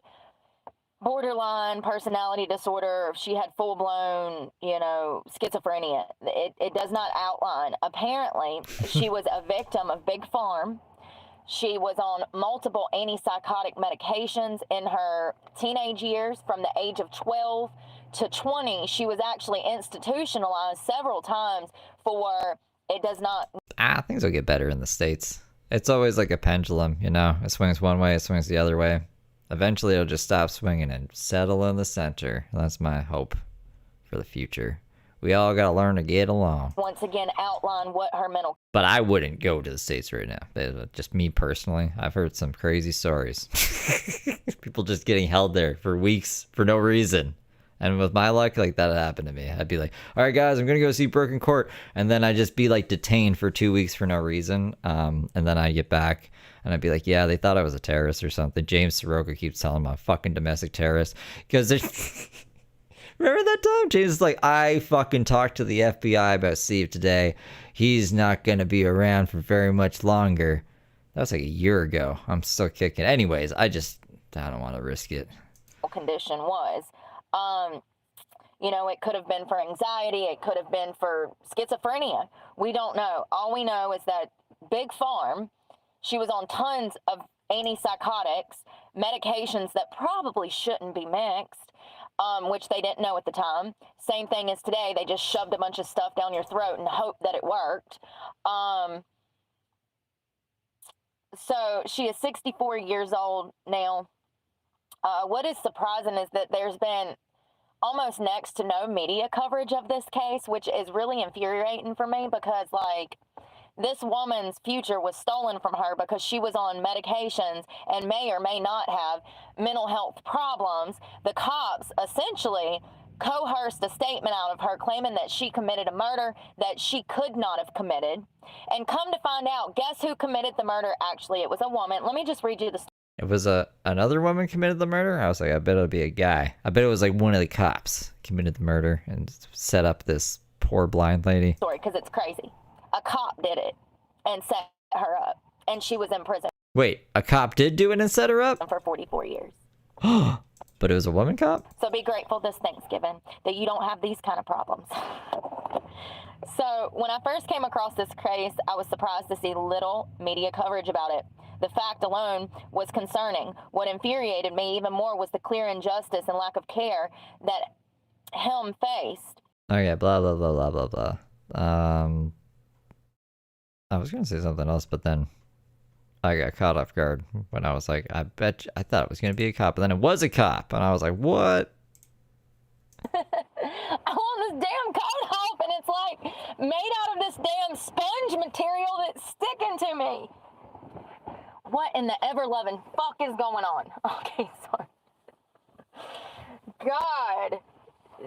borderline personality disorder or if she had full-blown, schizophrenia. It does not outline. Apparently, she was a victim of Big Farm. She was on multiple antipsychotic medications in her teenage years. From the age of 12 to 20, she was actually institutionalized several times for, it does not... Things will get better in the States. It's always like a pendulum, It swings one way, it swings the other way. Eventually it'll just stop swinging and settle in the center. That's my hope for the future. We all gotta learn to get along. Once again, outline what her mental... But I wouldn't go to the States right now. Just me personally. I've heard some crazy stories. People just getting held there for weeks for no reason. And with my luck, like, that happened to me. I'd be like, all right, guys, I'm going to go see Brooke in court. And then I'd just be, like, detained for 2 weeks for no reason. And then I'd get back, and I'd be like, yeah, they thought I was a terrorist or something. James Soroka keeps telling me I'm a fucking domestic terrorist. Because remember that time? James is like, I fucking talked to the FBI about Steve today. He's not going to be around for very much longer. That was like a year ago. I'm still kicking. Anyways, I don't want to risk it. Condition was... it could have been for anxiety. It could have been for schizophrenia. We don't know. All we know is that Big Farm, she was on tons of antipsychotics, medications that probably shouldn't be mixed, which they didn't know at the time. Same thing as today. They just shoved a bunch of stuff down your throat and hoped that it worked. So she is 64 years old now. What is surprising is that there's been almost next to no media coverage of this case, which is really infuriating for me because, this woman's future was stolen from her because she was on medications and may or may not have mental health problems. The cops essentially coerced a statement out of her claiming that she committed a murder that she could not have committed. And come to find out, guess who committed the murder? Actually, it was a woman. Let me just read you the story. It was another woman committed the murder? I was like, I bet it'll be a guy. I bet it was like one of the cops committed the murder and set up this poor blind lady. Story, because it's crazy. A cop did it and set her up, and she was in prison. Wait, a cop did do it and set her up? For 44 years. But it was a woman cop? So be grateful this Thanksgiving that you don't have these kind of problems. So when I first came across this case, I was surprised to see little media coverage about it. The fact alone was concerning. What infuriated me even more was the clear injustice and lack of care that Hemme faced. Okay, blah, blah, blah, blah, blah, blah. I was going to say something else, but then I got caught off guard when I was like, I thought it was gonna be a cop, but then it was a cop, and I was like, what? I want this damn coat off, and it's like made out of this damn sponge material that's sticking to me. What in the ever-loving fuck is going on? Okay, sorry. God.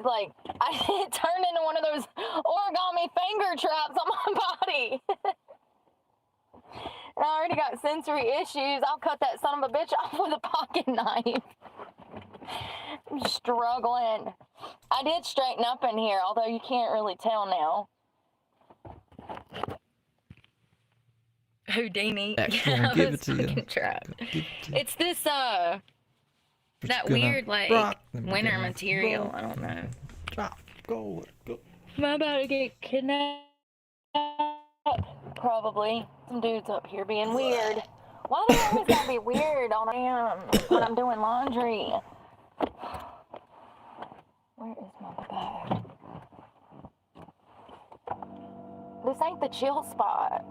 Like, it turned into one of those origami finger traps on my body. And I already got sensory issues. I'll cut that son of a bitch off with a pocket knife. I'm struggling. I did straighten up in here, although you can't really tell now. Houdini. Yeah, give it to you. Trap. It's this that weird like winter material. I don't know. Go. Am I about to get kidnapped? Probably. Some dudes up here being weird. Why do I always gotta be weird when I'm doing laundry? Where is my bag? This ain't the chill spot.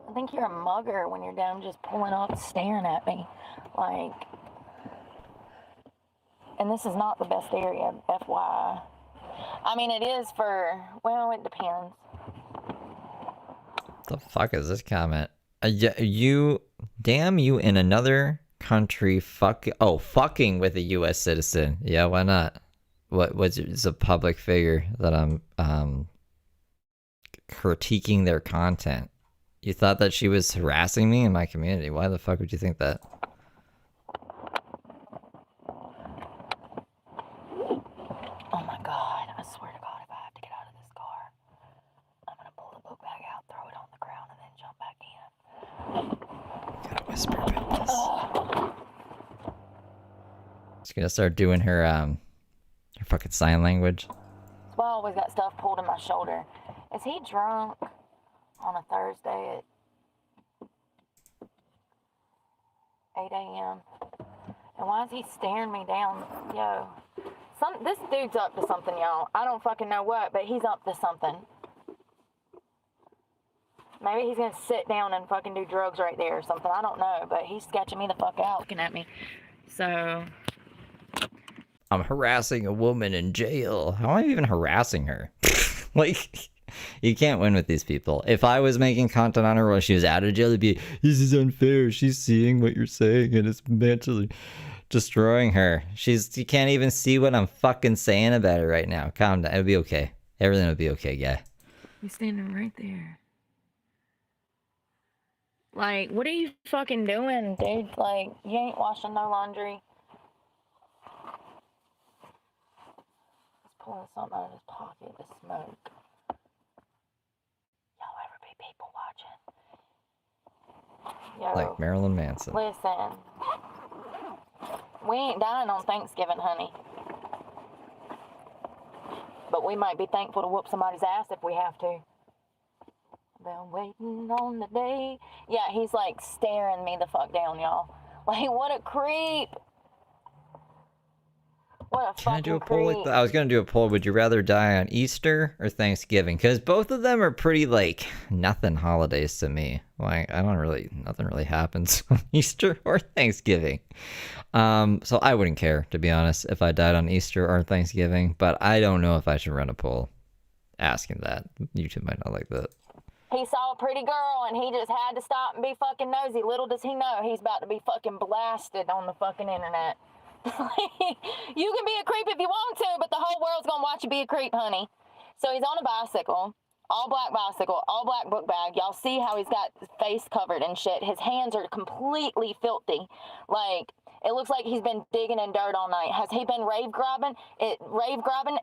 I think you're a mugger when you're down just pulling up staring at me. Like, and this is not the best area, FYI. I mean, it is for, well, it depends. The fuck is this comment? Damn you in another country fucking with a U.S. citizen. Yeah, why not? It's a public figure that I'm critiquing their content. You thought that she was harassing me in my community. Why the fuck would you think that? Oh my God, I swear to God, if I have to get out of this car, I'm gonna pull the book bag out, throw it on the ground, and then jump back in. Gotta whisper about this. She's gonna start doing her fucking sign language. That's why I always got stuff pulled in my shoulder. Is he drunk on a Thursday at 8 a.m.? And why is he staring me down? Yo, this dude's up to something, y'all. I don't fucking know what, but he's up to something. Maybe he's gonna sit down and fucking do drugs right there or something. I don't know, but he's sketching me the fuck out, looking at me. So I'm harassing a woman in jail. How am I even harassing her? Like, you can't win with these people. If I was making content on her while she was out of jail, it'd be, this is unfair. She's seeing what you're saying and it's mentally destroying her. You can't even see what I'm fucking saying about her right now. Calm down. It'll be okay. Everything will be okay, guy. He's standing right there. Like, what are you fucking doing, dude? Like, you ain't washing no laundry. He's pulling something out of his pocket to smoke. Y'all ever be people watching? Yo, Like Marilyn Manson. listen. We ain't dying on Thanksgiving, honey. But we might be thankful to whoop somebody's ass if we have to. Been waiting on the day. Yeah, he's like staring me the fuck down, y'all. Like, what a creep. What a Can I fucking do a poll creep. like that? I was gonna do a poll. Would you rather die on Easter or Thanksgiving? Because both of them are pretty like nothing holidays to me. Like nothing really happens on Easter or Thanksgiving. So I wouldn't care, to be honest, if I died on Easter or Thanksgiving. But I don't know if I should run a poll asking that. YouTube might not like that. He saw a pretty girl and he just had to stop and be fucking nosy. Little does he know he's about to be fucking blasted on the fucking internet. You can be a creep if you want to, but the whole world's gonna watch you be a creep, honey. So he's on a bicycle, all black book bag. Y'all see how he's got his face covered and shit. His hands are completely filthy. Like, it looks like he's been digging in dirt all night. Has he been rave grabbing? Rave grabbing.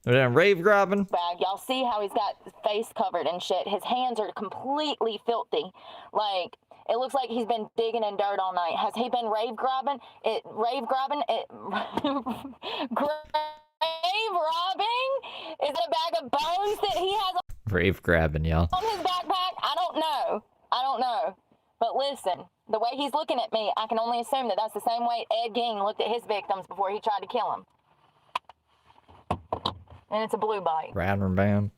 Rave grabbing. Bag. Y'all see how he's got his face covered and shit. His hands are completely filthy. Like, it looks like he's been digging in dirt all night. Has he been rave grabbing? Grave robbing? Is it a bag of bones that he has Rave grabbing, y'all. on his backpack? I don't know. But listen, the way he's looking at me, I can only assume that that's the same way Ed Gein looked at his victims before he tried to kill him. And it's a blue bite. Radder bam.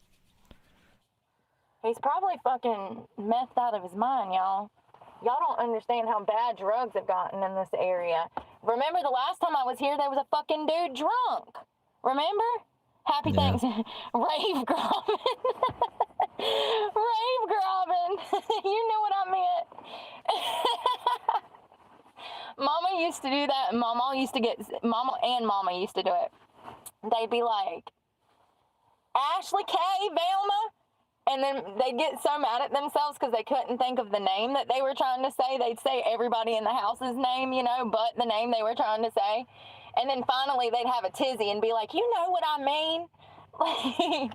He's probably fucking methed out of his mind, y'all. Y'all don't understand how bad drugs have gotten in this area. Remember the last time I was here, there was a fucking dude drunk. Remember? Happy Yeah. thanks. Rave Grobbin. Rave Grobbin. You know what I meant. Mama used to do that. Mama and Mama used to do it. They'd be like, Ashley K, Velma. And then they'd get so mad at themselves because they couldn't think of the name that they were trying to say. They'd say everybody in the house's name, you know, but the name they were trying to say. And then finally they'd have a tizzy and be like, you know what I mean?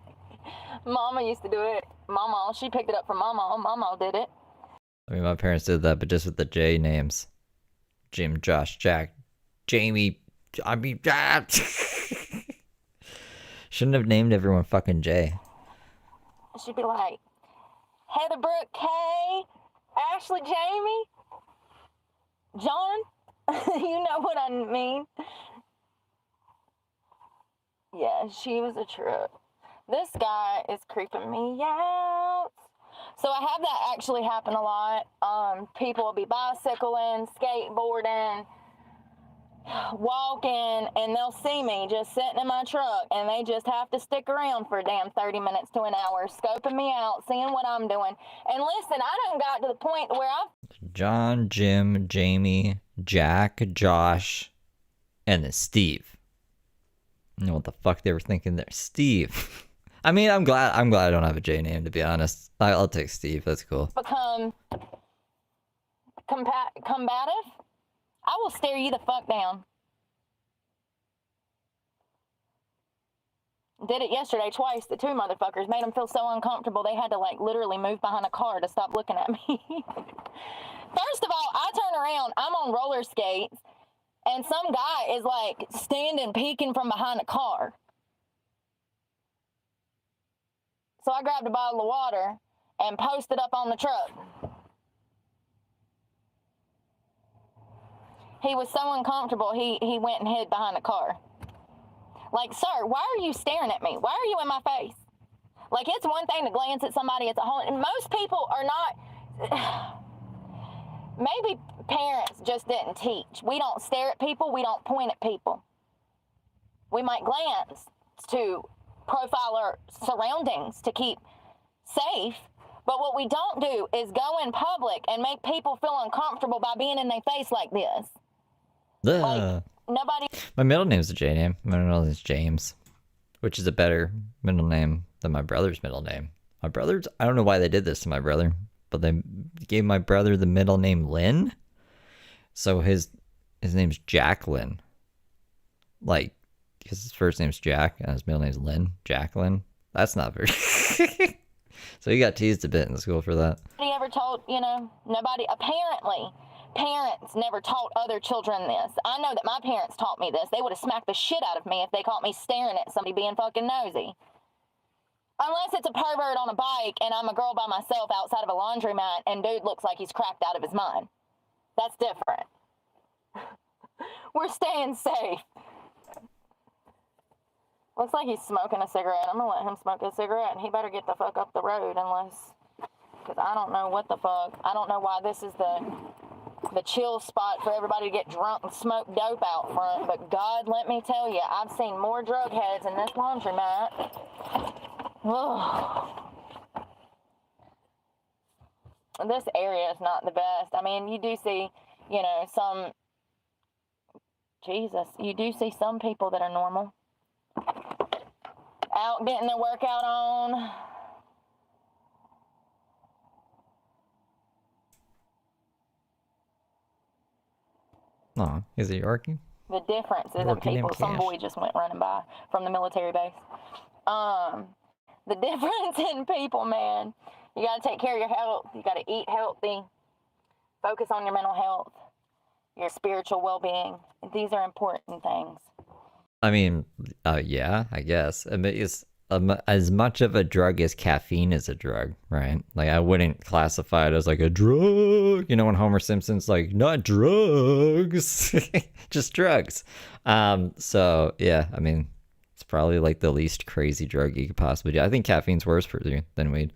Mama used to do it. Mama, she picked it up from Mama. Mama did it. I mean, my parents did that, but just with the J names. Jim, Josh, Jack, Jamie. I mean, shouldn't have named everyone fucking J. She'd be like, Heather Brooke K, Ashley Jamie, John. You know what I mean? Yeah, she was a trip. This guy is creeping me out. So I have that actually happen a lot. People will be bicycling, skateboarding, walking, and they'll see me just sitting in my truck, and they just have to stick around for a damn 30 minutes to an hour, scoping me out, seeing what I'm doing. And listen, I done got to the point where I've... John, Jim, Jamie, Jack, Josh, and then Steve. I don't know what the fuck they were thinking there. Steve. I mean, I'm glad I don't have a J name, to be honest. I'll take Steve. That's cool. become combative. I will stare you the fuck down. Did it yesterday twice. The two motherfuckers made them feel so uncomfortable they had to like literally move behind a car to stop looking at me. First of all, I turn around, I'm on roller skates, and some guy is like standing peeking from behind a car. So I grabbed a bottle of water and posted up on the truck. He was so uncomfortable, he went and hid behind a car. Like, sir, why are you staring at me? Why are you in my face? Like, it's one thing to glance at somebody, it's a whole... And most people are not... Maybe parents just didn't teach. We don't stare at people, we don't point at people. We might glance to profile our surroundings to keep safe, but what we don't do is go in public and make people feel uncomfortable by being in their face like this. Like, nobody... My middle name's a J name. My middle name is James, which is a better middle name than my brother's middle name. My brother's... I don't know why they did this to my brother, but they gave my brother the middle name Lynn. So his name's Jacqueline. Like, because his first name's Jack and his middle name's Lynn. Jacqueline. That's not very... So he got teased a bit in school for that. Nobody ever told, nobody... Apparently... Parents never taught other children this. I know that my parents taught me this. They would have smacked the shit out of me if they caught me staring at somebody being fucking nosy. Unless it's a pervert on a bike and I'm a girl by myself outside of a laundromat and dude looks like he's cracked out of his mind. That's different. We're staying safe. Looks like he's smoking a cigarette. I'm gonna let him smoke a cigarette and he better get the fuck up the road unless... Because I don't know what the fuck. I don't know why this is the chill spot for everybody to get drunk and smoke dope out front. But God, let me tell you, I've seen more drug heads in this laundromat. Ugh. This area is not the best. I mean, you do see, some... Jesus, you do see some people that are normal. Out getting their workout on. Aw, is it Yorkie? The difference is in Yorkie named people. Some Cash. boy just went running by from the military base. The difference in people, man. You got to take care of your health. You got to eat healthy. Focus on your mental health, your spiritual well-being. These are important things. I mean, yeah, I guess. I mean, it's as much of a drug as caffeine is a drug, right? Like, I wouldn't classify it as like a drug. You know, when Homer Simpson's like, not drugs, just drugs. So yeah, I mean, it's probably like the least crazy drug you could possibly do. I think caffeine's worse for you than weed.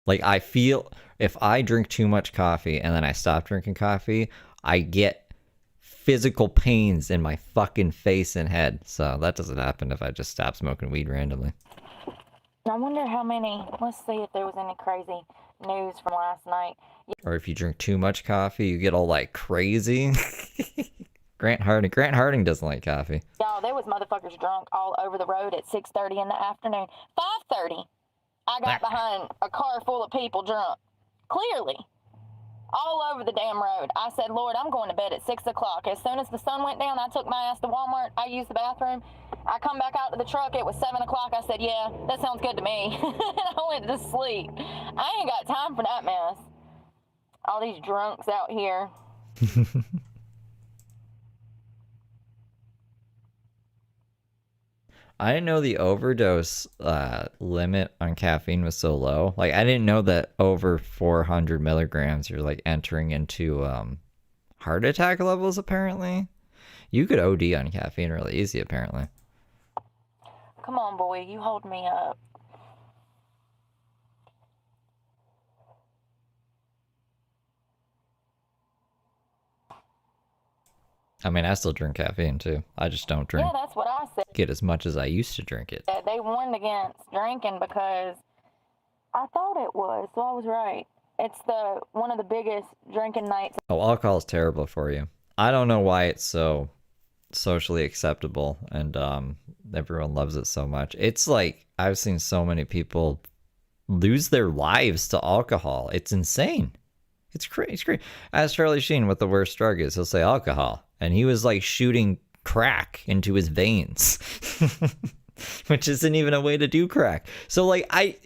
Like, I feel if I drink too much coffee and then I stop drinking coffee, I get physical pains in my fucking face and head. So that doesn't happen if I just stop smoking weed randomly. I wonder how many. Let's see if there was any crazy news from last night. Or if you drink too much coffee, you get all like crazy. Grant Harding doesn't like coffee. Y'all, there was motherfuckers drunk all over the road at 6:30 in the afternoon. 5:30, I got behind a car full of people drunk. Clearly. All over the damn road. I said, Lord, I'm going to bed at 6 o'clock. As soon as the sun went down, I took my ass to Walmart. I used the bathroom. I come back out to the truck. It was 7 o'clock. I said, yeah, that sounds good to me. And I went to sleep. I ain't got time for that mess. All these drunks out here. I didn't know the overdose limit on caffeine was so low. Like, I didn't know that over 400 milligrams, you're like entering into heart attack levels, apparently. You could OD on caffeine really easy, apparently. Come on, boy, you hold me up. I mean, I still drink caffeine too. I just don't drink Yeah, that's what I said. it as much as I used to drink it. They warned against drinking because I thought it was, so I was right. It's one of the biggest drinking nights. Oh, alcohol is terrible for you. I don't know why it's so socially acceptable and everyone loves it so much. It's like I've seen so many people lose their lives to alcohol. It's insane. It's crazy. It's crazy. Ask Charlie Sheen what the worst drug is. He'll say alcohol. And he was like shooting crack into his veins, which isn't even a way to do crack. So like, I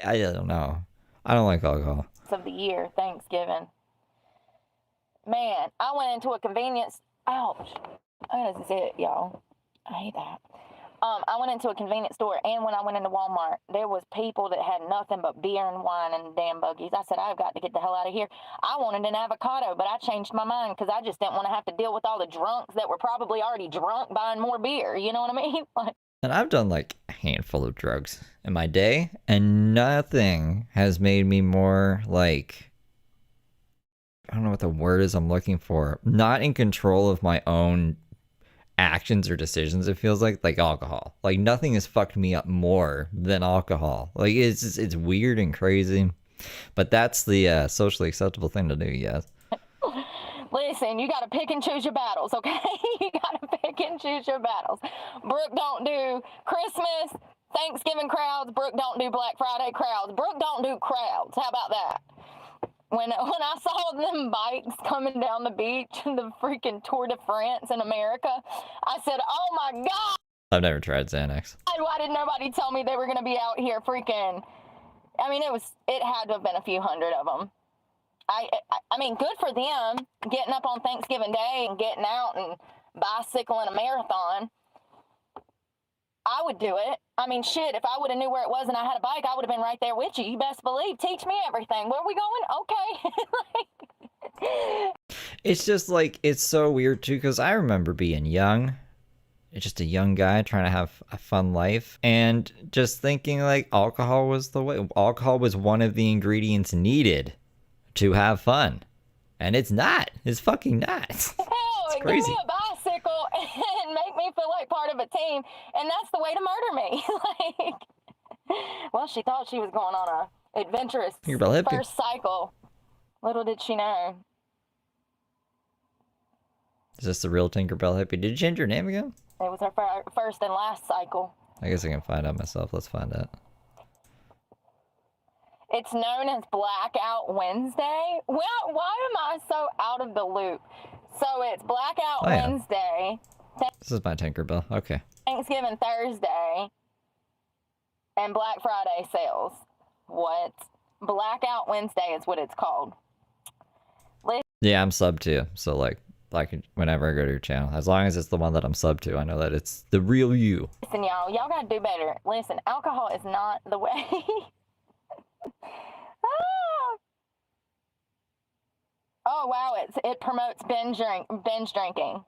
don't know. I don't like alcohol. Of the year, Thanksgiving. Man, I went into a convenience. Ouch. That is it, y'all. I hate that. I went into a convenience store, and when I went into Walmart, there was people that had nothing but beer and wine and damn buggies. I said, I've got to get the hell out of here. I wanted an avocado, but I changed my mind because I just didn't want to have to deal with all the drunks that were probably already drunk buying more beer. You know what I mean? Like, and I've done like a handful of drugs in my day, and nothing has made me more like, I don't know what the word is I'm looking for, not in control of my own actions or decisions. It feels like alcohol. Like nothing has fucked me up more than alcohol. Like it's weird and crazy, but that's the socially acceptable thing to do. Yes. listen, you got to pick and choose your battles, okay? You got to pick and choose your battles. Brooke don't do Christmas, Thanksgiving crowds. Brooke don't do Black Friday crowds. Brooke don't do crowds. How about that? When I saw them bikes coming down the beach, the freaking Tour de France in America, I said, oh my God. I've never tried Xanax. Why did nobody tell me they were going to be out here freaking, I mean, it had to have been a few hundred of them. I mean, good for them getting up on Thanksgiving Day and getting out and bicycling a marathon. I would do it. I mean, shit, if I would have knew where it was and I had a bike, I would have been right there with you. You best believe. Teach me everything. Where are we going? Okay. It's just like, it's so weird too, because I remember being young, just a young guy trying to have a fun life, and just thinking like alcohol was the way. Alcohol was one of the ingredients needed to have fun. And it's not. It's fucking not. Hell, it's crazy. Give me a bicycle and make me feel like part of a team, and that's the way to murder me. Like, well, she thought she was going on a adventurous first cycle. Little did she know. Is this the real Tinkerbell hippie? Did you change your name again? It was her first and last cycle. I guess I can find out myself. Let's find out. It's known as Blackout Wednesday. Well, why am I so out of the loop? So it's Blackout Wednesday. This is my Tinkerbell. Okay. Thanksgiving Thursday. And Black Friday sales. What? Blackout Wednesday is what it's called. Yeah, I'm sub to. So like whenever I go to your channel, as long as it's the one that I'm sub to, I know that it's the real you. Listen, y'all gotta do better. Listen, alcohol is not the way. Oh wow, it promotes binge drinking.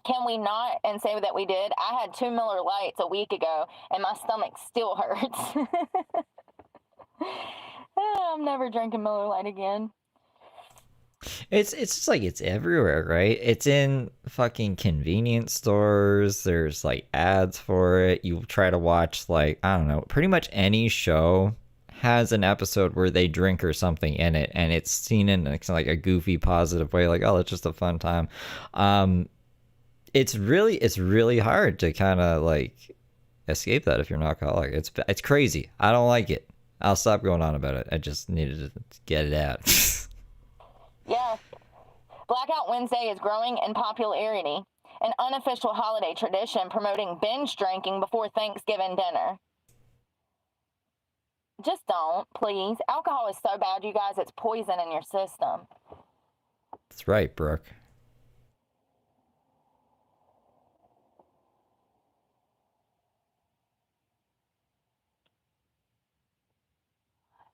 Can we not and say that we did? I had 2 Miller Lights a week ago and my stomach still hurts. I'm never drinking Miller Lite again. It's just like it's everywhere, right? It's in fucking convenience stores. There's like ads for it. You try to watch like, I don't know, pretty much any show has an episode where they drink or something in it, and it's seen in like a goofy positive way, like, oh, it's just a fun time. It's really hard to kind of like escape that if you're an alcoholic. It's crazy. I don't like it. I'll stop going on about it. I just needed to get it out. Yeah. Blackout Wednesday is growing in popularity, an unofficial holiday tradition promoting binge drinking before Thanksgiving dinner. Just don't, please. Alcohol is so bad, you guys, it's poison in your system. That's right, Brooke.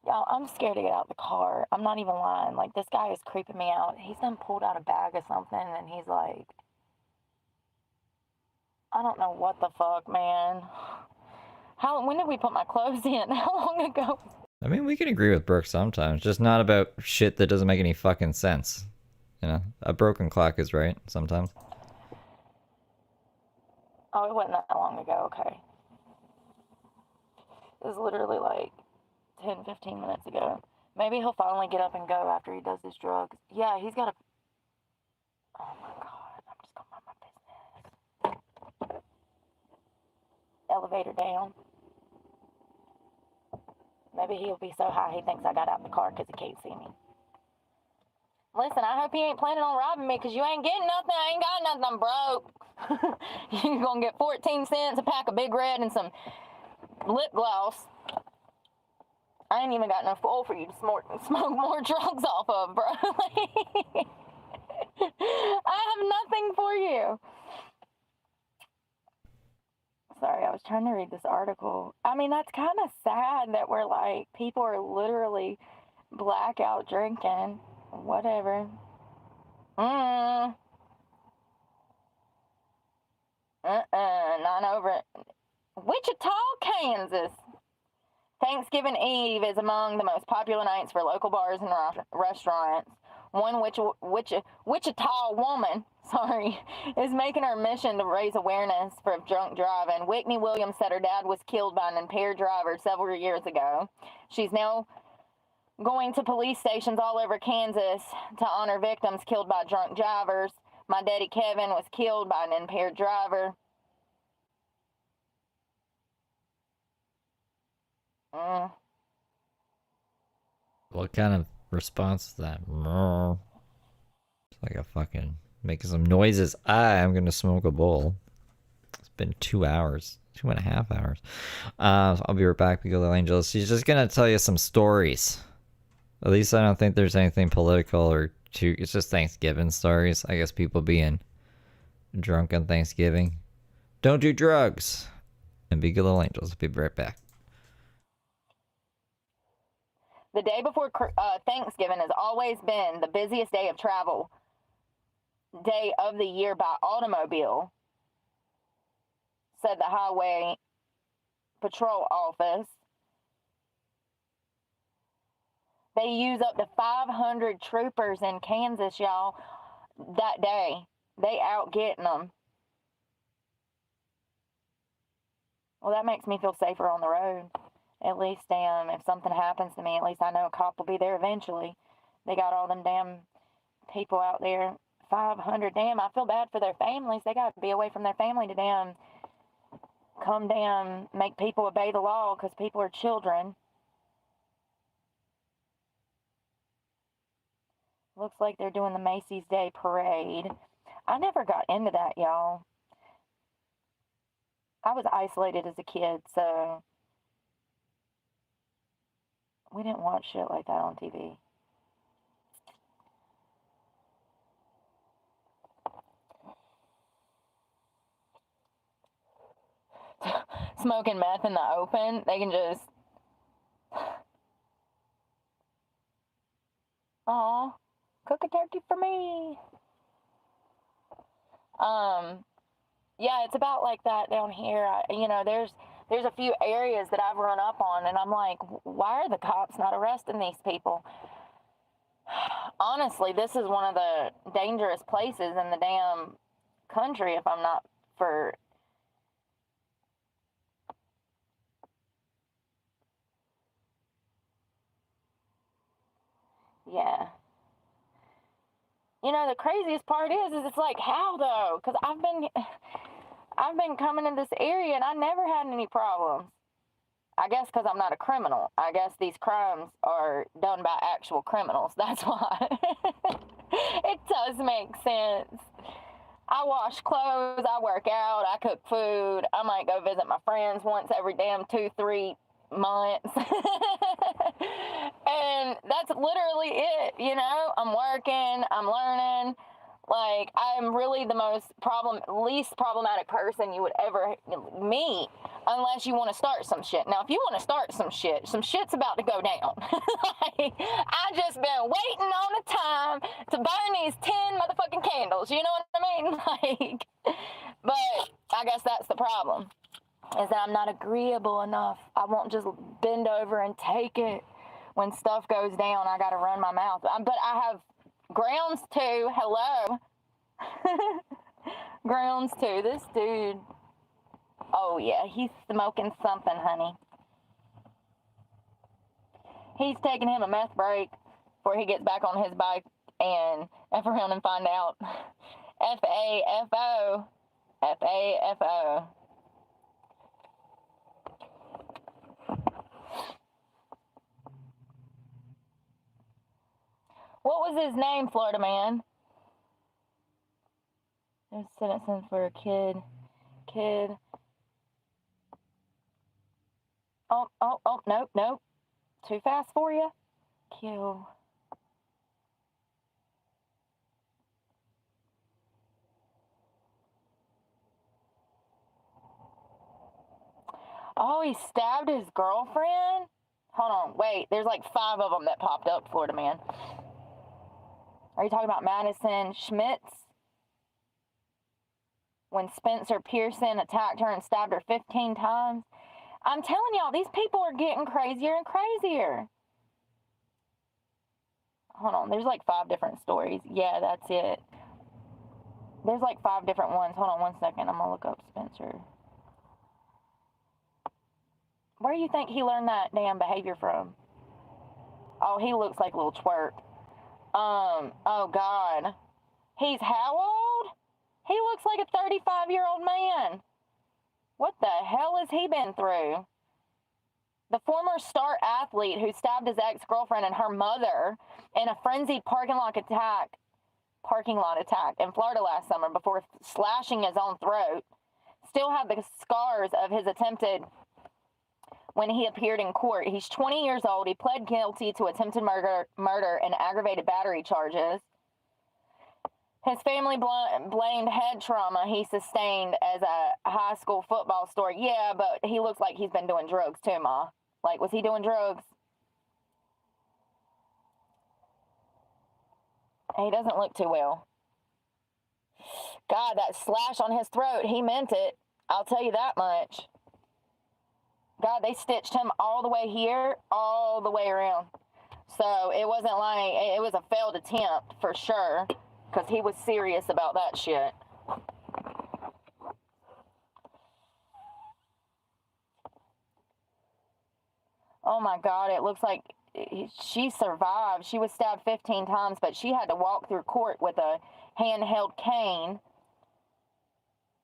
Y'all, I'm scared to get out of the car. I'm not even lying. Like, this guy is creeping me out. He's done pulled out a bag of something, and he's like, I don't know what the fuck, man. When did we put my clothes in? How long ago? I mean, we can agree with Brooke sometimes, just not about shit that doesn't make any fucking sense. You know, a broken clock is right sometimes. Oh, it wasn't that long ago, okay. It was literally like 10, 15 minutes ago. Maybe he'll finally get up and go after he does his drugs. Yeah, he's got a... Oh my God, I'm just going to mind my business. Elevator down. Maybe he'll be so high he thinks I got out the car because he can't see me. Listen, I hope he ain't planning on robbing me because you ain't getting nothing. I ain't got nothing. I'm broke. You're going to get 14 cents, a pack of Big Red, and some lip gloss. I ain't even got enough oil for you to smoke more drugs off of, bro. I have nothing for you. Sorry, I was trying to read this article. I mean, that's kind of sad that we're like, people are literally blackout drinking. Whatever. Not over it. Wichita, Kansas. Thanksgiving Eve is among the most popular nights for local bars and restaurants. One Wichita woman, is making her mission to raise awareness for drunk driving. Whitney Williams said her dad was killed by an impaired driver several years ago. She's now going to police stations all over Kansas to honor victims killed by drunk drivers. My daddy Kevin was killed by an impaired driver. What kind of response is that? It's like a fucking making some noises. I'm gonna smoke a bowl. It's been 2 hours, 2.5 hours. I'll be right back, Little Angel. She's just gonna tell you some stories. At least I don't think there's anything political or too. It's just Thanksgiving stories. I guess people being drunk on Thanksgiving. Don't do drugs. And be good little angels. I'll be right back. The day before Thanksgiving has always been the busiest day of travel day of the year by automobile, said the Highway Patrol Office. They use up to 500 troopers in Kansas, y'all, that day. They out getting them. Well, that makes me feel safer on the road. At least, damn, if something happens to me, at least I know a cop will be there eventually. They got all them damn people out there. 500, damn, I feel bad for their families. They got to be away from their family to damn come down, make people obey the law because people are children. Looks like they're doing the Macy's Day Parade. I never got into that, y'all. I was isolated as a kid, so we didn't watch shit like that on TV. Smoking meth in the open, they can just... Aw, cook a turkey for me. Yeah, it's about like that down here. You know, there's there's a few areas that I've run up on, and I'm like, why are the cops not arresting these people? Honestly, this is one of the dangerous places in the damn country if I'm not for... Yeah. You know, the craziest part is it's like, how though? Because I've been coming in this area and I never had any problems. I guess because I'm not a criminal. I guess these crimes are done by actual criminals. That's why. It does make sense. I wash clothes, I work out, I cook food. I might go visit my friends once every damn 2-3 months. And that's literally it, you know? I'm working, I'm learning. Like, I'm really the least problematic person you would ever meet, unless you want to start some shit. Now, if you want to start some shit's about to go down. Like, I just been waiting on a time to burn these 10 motherfucking candles, you know what I mean? Like, but I guess that's the problem, is that I'm not agreeable enough. I won't just bend over and take it. When stuff goes down, I gotta run my mouth. But I have grounds to. Hello. Grounds to. This dude. Oh, yeah. He's smoking something, honey. He's taking him a meth break before he gets back on his bike and F around and find out. F-A-F-O. F-A-F-O. What was his name, Florida man? There's sentencing for a kid. Oh, nope. Too fast for you. Kill. Oh, he stabbed his girlfriend? Hold on, wait. There's like 5 of them that popped up, Florida man. Are you talking about Madison Schmitz? When Spencer Pearson attacked her and stabbed her 15 times? I'm telling y'all, these people are getting crazier and crazier. Hold on, there's like 5 different stories. Yeah, that's it. There's like 5 different ones. Hold on one second. I'm going to look up Spencer. Where do you think he learned that damn behavior from? Oh, he looks like a little twerp. Oh God. He's how old? He looks like a 35-year-old man. What the hell has he been through? The former star athlete who stabbed his ex-girlfriend and her mother in a frenzied parking lot attack in Florida last summer before slashing his own throat, still had the scars of his attempted when he appeared in court. He's 20 years old. He pled guilty to attempted murder and aggravated battery charges. His family blamed head trauma he sustained as a high school football star. Yeah, but he looks like he's been doing drugs too, Ma. Like, was he doing drugs? He doesn't look too well. God, that slash on his throat, he meant it. I'll tell you that much. God, they stitched him all the way here, all the way around. So it wasn't like, it was a failed attempt for sure, because he was serious about that shit. Oh my God, it looks like she survived. She was stabbed 15 times, but she had to walk through court with a handheld cane.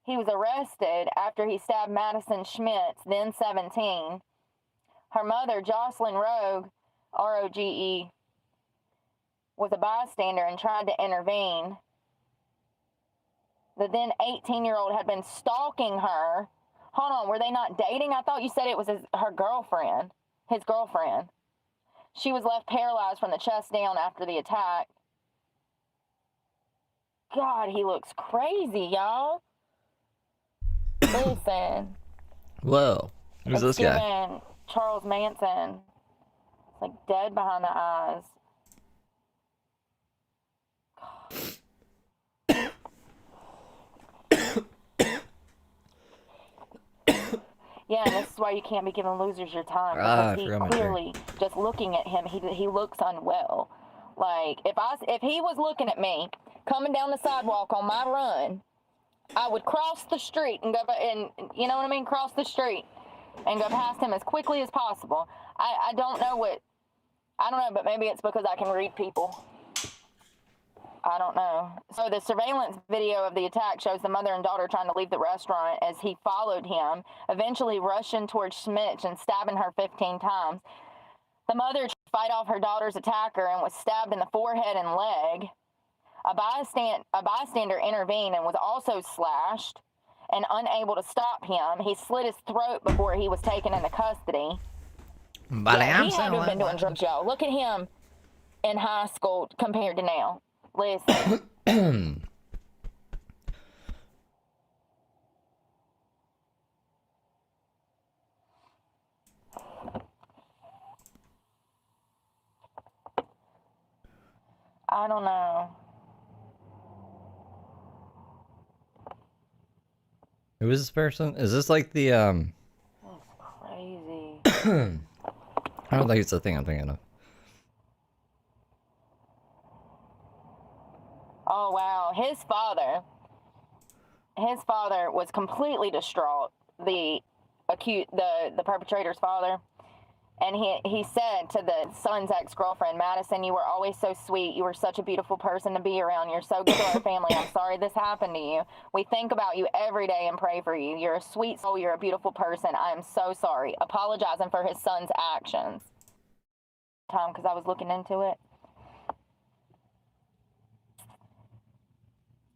He was arrested after he stabbed Madison Schmitz, then 17. Her mother, Jocelyn Rogue, R-O-G-E, was a bystander and tried to intervene. The then 18-year-old had been stalking her. Hold on, were they not dating? I thought you said it was her girlfriend, his girlfriend. She was left paralyzed from the chest down after the attack. God, he looks crazy, y'all. Listen. Whoa. Who's this guy? Charles Manson. It's like dead behind the eyes. Yeah, and this is why you can't be giving losers your time, Ah, because I he forgot my drink. clearly, just looking at him, he looks unwell. Like, if he was looking at me coming down the sidewalk on my run, I would cross the street and go, and you know what I mean, cross the street and go past him as quickly as possible. I don't know, but maybe it's because I can read people. I don't know. So the surveillance video of the attack shows the mother and daughter trying to leave the restaurant as he followed him, eventually rushing towards Schmitz and stabbing her 15 times. The mother tried to fight off her daughter's attacker and was stabbed in the forehead and leg. A bystander intervened and was also slashed and unable to stop him. He slit his throat before he was taken into custody. But Yeah, I'm he had to have been doing so drugs, y'all. Look at him in high school compared to now. Listen. I don't know. Who is this person? Is this like the That's crazy. I don't think it's the thing I'm thinking of. Oh wow, his father was completely distraught. The perpetrator's father, and he said to the son's ex-girlfriend, Madison, you were always so sweet. You were such a beautiful person to be around. You're so good to our family. I'm sorry this happened to you. We think about you every day and pray for you. You're a sweet soul. You're a beautiful person. I am so sorry. Apologizing for his son's actions. Because I was looking into it.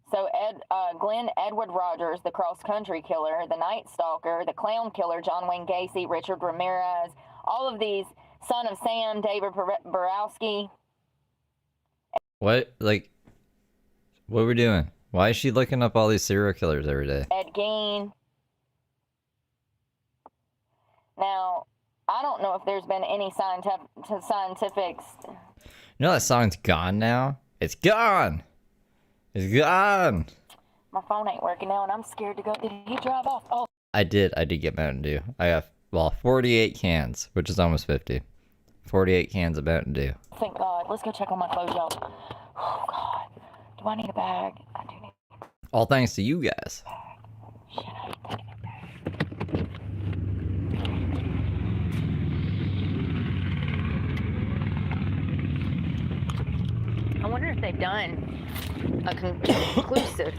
So Glenn Edward Rogers, the cross-country killer, the Night Stalker, the clown killer, John Wayne Gacy, Richard Ramirez, all of these, Son of Sam, David Borowski. What? Like, what are we doing? Why is she looking up all these serial killers every day? Ed Gein. Now, I don't know if there's been any scientifics. You know that song's gone now? It's gone! It's gone! My phone ain't working now, and I'm scared to go. Did he drive off? Oh. I did get Mountain Dew. I got, well, 48 cans, which is almost 50. 48 cans of Mountain Dew. Thank God. Let's go check on my clothes, y'all. Oh, God. Do I need a bag? I do need a bag. All thanks to you guys. Shit, I ain't taking a bag. I wonder if they've done a conclusive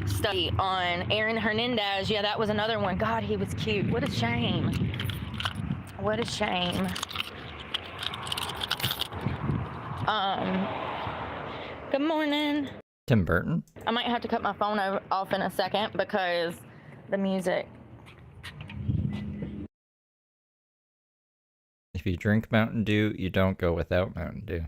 study on Aaron Hernandez. Yeah, that was another one. God, he was cute. What a shame. What a shame. Good morning. Tim Burton? I might have to cut my phone off in a second because the music. If you drink Mountain Dew, you don't go without Mountain Dew.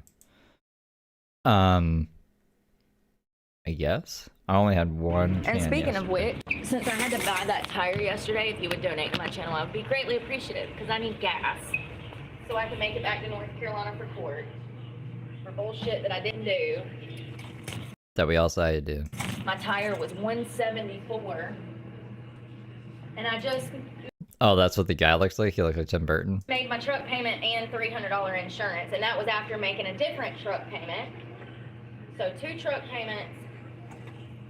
I guess. I only had one can And speaking of yesterday. which, since I had to buy that tire yesterday, if you would donate to my channel, I would be greatly appreciative because I need gas so I can make it back to North Carolina for court for bullshit that I didn't do. That we all saw you do. My tire was $174, and I just Oh, that's what the guy looks like? He looks like Tim Burton? made my truck payment and $300 insurance, and that was after making a different truck payment. So 2 truck payments,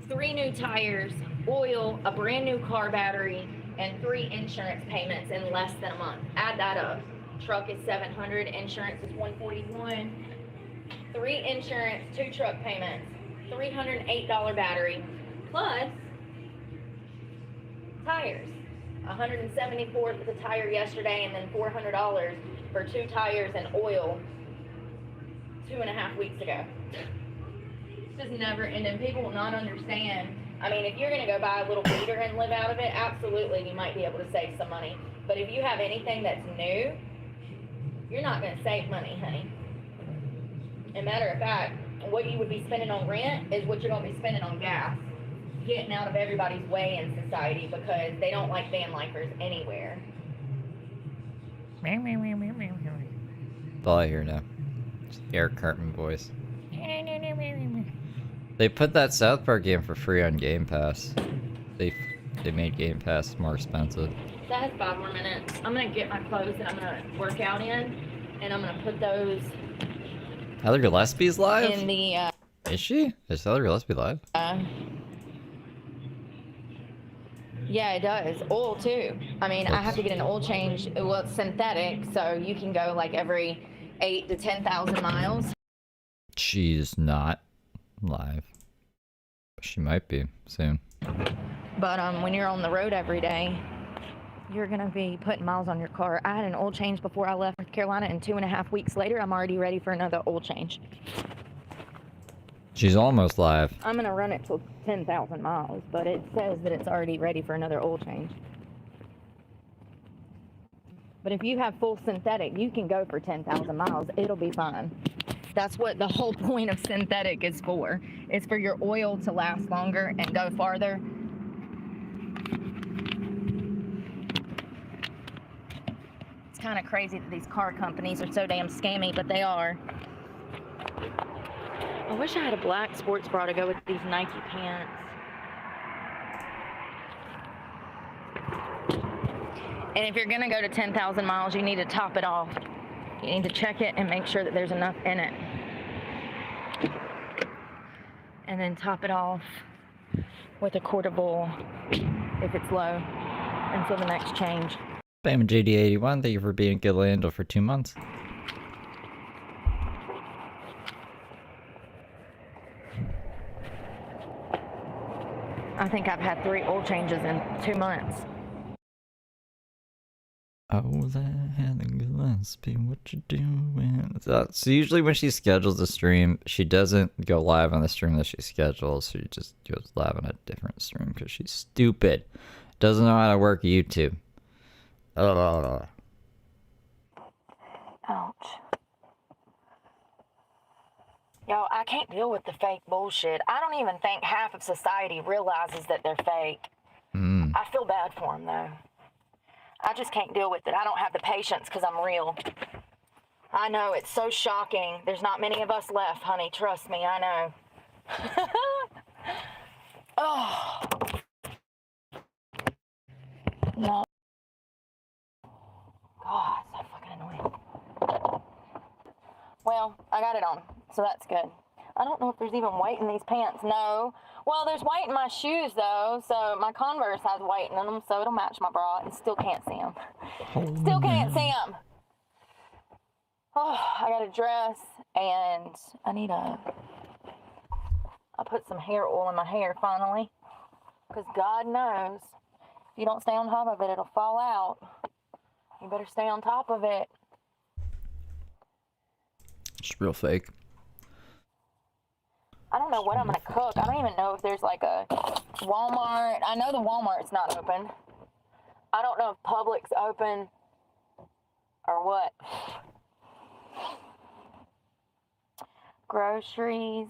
3 new tires, oil, a brand new car battery, and 3 insurance payments in less than a month. Add that up. Truck is $700, insurance is $141. 3 insurance, 2 truck payments, $308 battery, plus tires. $174 for the tire yesterday, and then $400 for 2 tires and oil 2.5 weeks ago. It's just never ending. People will not understand. I mean, if you're gonna go buy a little beater and live out of it, absolutely you might be able to save some money. But if you have anything that's new, you're not gonna save money, honey. And matter of fact, what you would be spending on rent is what you're gonna be spending on gas. Getting out of everybody's way in society because they don't like van lifers anywhere. That's all I hear now. Just Eric Cartman voice. They put that South Park game for free on Game Pass. They made Game Pass more expensive. That has 5 more minutes. I'm gonna get my clothes that I'm gonna work out in, and I'm gonna put those Heather Gillespie's live? in the Is she? Is Heather Gillespie live? yeah, it does. Oil too. I mean, I have to get an oil change. Well, it's synthetic, so you can go like every 8 to 10,000 miles. She's not live. She might be soon. But when you're on the road every day, you're gonna be putting miles on your car. I had an oil change before I left North Carolina, and 2.5 weeks later, I'm already ready for another oil change. She's almost live. I'm gonna run it till 10,000 miles, but it says that it's already ready for another oil change. But if you have full synthetic, you can go for 10,000 miles. It'll be fine. That's what the whole point of synthetic is for. It's for your oil to last longer and go farther. It's kind of crazy that these car companies are so damn scammy, but they are. I wish I had a black sports bra to go with these Nike pants. And if you're gonna go to 10,000 miles, you need to top it off. You need to check it and make sure that there's enough in it. And then top it off with a quart of oil if it's low until the next change. Bam JD81, thank you for being good Landle for 2 months. I think I've had 3 oil changes in 2 months. Oh, that Heather Gillespie, what you doing? So usually when she schedules a stream, she doesn't go live on the stream that she schedules. She just goes live on a different stream because she's stupid. Doesn't know how to work YouTube. Ouch. Yo, I can't deal with the fake bullshit. I don't even think half of society realizes that they're fake. I feel bad for them, though. I just can't deal with it. I don't have the patience because I'm real. I know, it's so shocking. There's not many of us left, honey. Trust me, I know. Oh. No. God, so fucking annoying. Well, I got it on, so that's good. I don't know if there's even weight in these pants. No. Well, there's weight in my shoes, though, so my Converse has weight in them, so it'll match my bra, and still can't see them. Still can't see them. Oh, I got a dress, and I put some hair oil in my hair, finally, because God knows, if you don't stay on top of it, it'll fall out. You better stay on top of it. It's real fake. I don't know what I'm gonna cook. I don't even know if there's like a Walmart. I know the Walmart's not open. I don't know if Publix open or what. Groceries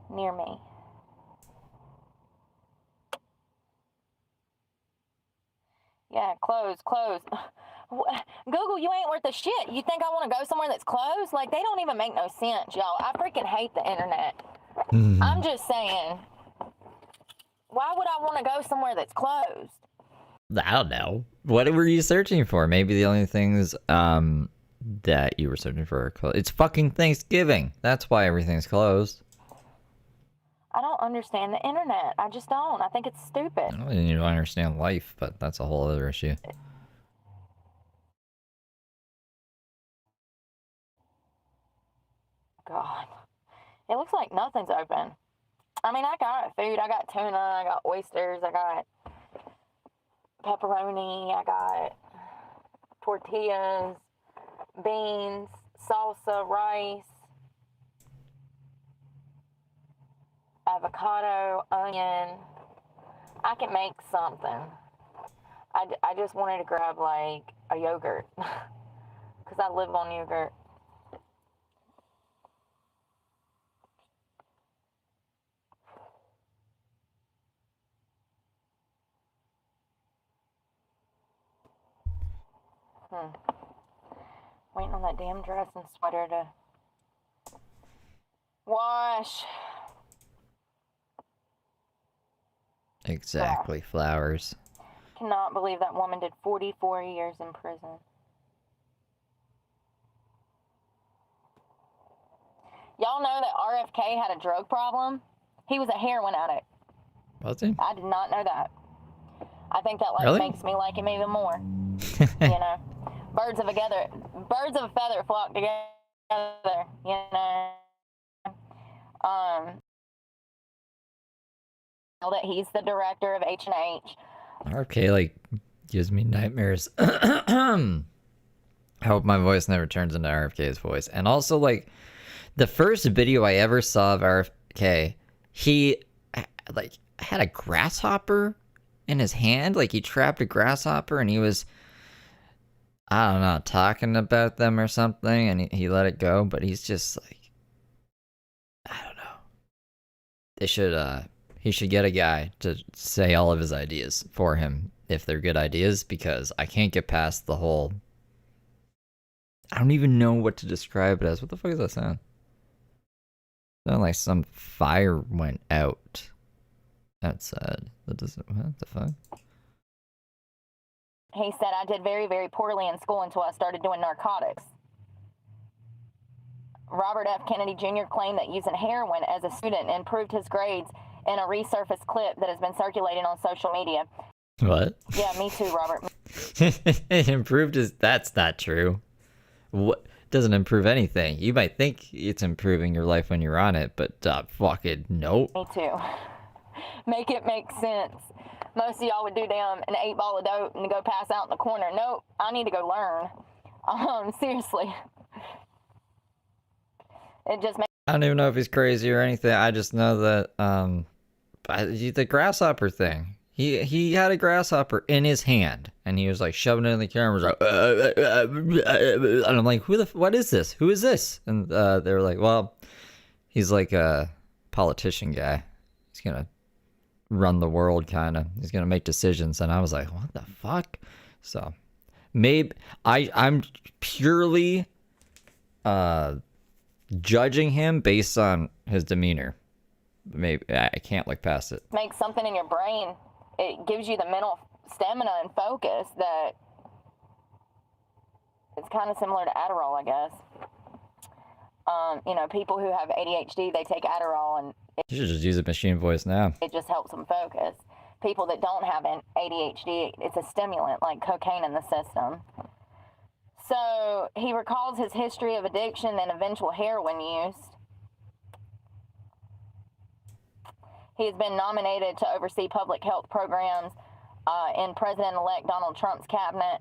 near me. Yeah, closed. Google, you ain't worth a shit. You think I want to go somewhere that's closed? Like, they don't even make no sense, y'all. I freaking hate the internet. I'm just saying, why would I want to go somewhere that's closed? I don't know. What were you searching for? Maybe the only things that you were searching for are closed. It's fucking Thanksgiving. That's why everything's closed. I don't understand the internet. I just don't. I think it's stupid. I don't think you don't understand life, but that's a whole other issue. God. It looks like nothing's open. I mean, I got food. I got tuna. I got oysters. I got pepperoni. I got tortillas, beans, salsa, rice, avocado, onion. I can make something. I just wanted to grab like a yogurt because I live on yogurt. Waiting on that damn dress and sweater to wash. Exactly, flowers. Cannot believe that woman did 44 years in prison. Y'all know that RFK had a drug problem? He was a heroin addict. Was he? I did not know that. I think that Really? makes me like him even more. You know, birds of a feather flock together. You know, that he's the director of H&H. RFK like gives me nightmares. I hope my voice never turns into RFK's voice. And also, like, the first video I ever saw of RFK, he like had a grasshopper in his hand. Like, he trapped a grasshopper and he was, I don't know, talking about them or something, and he let it go. But he's just like, I don't know. They should he should get a guy to say all of his ideas for him if they're good ideas, because I can't get past the whole, I don't even know what to describe it as. What the fuck is that sound? Sound like some fire went out outside. That doesn't, what the fuck? He said, I did very, very poorly in school until I started doing narcotics. Robert F. Kennedy Jr. claimed that using heroin as a student improved his grades in a resurfaced clip that has been circulating on social media. What? Yeah, me too, Robert. It improved his, that's not true. What? Doesn't improve anything. You might think it's improving your life when you're on it, but fucking nope. Me too. Make it make sense. Most of y'all would do damn an 8-ball of dope and go pass out in the corner. Nope, I need to go learn. Seriously. It just makes... I don't even know if he's crazy or anything. I just know that the grasshopper thing. He had a grasshopper in his hand, and he was like shoving it in the camera. Like, and I'm like, what is this? Who is this? And they were like, well, he's like a politician guy. He's gonna run the world, kind of. He's gonna make decisions. And I was like, what the fuck? So maybe I'm purely judging him based on his demeanor. Maybe I can't look past it. Makes something in your brain. It gives you the mental stamina and focus that it's kind of similar to Adderall, I guess. You know, people who have ADHD, they take Adderall and You should just use a machine voice now. it just helps them focus. People that don't have an ADHD, it's a stimulant like cocaine in the system. So he recalls his history of addiction and eventual heroin use. He has been nominated to oversee public health programs in President-elect Donald Trump's cabinet.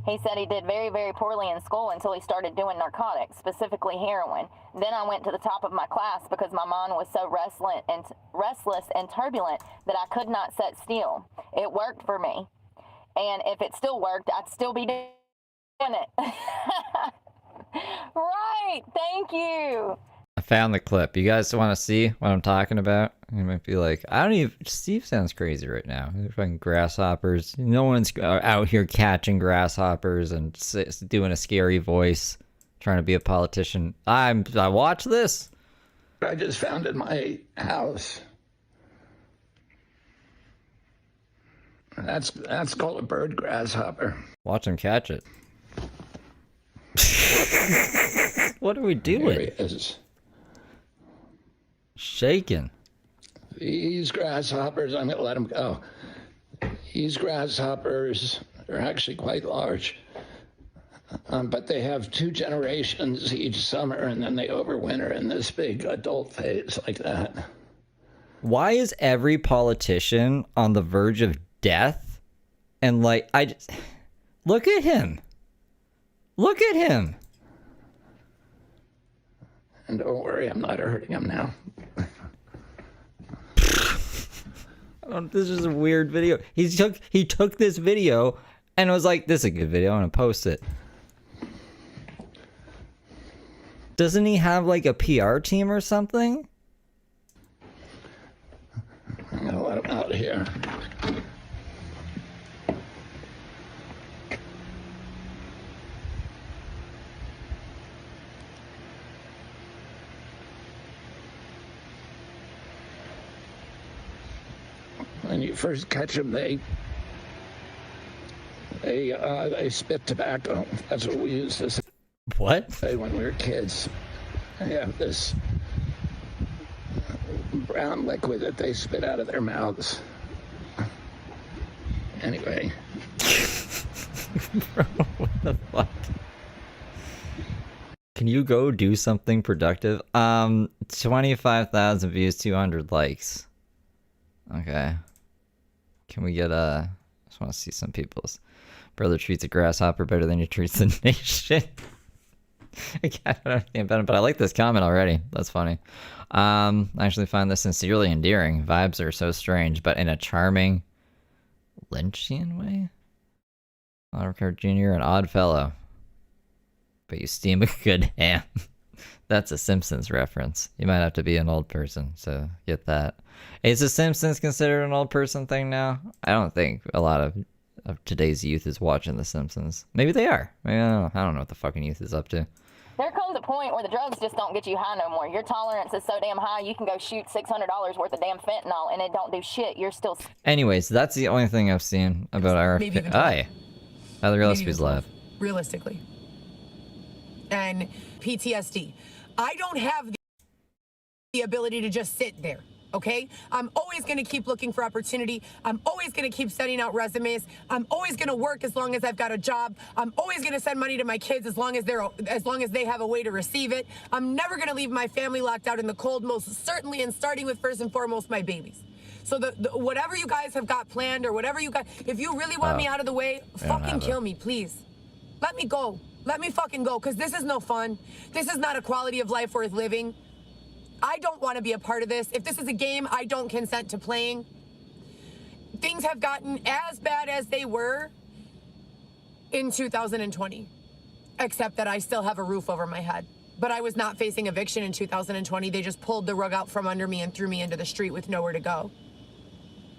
He said he did very, very poorly in school until he started doing narcotics, specifically heroin. Then I went to the top of my class because my mind was so restless and turbulent that I could not sit still. It worked for me. And if it still worked, I'd still be doing it. Right, thank you. I found the clip. You guys want to see what I'm talking about? You might be like, I don't even... Steve sounds crazy right now. They're fucking grasshoppers. No one's out here catching grasshoppers and doing a scary voice, trying to be a politician. I watch this. I just found in my house. That's called a bird grasshopper. Watch him catch it. What are we doing? Here he is. Shaking. These grasshoppers, I'm going to let them go. These grasshoppers are actually quite large. But they have 2 generations each summer, and then they overwinter in this big adult phase like that. Why is every politician on the verge of death? And like, I just... Look at him. Look at him. And don't worry, I'm not hurting him now. This is a weird video. He took this video and was like, this is a good video, I'm gonna post it. Doesn't he have like a PR team or something? I'm gonna let him out of here. first catch them, they spit tobacco. That's what we used to What? say when we were kids. They have this brown liquid that they spit out of their mouths. Anyway. Bro, what the fuck? Can you go do something productive? 25,000 views, 200 likes. Okay. Can we get I just want to see some people's. Brother treats a grasshopper better than he treats the nation. I don't know anything about it, but I like this comment already. That's funny. I actually find this sincerely endearing. Vibes are so strange, but in a charming Lynchian way? Oliver Carr Jr., an odd fellow. But you steam a good ham. That's a Simpsons reference. You might have to be an old person, so get that. Is the Simpsons considered an old person thing now? I don't think a lot of today's youth is watching the Simpsons. Maybe they are. Maybe I don't know what the fucking youth is up to. There comes a point where the drugs just don't get you high no more. Your tolerance is so damn high, you can go shoot $600 worth of damn fentanyl and it don't do shit. You're still... Anyways, that's the only thing I've seen about RFK. Aye. Other recipes live. Realistically. And PTSD. I don't have the ability to just sit there, okay? I'm always going to keep looking for opportunity. I'm always going to keep sending out resumes. I'm always going to work as long as I've got a job. I'm always going to send money to my kids as long as they have a way to receive it. I'm never going to leave my family locked out in the cold, most certainly, and starting with first and foremost my babies. So whatever you guys have got planned or whatever you got, if you really want me out of the way, fucking kill me, please. Let me go. Let me fucking go, because this is no fun. This is not a quality of life worth living. I don't want to be a part of this. If this is a game I don't consent to playing. Things have gotten as bad as they were in 2020, except that I still have a roof over my head. But I was not facing eviction in 2020. They just pulled the rug out from under me and threw me into the street with nowhere to go.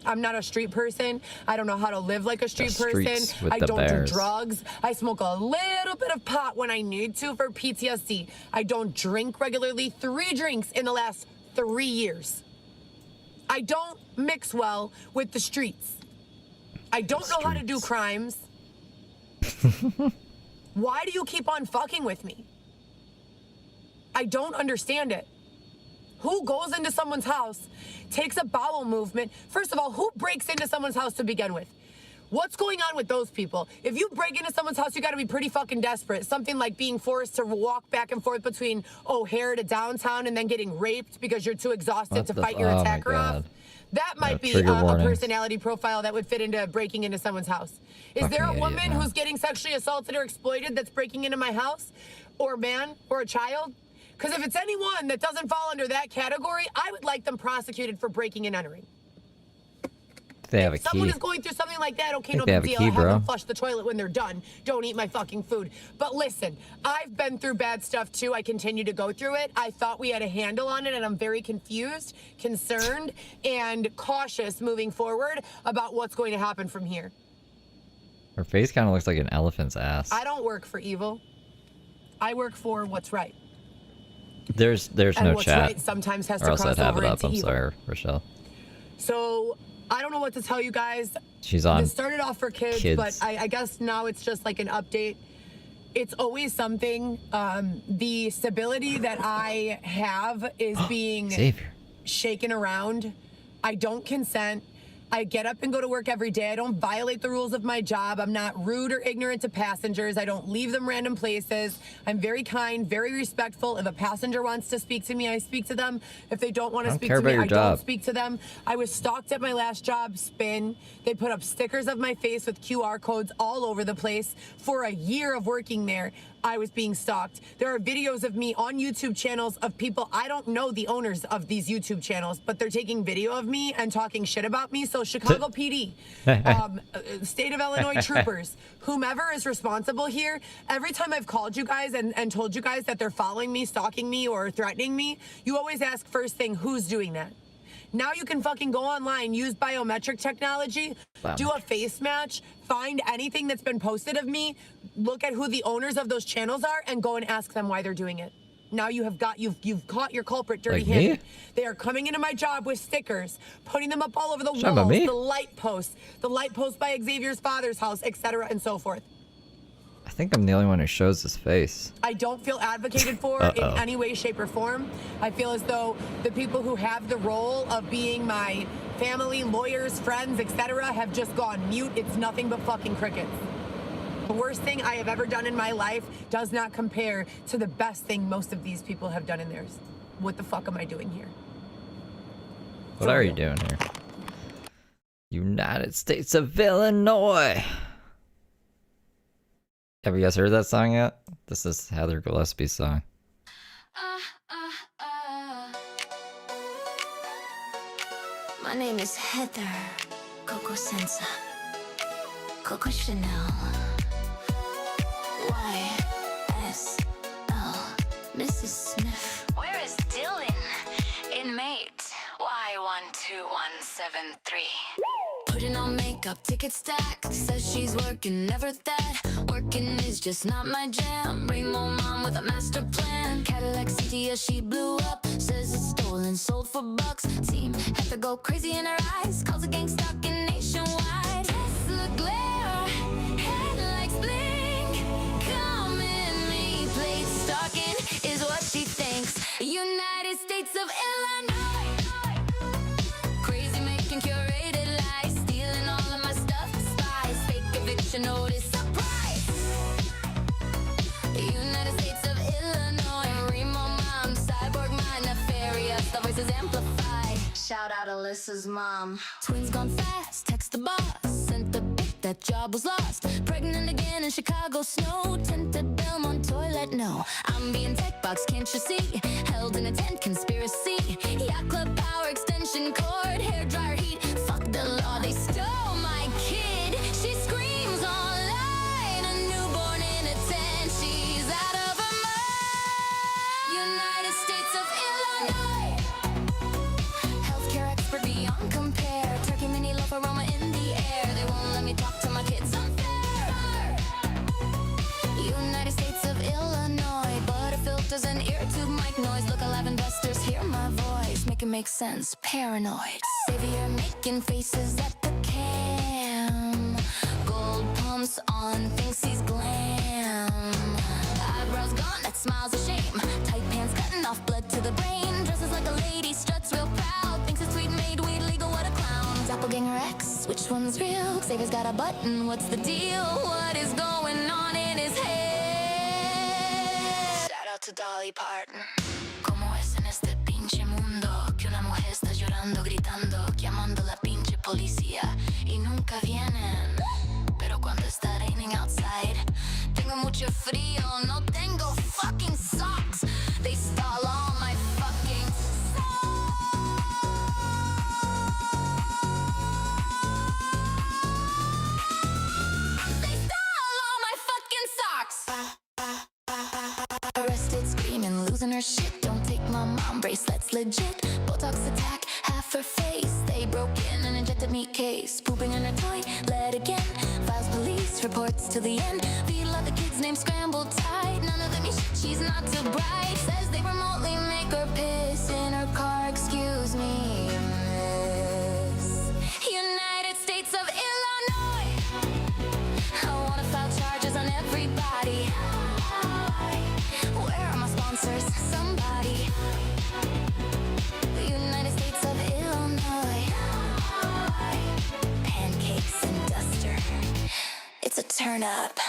I'm not a street person. I don't know how to live like a street person. I don't do drugs. I smoke a little bit of pot when I need to for PTSD. I don't drink regularly. 3 drinks in the last 3 years. I don't mix well with the streets. I don't know how to do crimes. Why do you keep on fucking with me? I don't understand it. Who goes into someone's house, takes a bowel movement? First of all, who breaks into someone's house to begin with? What's going on with those people? If you break into someone's house, you got to be pretty fucking desperate. Something like being forced to walk back and forth between O'Hare to downtown and then getting raped because you're too exhausted to fight your attacker off. That might be a personality profile that would fit into breaking into someone's house. Is there a woman who's getting sexually assaulted or exploited that's breaking into my house? Or a man? Or a child? Because if it's anyone that doesn't fall under that category, I would like them prosecuted for breaking and entering. They have a key. If someone is going through something like that, okay, no big deal. Have them flush the toilet when they're done. Don't eat my fucking food. But listen, I've been through bad stuff too. I continue to go through it. I thought we had a handle on it, and I'm very confused, concerned, and cautious moving forward about what's going to happen from here. Her face kind of looks like an elephant's ass. I don't work for evil. I work for what's right. There's no what's chat. Right sometimes has or to else cross I'd have over it up. into I'm evil. sorry, Rochelle. So I don't know what to tell you guys. She's on. This started off for kids. But I guess now it's just like an update. It's always something. The stability that I have is being shaken around. I don't consent. I get up and go to work every day. I don't violate the rules of my job. I'm not rude or ignorant to passengers. I don't leave them random places. I'm very kind, very respectful. If a passenger wants to speak to me, I speak to them. If they don't want to speak to me, I don't speak to them. I was stalked at my last job, Spin. They put up stickers of my face with QR codes all over the place. For a year of working there, I was being stalked. There are videos of me on YouTube channels of people. I don't know the owners of these YouTube channels, but they're taking video of me and talking shit about me. So Chicago PD, state of Illinois troopers, whomever is responsible here, every time I've called you guys and told you guys that they're following me, stalking me, or threatening me, you always ask first thing, who's doing that? Now you can fucking go online, use biometric technology, do a face match, find anything that's been posted of me, look at who the owners of those channels are, and go and ask them why they're doing it. Now you've caught your culprit Like dirty-handed. me? They are coming into my job with stickers, putting them up all over the Talking about walls, me? the light post by Xavier's father's house, etc. and so forth. I think I'm the only one who shows his face. I don't feel advocated for in any way, shape, or form. I feel as though the people who have the role of being my family, lawyers, friends, etc. have just gone mute. It's nothing but fucking crickets. The worst thing I have ever done in my life does not compare to the best thing most of these people have done in theirs. What the fuck am I doing here? What are you doing here? United States of Illinois. Have you guys heard that song yet? This is Heather Gillespie's song. My name is Heather Coco Sensa. Coco Chanel. YSL. Mrs. Smith. Where is Dylan? Inmate Y12173. Putting on makeup, ticket stacked. Says she's working, never that. Working is just not my jam. Rainbow mom with a master plan. Cadillac Cynthia, she blew up. Says it's stolen, sold for bucks. Team had to go crazy in her eyes. Calls a gang stalking nationwide. Tesla glare, headlights blink. Come in me, plate stalking is what she thinks. United States of Illinois. Crazy making curated lies. Stealing all of my stuff, spies. Fake eviction notice, surprise. United States of Illinois. Remo mom, cyborg mind, nefarious. The voices amplified. Shout out Alyssa's mom. Twins gone fast, text the boss. Sent the pic, that job was lost. Pregnant again in Chicago snow. Tinted Belmont toilet, no. I'm being tech box, can't you see? Held in a tent, conspiracy. Yacht club power extension cord. Hair dryer heat, fuck the law. They stole my kid. She screams online. A newborn in a tent. She's out of her mind. United States of Illinois. Healthcare expert beyond compare. Turkey mini loaf aroma in the air. They won't let me talk to my kids. Unfair. United States of Illinois. Butter filters and ear tube mic noise. Look alive, investors hear my voice. Make it make sense. Paranoid. Savior making faces at the cam. Gold pumps on, thinks he's glam. Eyebrows gone, that smile's a shame. Tight pants cutting off, blood to the brain. Dresses like a lady, struts real proud. Thinks it's sweet, made weed legal, what a clown. Doppelganger X, which one's real? Xavier's got a button, what's the deal? What is going on in his head? Shout out to Dolly Parton. ¿Cómo es en este pinche mundo? Que una mujer está llorando, gritando, llamando a la pinche policía y nunca vienen. Pero cuando está raining outside, tengo mucho frío, no tengo fucking socks. They stole all my fucking They stole all my fucking socks. Arrested, screaming, losing her shit. Don't take my mom bracelets, legit. Botox attack, half her face. They broke in and injected meat case. Pooping in her toilet again. Files police reports to the end. Feel like the kid's name scrambled tight. None of them is shit, she's not too bright. Says they remotely make her piss in her car. Excuse me, miss. United States of Illinois. I wanna file charges on everybody. Where are my sponsors? Somebody. United States of Illinois. Pancakes and duster. It's a turn up.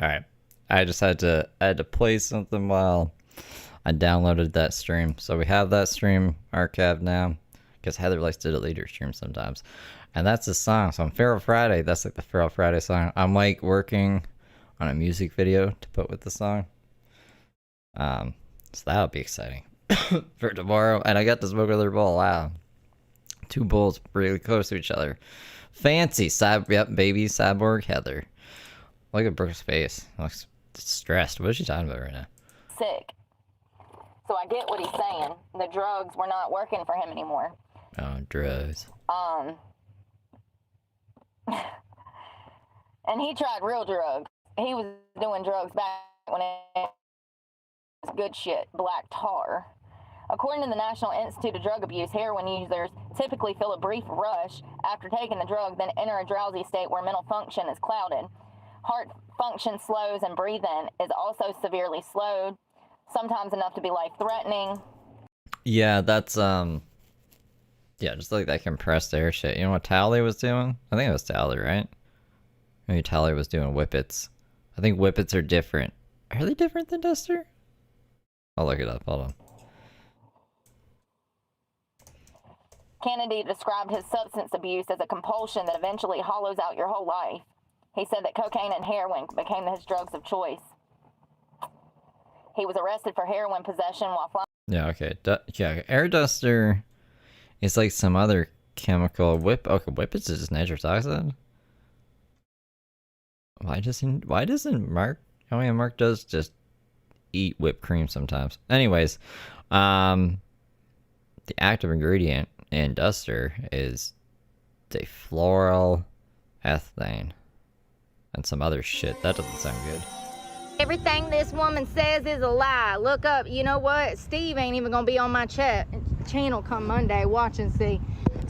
All right, I just had to play something while I downloaded that stream. So we have that stream archived now because Heather likes to delete her stream sometimes, and that's the song. So on Feral Friday, that's like the Feral Friday song. I'm like working on a music video to put with the song. So that'll be exciting for tomorrow. And I got to smoke with her bowl. Wow, 2 bowls really close to each other. Fancy, yep, baby, Cyborg Heather. Look at Brooke's face. Looks stressed. What is she talking about right now? sick. So I get what he's saying. The drugs were not working for him anymore. Oh, drugs. And he tried real drugs. He was doing drugs back when it was good shit, black tar. According to the National Institute of Drug Abuse, heroin users typically feel a brief rush after taking the drug, then enter a drowsy state where mental function is clouded. Heart function slows and breathing is also severely slowed, sometimes enough to be life-threatening. Yeah, that's, yeah, just like that compressed air shit. You know what Tally was doing? I think it was Tally, right? Maybe Tally was doing whippets. I think whippets are different. Are they different than Duster? I'll look it up. Hold on. Kennedy described his substance abuse as a compulsion that eventually hollows out your whole life. He said that cocaine and heroin became his drugs of choice. He was arrested for heroin possession while flying. Yeah, okay. Yeah, air duster is like some other chemical. Okay, whippets is just nitrous oxide. Why doesn't Mark? Oh yeah, Mark does just eat whipped cream sometimes. Anyways, the active ingredient in Duster is difluoroethane and some other shit. That doesn't sound good. Everything this woman says is a lie. Look up, you know what? Steve ain't even gonna be on my channel come Monday. Watch and see.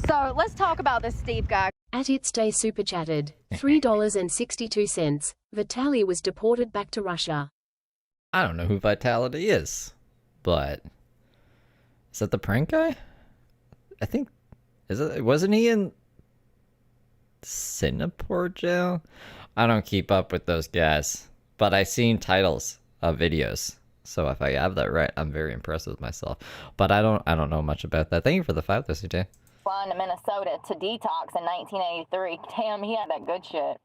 So let's talk about this Steve guy. At It's Day Super Chatted, $3.62. Vitaly was deported back to Russia. I don't know who Vitality is, but is that the prank guy? I think wasn't he in Singapore jail? I don't keep up with those guys, but I seen titles of videos. So if I have that right, I'm very impressed with myself. But I don't know much about that. Thank you for the 5 this day. Flying to Minnesota to detox in 1983. Damn, he had that good shit.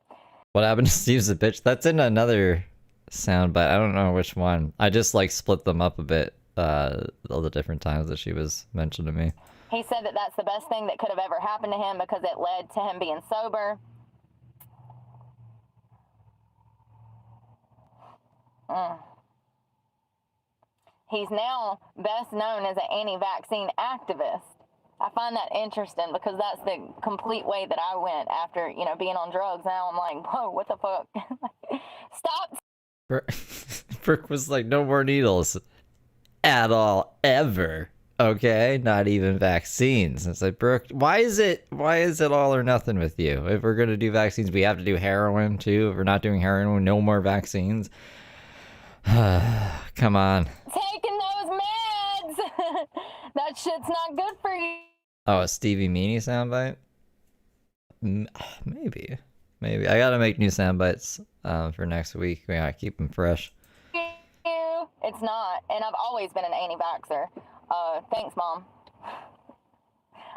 What happened to Steve's a bitch? That's in another sound, but I don't know which one. I just like split them up a bit, all the different times that she was mentioned to me. He said that that's the best thing that could have ever happened to him because it led to him being sober. He's now best known as an anti-vaccine activist. I find that interesting because that's the complete way that I went after, you know, being on drugs. Now I'm like, whoa, what the fuck? Stop. Brooke was like, no more needles at all, ever. Okay, not even vaccines. It's like, Brooke, why is it all or nothing with you? If we're gonna do vaccines, we have to do heroin too. If we're not doing heroin, no more vaccines. Come on. Taking those meds. That shit's not good for you. Oh, a Stevie Meanie soundbite? Maybe. I gotta make new soundbites for next week. We gotta keep them fresh. It's not, and I've always been an anti-vaxxer. Thanks, Mom.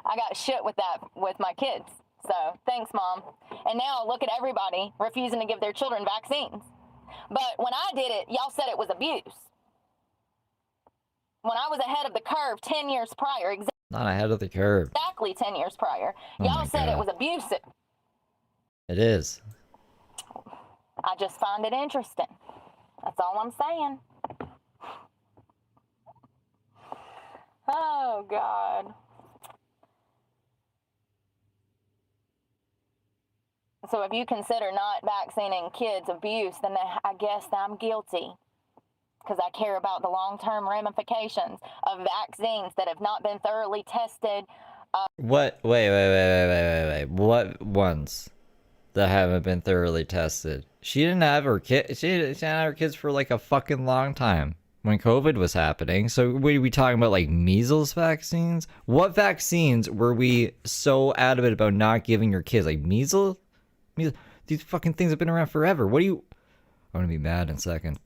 I got shit with that with my kids, so thanks, Mom. And now look at everybody refusing to give their children vaccines. But when I did it, y'all said it was abuse. When I was ahead of the curve 10 years prior, Not ahead of the curve. exactly 10 years prior, y'all said it was abusive. It is. I just find it interesting. That's all I'm saying. Oh, God. So if you consider not vaccinating kids abuse, then I guess I'm guilty. Because I care about the long-term ramifications of vaccines that have not been thoroughly tested. What? Wait. What ones that haven't been thoroughly tested? She didn't have her kid. She didn't have her kids for like a fucking long time when COVID was happening. So were we talking about like measles vaccines? What vaccines were we so adamant about not giving your kids? Like measles? These fucking things have been around forever. What do you? I'm gonna be mad in a second.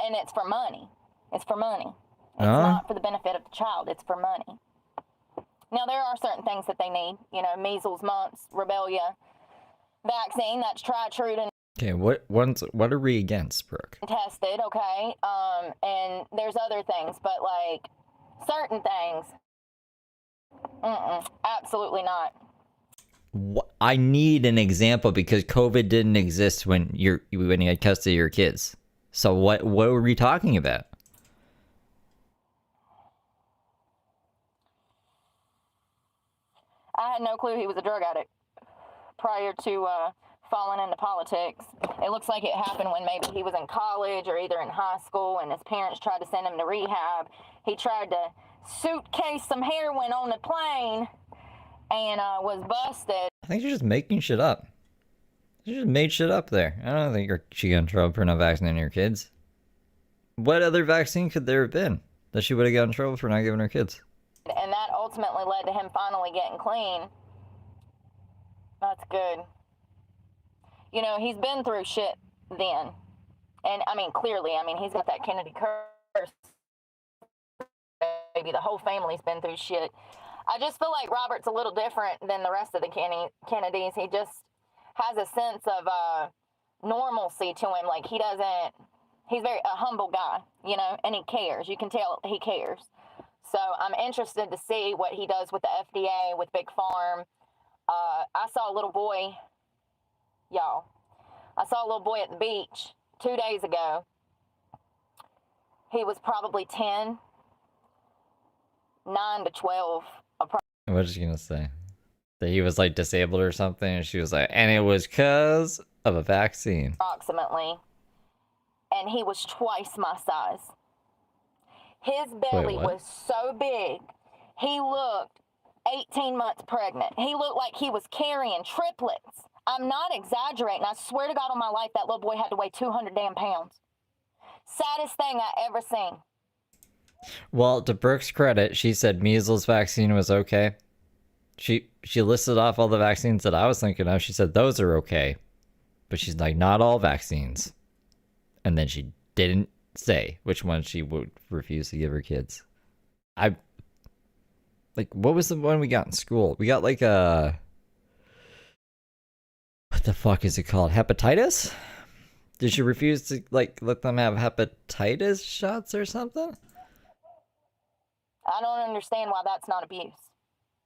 And it's for money. It's for money. It's not for the benefit of the child. It's for money. Now, there are certain things that they need. You know, measles, mumps, rubella vaccine. That's tried, true, and Okay, what are we against, Brooke? tested, okay? And there's other things, but, like, certain things, absolutely not. I need an example because COVID didn't exist when you had custody of your kids. So what were we talking about? I had no clue he was a drug addict prior to falling into politics. It looks like it happened when maybe he was in college or either in high school and his parents tried to send him to rehab. He tried to suitcase some heroin on the plane and was busted. I think you're just making shit up. You just made shit up there. I don't think she got in trouble for not vaccinating her kids. What other vaccine could there have been that she would have gotten in trouble for not giving her kids? And that ultimately led to him finally getting clean. That's good. You know, he's been through shit then. And, I mean, clearly, I mean, he's got that Kennedy curse. Maybe the whole family's been through shit. I just feel like Robert's a little different than the rest of the Kennedys. He just has a sense of normalcy to him. Like, he's a humble guy, you know, and he cares. You can tell he cares. So I'm interested to see what he does with the FDA, with Big Farm. I saw a little boy, y'all. I saw a little boy at the beach 2 days ago. He was probably 10, 9 to 12. What was she gonna say? That he was like disabled or something, and she was like, and it was because of a vaccine. Approximately. And he was twice my size. His belly was so big, he looked 18 months pregnant. He looked like he was carrying triplets. I'm not exaggerating. I swear to God on my life, that little boy had to weigh 200 damn pounds. Saddest thing I ever seen. Well, to Brooke's credit, she said measles vaccine was okay. She listed off all the vaccines that I was thinking of. She said those are okay. But she's like, not all vaccines. And then she didn't say which one she would refuse to give her kids. What was the one we got in school? We got like what the fuck is it called? Hepatitis? Did she refuse to let them have hepatitis shots or something? I don't understand why that's not abuse.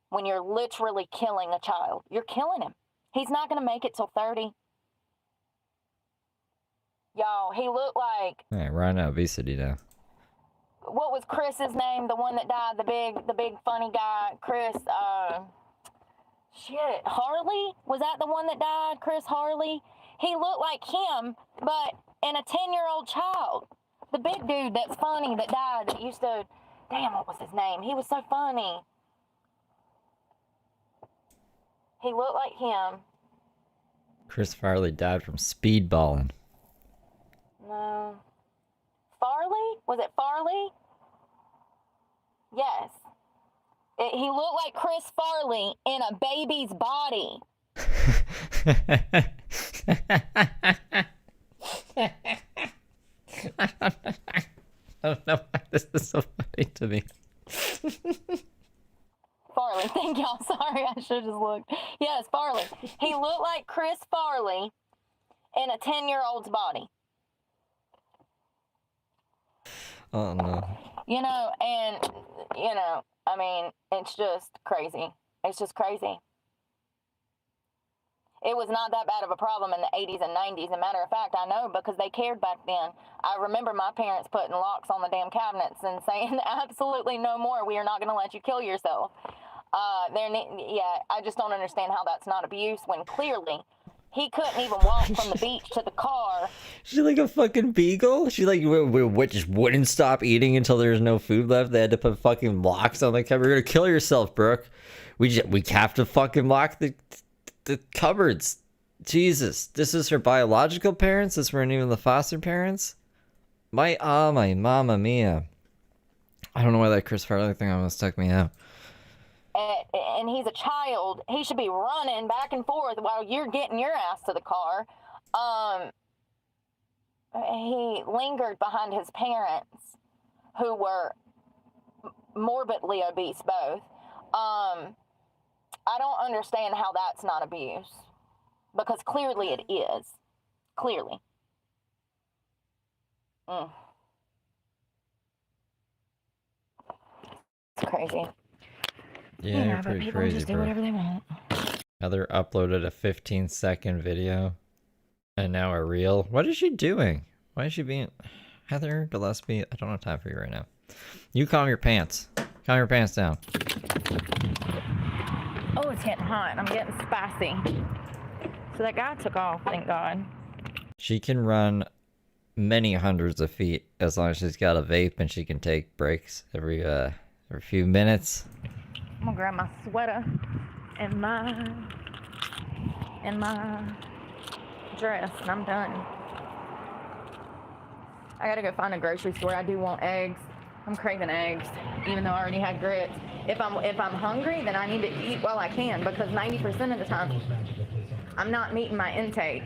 When you're literally killing a child, you're killing him. He's not going to make it till 30. Y'all, he looked like... Yeah, we're on obesity now. What was Chris's name? The one that died, the big funny guy, Chris, Harley? Was that the one that died, Chris Harley? He looked like him, but in a 10-year-old child. The big dude that's funny that died that used to... Damn, what was his name? He was so funny. He looked like him. Chris Farley died from speedballing. No. Farley? Was it Farley? Yes. He looked like Chris Farley in a baby's body. I don't know why this is so funny to me. Farley, thank y'all. Sorry, I should have just looked. Yes, Farley. He looked like Chris Farley in a 10-year-old's body. Oh, no. I mean, it's just crazy. It's just crazy. It was not that bad of a problem in the 80s and 90s. As a matter of fact, I know because they cared back then. I remember my parents putting locks on the damn cabinets and saying, absolutely no more. We are not going to let you kill yourself. I just don't understand how that's not abuse when clearly he couldn't even walk from the beach to the car. She like a fucking beagle? She just wouldn't stop eating until there was no food left. They had to put fucking locks on the cupboard. You're gonna kill yourself, Brooke. We have to fucking lock the cupboards. Jesus, this is her biological parents. This weren't even the foster parents. My mamma mia. I don't know why that Chris Farley thing almost took me out. And he's a child. He should be running back and forth while you're getting your ass to the car. He lingered behind his parents, who were morbidly obese both. I don't understand how that's not abuse, because clearly it is. Clearly. It's crazy. Yeah, you're but pretty people crazy, just do bro. whatever they want. Heather uploaded a 15-second video and now a reel. What is she doing? Why is she being... Heather Gillespie, I don't have time for you right now. You calm your pants. Calm your pants down. Oh, it's getting hot. I'm getting spicy. So that guy took off, thank God. She can run many hundreds of feet as long as she's got a vape and she can take breaks every few minutes. I'm gonna grab my sweater and my dress and I'm done. I gotta go find a grocery store. I do want eggs. I'm craving eggs, even though I already had grits. If I'm hungry, then I need to eat while I can because 90% of the time I'm not meeting my intake.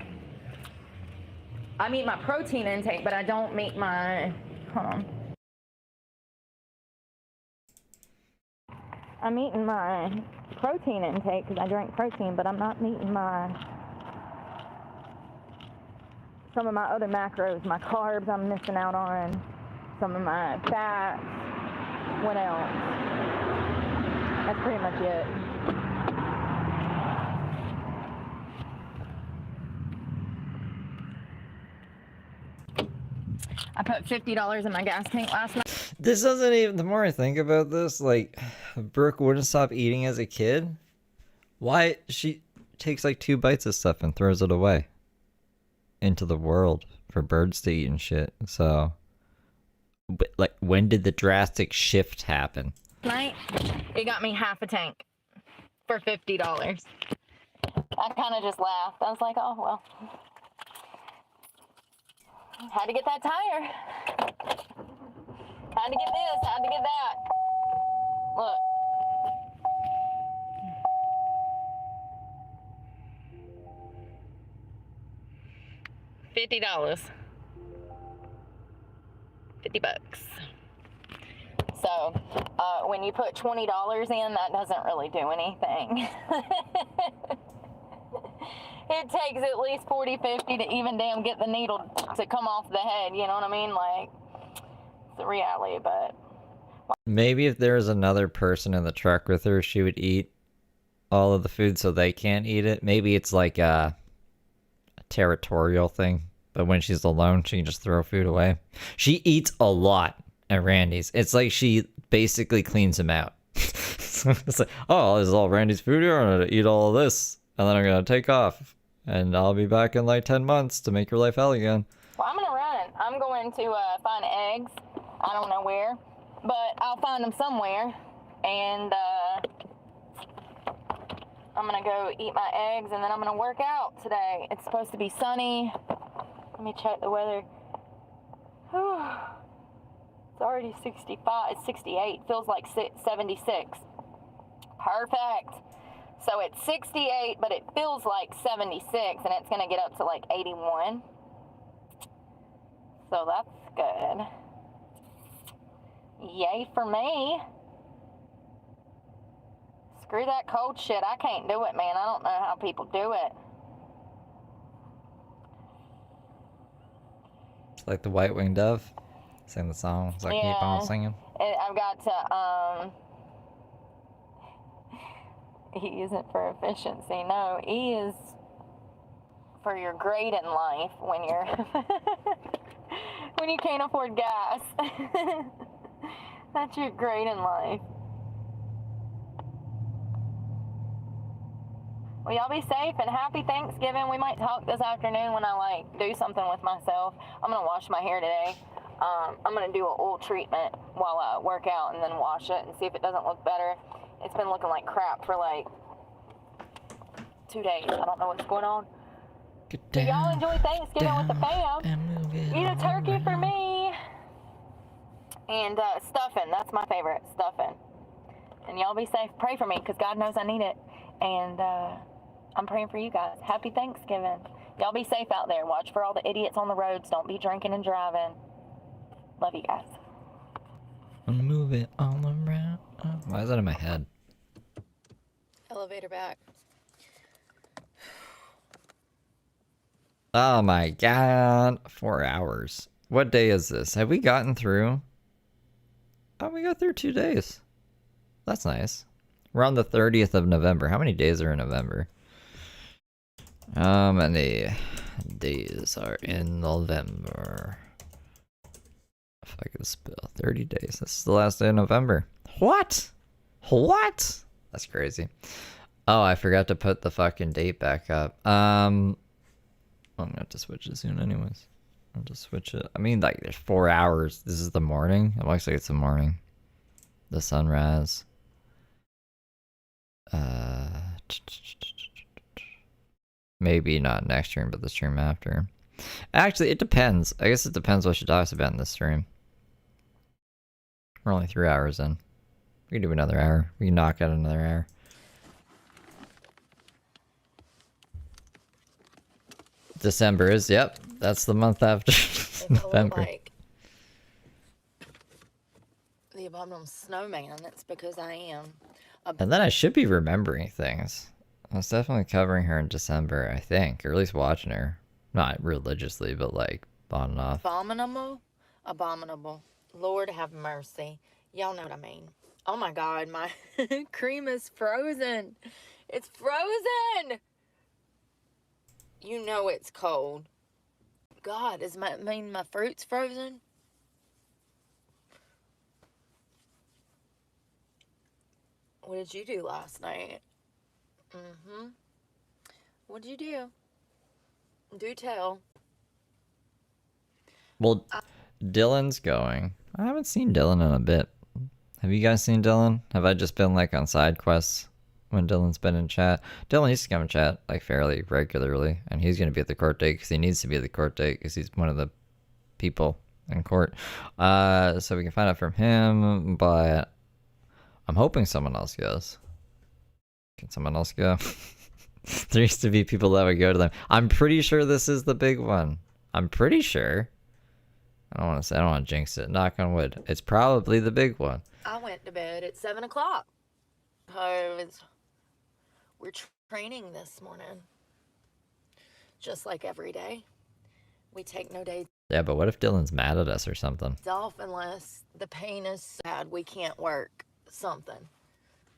I meet my protein intake, but I don't meet my, hold on. I'm eating my protein intake because I drink protein, but I'm not meeting some of my other macros. My carbs I'm missing out on, some of my fats. What else? That's pretty much it. I put $50 in my gas tank last night. This doesn't even... The more I think about this, like, Brooke wouldn't stop eating as a kid. Why? She takes like 2 bites of stuff and throws it away into the world for birds to eat and shit. So, but, like, when did the drastic shift happen? Night, it got me half a tank for $50. I kind of just laughed. I was like, oh, well. Had to get that tire. Had to get this, had to get that. Look. $50. $50. So, when you put $20 in, that doesn't really do anything. It takes at least 40, 50 to even damn get the needle to come off the head, you know what I mean? Like, it's the reality, but... Maybe if there was another person in the truck with her, she would eat all of the food so they can't eat it. Maybe it's like a territorial thing, but when she's alone, she can just throw food away. She eats a lot at Randy's. It's like she basically cleans him out. It's like, oh, this is all Randy's food here. I'm going to eat all of this, and then I'm going to take off. And I'll be back in like 10 months to make your life hell again. Well, I'm going to run. I'm going to find eggs. I don't know where, but I'll find them somewhere. And I'm going to go eat my eggs, and then I'm going to work out today. It's supposed to be sunny. Let me check the weather. It's already 65. It's 68. Feels like 76. Perfect. So it's 68, but it feels like 76, and it's going to get up to like 81. So that's good. Yay for me. Screw that cold shit. I can't do it, man. I don't know how people do it. It's like the White Winged Dove. Sing the song. It's like keep on singing. I've got to, E isn't for efficiency. No, E is for your grade in life when you're when you can't afford gas. That's your grade in life. Well, y'all be safe and happy Thanksgiving. We might talk this afternoon when I like do something with myself. I'm gonna wash my hair today. I'm gonna do an oil treatment while I work out and then wash it and see if it doesn't look better. It's been looking like crap for like 2 days. I don't know what's going on. So y'all enjoy Thanksgiving with the fam. Eat a turkey for me. And stuffing. That's my favorite. Stuffing. And y'all be safe. Pray for me because God knows I need it. And I'm praying for you guys. Happy Thanksgiving. Y'all be safe out there. Watch for all the idiots on the roads. Don't be drinking and driving. Love you guys. Move it all around. Why is that in my head? Elevator back. Oh my god. 4 hours. What day is this? Have we gotten through? Oh, we got through 2 days. That's nice. We're on the 30th of November. How many days are in November? How many days are in November? If I could spell 30 days. This is the last day of November. What? What? That's crazy. Oh, I forgot to put the fucking date back up. I'm gonna have to switch it soon anyways. I'll just switch it. I mean, like, there's 4 hours. This is the morning. It looks like it's the morning. The sunrise. Maybe not next stream, but the stream after. Actually, it depends. I guess it depends what she talks about in this stream. We're only 3 hours in. We can do another hour. We can knock out another hour. December is, yep. That's the month after November. Like the abominable snowman. It's because I am. And then I should be remembering things. I was definitely covering her in December, I think. Or at least watching her. Not religiously, but like on and off. Abominable? Abominable. Lord have mercy. Y'all know what I mean. Oh my God, my cream is frozen. It's frozen! You know it's cold. God, my fruit's frozen? What did you do last night? What did you do? Do tell. Well, Dylan's going. I haven't seen Dylan in a bit. Have you guys seen Dylan? Have I just been like on side quests when Dylan's been in chat? Dylan used to come in chat like fairly regularly, and he's going to be at the court date because he needs to be at the court date because he's one of the people in court. So we can find out from him, but I'm hoping someone else goes. Can someone else go? There used to be people that would go to them. I'm pretty sure this is the big one. I'm pretty sure. I don't want to say, I don't want to jinx it. Knock on wood. It's probably the big one. I went to bed at 7 o'clock. We're training this morning. Just like every day. We take no days Yeah, but what if Dylan's mad at us or something? off unless the pain is so bad we can't work something.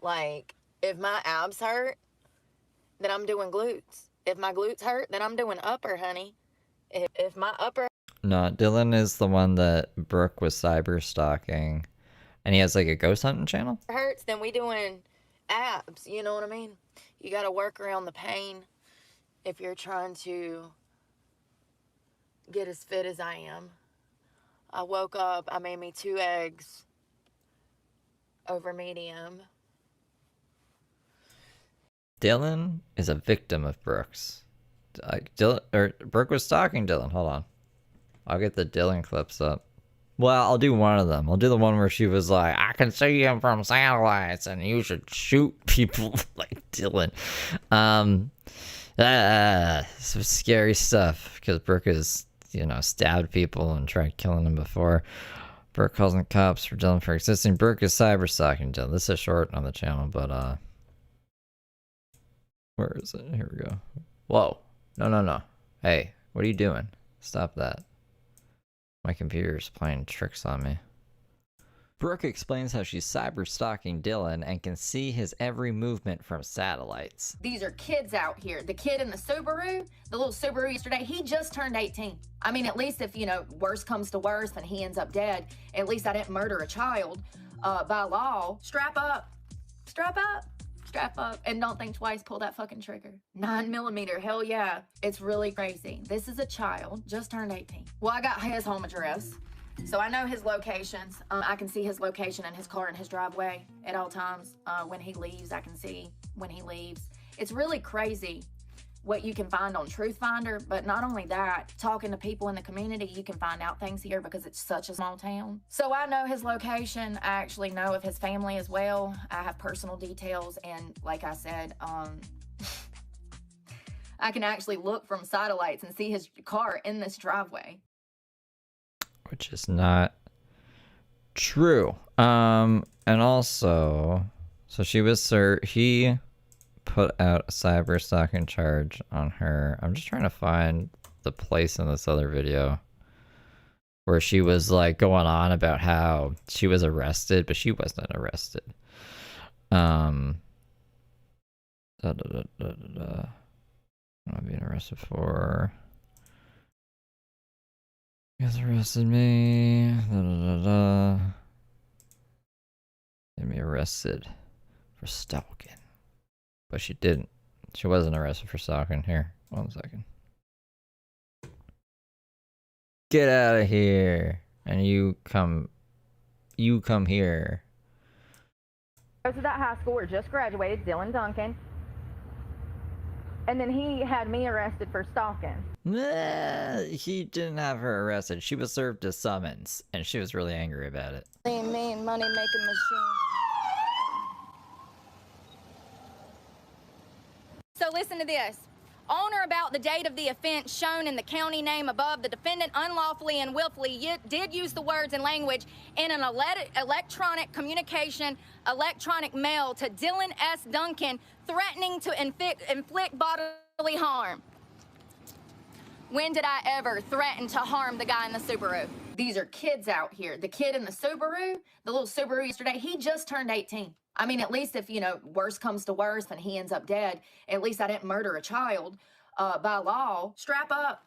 Like, if my abs hurt, then I'm doing glutes. If my glutes hurt, then I'm doing upper, honey. If my upper No, Dylan is the one that Brooke was cyber stalking. And he has like a ghost hunting channel? hurts, then we doing abs. You know what I mean? You got to work around the pain if you're trying to get as fit as I am. I woke up, I made me 2 eggs over medium. Dylan is a victim of Brooks. Like Brooke was stalking Dylan. Hold on. I'll get the Dylan clips up. Well, I'll do one of them. I'll do the one where she was like, I can see him from satellites and you should shoot people like Dylan. Some scary stuff because Brooke has, stabbed people and tried killing them before. Brooke calls in cops for Dylan for existing. Brooke is cyber stalking Dylan. This is short on the channel, but where is it? Here we go. Whoa. No. Hey, what are you doing? Stop that. My computer's playing tricks on me. Brooke explains how she's cyber stalking Dylan and can see his every movement from satellites. These are kids out here. The kid in the Subaru, the little Subaru yesterday, he just turned 18. I mean, at least if, worse comes to worse and he ends up dead, at least I didn't murder a child by law. Strap up. Strap up. Strap up. And don't think twice. Pull that fucking trigger. 9mm. Hell yeah. It's really crazy. This is a child. Just turned 18. Well, I got his home address. So I know his locations. I can see his location in his car in his driveway at all times. When he leaves, I can see when he leaves. It's really crazy what you can find on Truth Finder, but not only that, talking to people in the community, you can find out things here because it's such a small town. So I know his location. I actually know of his family as well. I have personal details, and like I said, I can actually look from satellites and see his car in this driveway. Which is not true. And also, so he put out a cyber stalking charge on her. I'm just trying to find the place in this other video where she was like going on about how she was arrested, but she wasn't arrested. I'm being arrested for. You guys arrested me. Get me arrested for stalking. But she didn't. She wasn't arrested for stalking. Here, 1 second. Get out of here. And you come here. Goes to that high school or just graduated, Dylan Duncan. And then he had me arrested for stalking. Nah, he didn't have her arrested. She was served a summons, and she was really angry about it. Mean money making machine. So listen to this. On or about the date of the offense shown in the county name above, the defendant unlawfully and willfully did use the words and language in an electronic communication, electronic mail to Dylan S. Duncan, threatening to inflict bodily harm. When did I ever threaten to harm the guy in the Subaru? These are kids out here. The kid in the Subaru, the little Subaru yesterday, he just turned 18. I mean, at least if, you know, worse comes to worse and he ends up dead, at least I didn't murder a child by law. Strap up.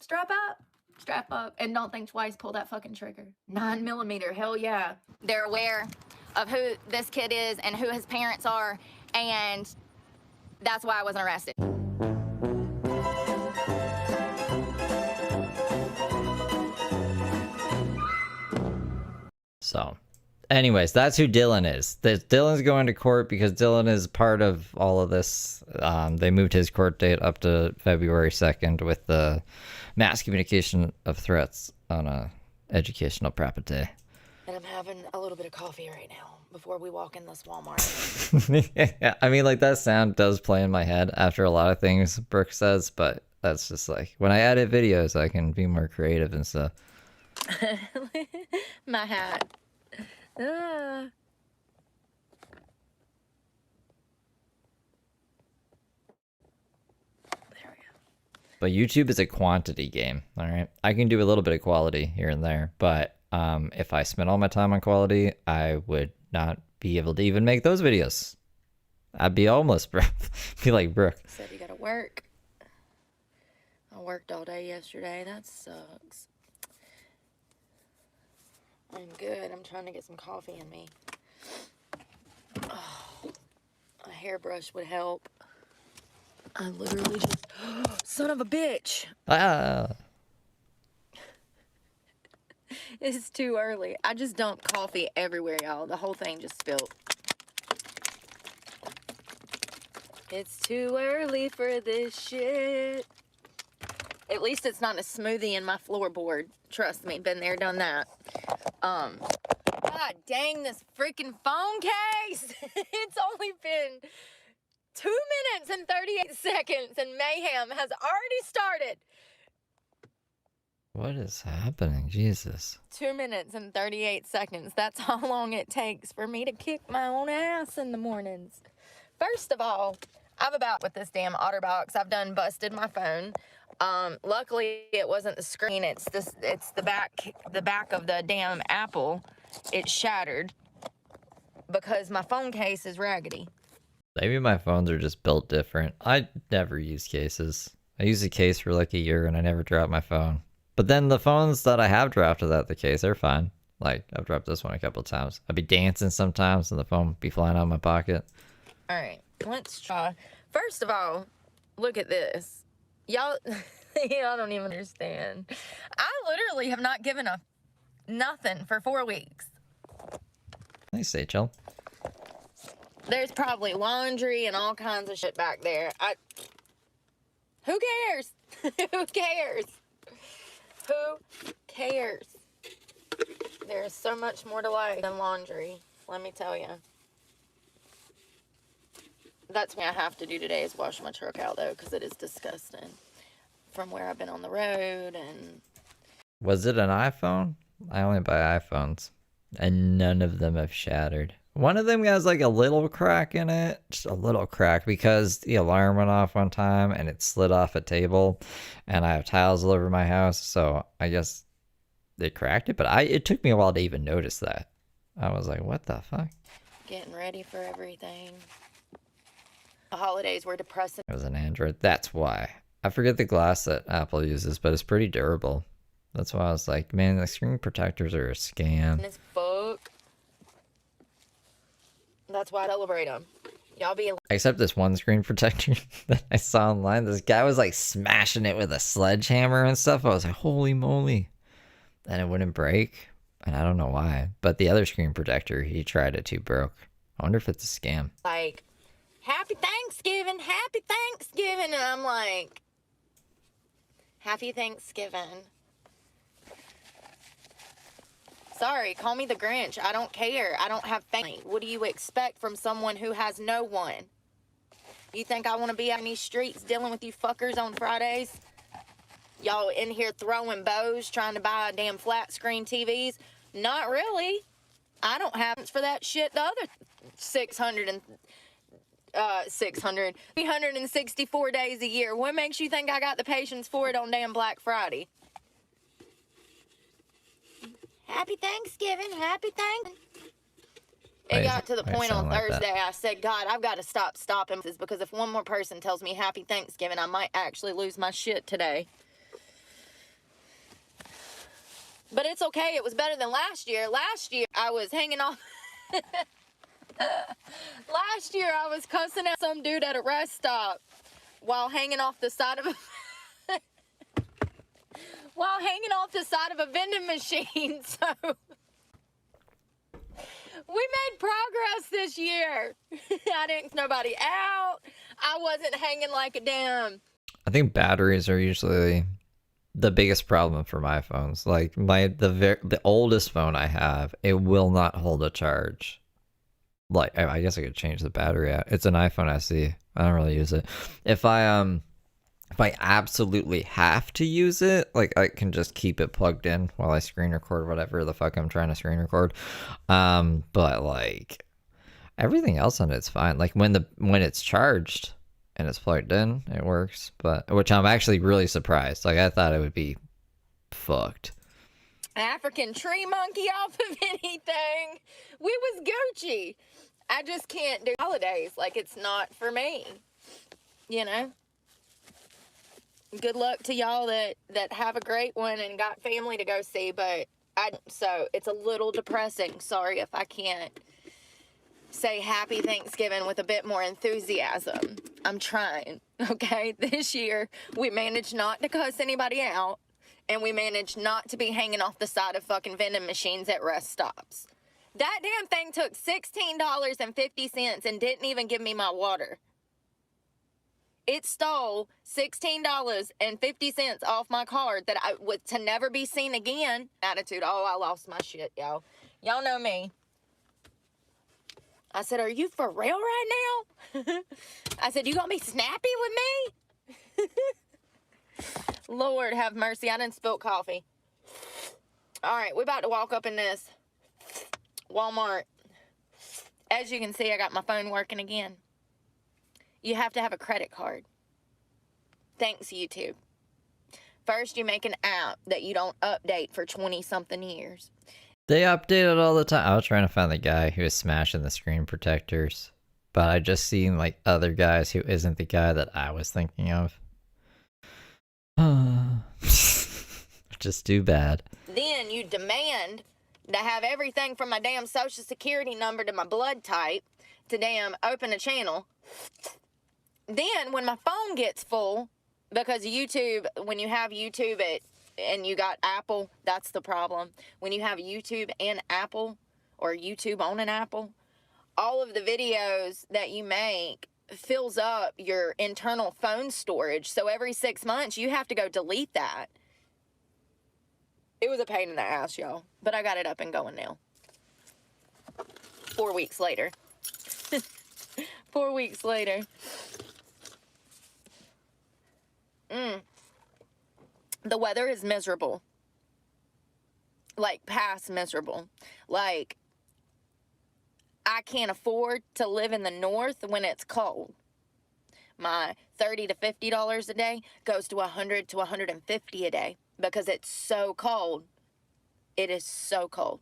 Strap up. Strap up. And don't think twice. Pull that fucking trigger. 9mm. Hell yeah. They're aware of who this kid is and who his parents are, and that's why I wasn't arrested. So, anyways, that's who Dylan is. Dylan's going to court because Dylan is part of all of this. They moved his court date up to February 2nd with the mass communication of threats on a educational property. And I'm having a little bit of coffee right now before we walk in this Walmart. Yeah, I mean, like, that sound does play in my head after a lot of things Brooke says, but that's just like, when I edit videos, I can be more creative and stuff. My hat. But YouTube is a quantity game, all right? I can do a little bit of quality here and there, but if I spent all my time on quality, I would not be able to even make those videos. I'd be homeless, bro. Be like Brooke. Said you gotta work. I worked all day yesterday. That sucks. I'm good. I'm trying to get some coffee in me. Oh, a hairbrush would help. I literally just... Son of a bitch! Ah. It's too early. I just dumped coffee everywhere, y'all. The whole thing just spilled. It's too early for this shit. At least it's not a smoothie in my floorboard. Trust me, been there, done that. God dang this freaking phone case! It's only been 2 minutes and 38 seconds and mayhem has already started. What is happening? Jesus. 2 minutes and 38 seconds. That's how long it takes for me to kick my own ass in the mornings. First of all, I've about with this damn OtterBox. I've done busted my phone. Luckily it wasn't the screen. It's the back of the damn Apple. It's shattered because my phone case is raggedy. Maybe my phones are just built different. I never use cases. I used a case for like a year and I never dropped my phone. But then the phones that I have dropped without the case are fine. Like, I've dropped this one a couple of times. I'd be dancing sometimes and the phone would be flying out of my pocket. All right, let's try. First of all, look at this. Y'all don't even understand. I literally have not given a nothing for 4 weeks. Nice, Rachel. There's probably laundry and all kinds of shit back there. Who cares? Who cares? Who cares? There's so much more to life than laundry, let me tell you. That's what I have to do today is wash my truck out, though, because it is disgusting from where I've been on the road. And was it an iPhone? I only buy iPhones, and none of them have shattered. One of them has like a little crack in it, just a little crack, because the alarm went off one time and it slid off a table, and I have tiles all over my house, so I guess they cracked it, but it took me a while to even notice that. I was like, what the fuck? Getting ready for everything. The holidays were depressing. It was an Android. Android. That's why. I forget the glass that Apple uses, but it's pretty durable. That's why I was like, man, the screen protectors are a scam. As fuck. That's why I celebrate them. Y'all be Except this one screen protector that I saw online. This guy was like smashing it with a sledgehammer and stuff. I was like, holy moly. And it wouldn't break. And I don't know why. But the other screen protector, he tried it too, broke. I wonder if it's a scam. like, Happy Thanksgiving, Happy Thanksgiving. And I'm like, Happy Thanksgiving. Sorry, call me the Grinch. I don't care. I don't have family. What do you expect from someone who has no one? You think I want to be out in these streets dealing with you fuckers on Fridays? Y'all in here throwing bows, trying to buy damn flat screen TVs? Not really. I don't have for that shit the other 364 days a year. What makes you think I got the patience for it on damn Black Friday? Happy Thanksgiving, happy Thanksgiving. It got to the point on Thursday, I said, God, I've got to stopping this, because if one more person tells me happy Thanksgiving, I might actually lose my shit today. But it's okay. It was better than last year. Last year, I was hanging off. Last year, I was cussing at some dude at a rest stop while hanging off the side of a... while hanging off the side of a vending machine. So we made progress this year. I didn't nobody out. I wasn't hanging like a damn... I think batteries are usually the biggest problem for my phones. Like the oldest phone I have, it will not hold a charge. Like I guess I could change the battery out. It's an iPhone SE. I don't really use it. If I absolutely have to use it, like I can just keep it plugged in while I screen record whatever the fuck I'm trying to screen record. But like everything else on it's fine. Like when it's charged and it's plugged in, it works. But which I'm actually really surprised. Like I thought it would be fucked. African tree monkey off of anything. We was Gucci. I just can't do holidays. Like it's not for me. You know? Good luck to y'all that have a great one and got family to go see, but so it's a little depressing. Sorry if I can't say happy Thanksgiving with a bit more enthusiasm. I'm trying, okay? This year, we managed not to cuss anybody out, and we managed not to be hanging off the side of fucking vending machines at rest stops. That damn thing took $16.50 and didn't even give me my water. It stole $16.50 off my card that I was to never be seen again. Attitude, oh, I lost my shit, y'all. Y'all know me. I said, are you for real right now? I said, you gonna be snappy with me? Lord have mercy, I done spilled coffee. All right, we about to walk up in this Walmart. As you can see, I got my phone working again. You have to have a credit card. Thanks, YouTube. First, you make an app that you don't update for 20-something years. They update it all the time. I was trying to find the guy who was smashing the screen protectors, but I just seen like other guys who isn't the guy that I was thinking of. Just too bad. Then you demand to have everything from my damn social security number to my blood type to damn open a channel. Then when my phone gets full, because YouTube, when you have YouTube and you got Apple, that's the problem. When you have YouTube and Apple, or YouTube on an Apple, all of the videos that you make fills up your internal phone storage. So every 6 months, you have to go delete that. It was a pain in the ass, y'all. But I got it up and going now. 4 weeks later. 4 weeks later. The weather is miserable. Like, past miserable. Like, I can't afford to live in the north when it's cold. My $30 to $50 a day goes to $100 to $150 a day because it's so cold. It is so cold.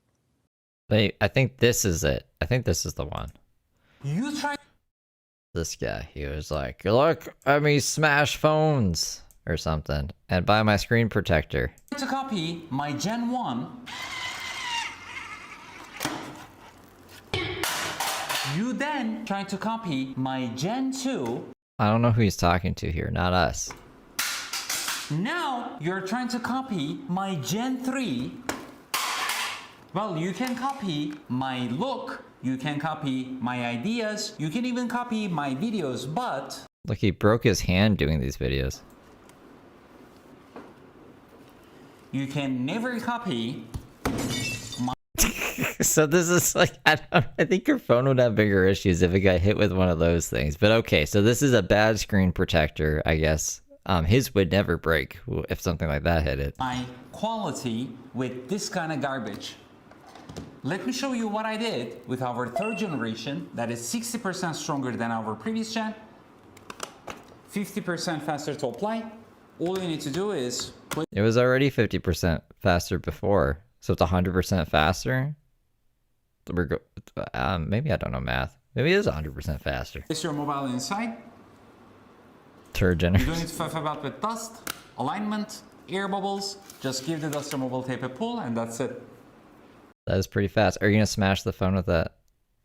I think this is it. I think this is the one. You try. this guy. He was like, look at me smash phones or something and buy my screen protector. To copy my Gen 1. You then try to copy my Gen 2. I don't know who he's talking to here, not us. Now you're trying to copy my Gen 3. Well, you can copy my look, you can copy my ideas, you can even copy my videos, but... Look, he broke his hand doing these videos. You can never copy my... So this is like, I think your phone would have bigger issues if it got hit with one of those things. But okay, so this is a bad screen protector, I guess. His would never break if something like that hit it. My quality with this kind of garbage. Let me show you what I did with our third generation that is 60% stronger than our previous gen. 50% faster to apply. All you need to do is put... It was already 50% faster before, so it's 100% faster. Maybe I don't know math. Maybe it is 100% faster. Place your mobile inside. Third You don't generation. need to faff about with dust, alignment, air bubbles. Just give the duster mobile tape a pull and that's it. That is pretty fast. Are you gonna smash the phone with that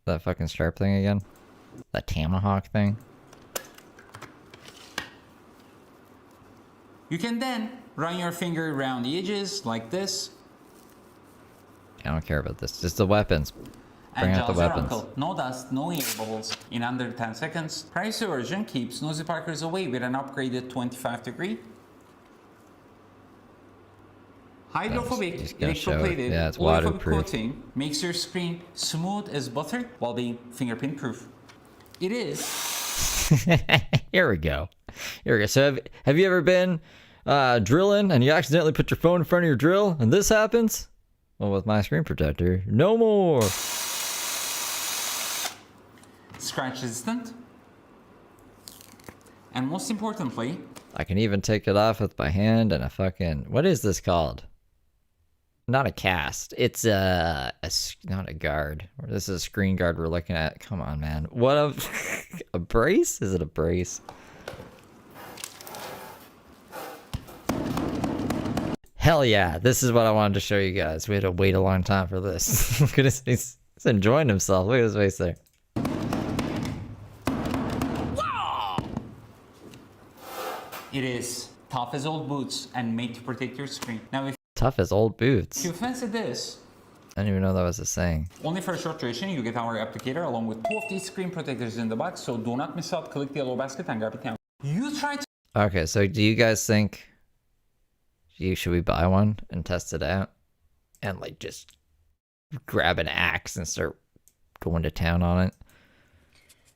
fucking sharp thing again? That Tomahawk thing? You can then run your finger around the edges like this. I don't care about this. Just the weapons. Bring And out the jaws your weapons. uncle. No dust, no air bubbles in under 10 seconds. Price version keeps nosy parkers away with an upgraded 25-degree. Hydrophobic, Just gonna show it. electroplated, Yeah, it's oleophobic waterproof. coating makes your screen smooth as butter while being fingerprint proof. It is. Here we go. Here we go. So have you ever been drilling and you accidentally put your phone in front of your drill and this happens? Well, with my screen protector, no more. Scratch resistant. And most importantly, I can even take it off with my hand and a fucking... What is this called? Not a cast. It's not a guard. This is a screen guard we're looking at. Come on, man. What a brace? Is it a brace? Hell yeah. This is what I wanted to show you guys. We had to wait a long time for this. Look at this. He's enjoying himself. Look at his face there. it is tough as old boots and made to protect your screen. Now, if Tough as old boots. you fancy this, I didn't even know that was a saying. only for a short duration, you get our applicator along with 2 of these screen protectors in the box, so do not miss out. Click the yellow basket and grab it now. You try to... Okay, so do you guys think should we buy one and test it out? And like just grab an axe and start going to town on it?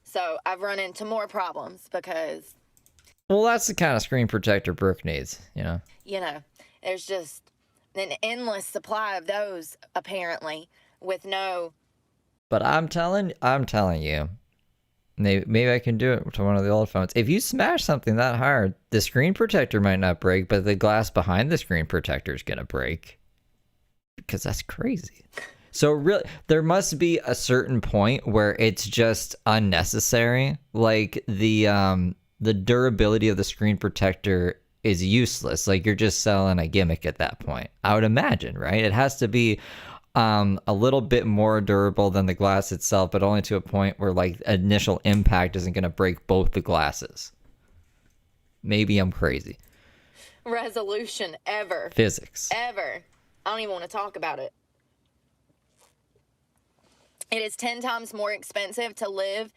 So I've run into more problems because, Well, that's the kind of screen protector Brooke needs, you know? you know, there's just an endless supply of those apparently with no... But I'm telling you, maybe I can do it to one of the old phones. If you smash something that hard, the screen protector might not break, but the glass behind the screen protector is going to break. Because that's crazy. So really, there must be a certain point where it's just unnecessary. Like the durability of the screen protector is useless. Like you're just selling a gimmick at that point. I would imagine, right? It has to be a little bit more durable than the glass itself, but only to a point where like initial impact isn't going to break both the glasses. Maybe I'm crazy. resolution ever. Physics. Ever. I don't even want to talk about it. It is 10 times more expensive to live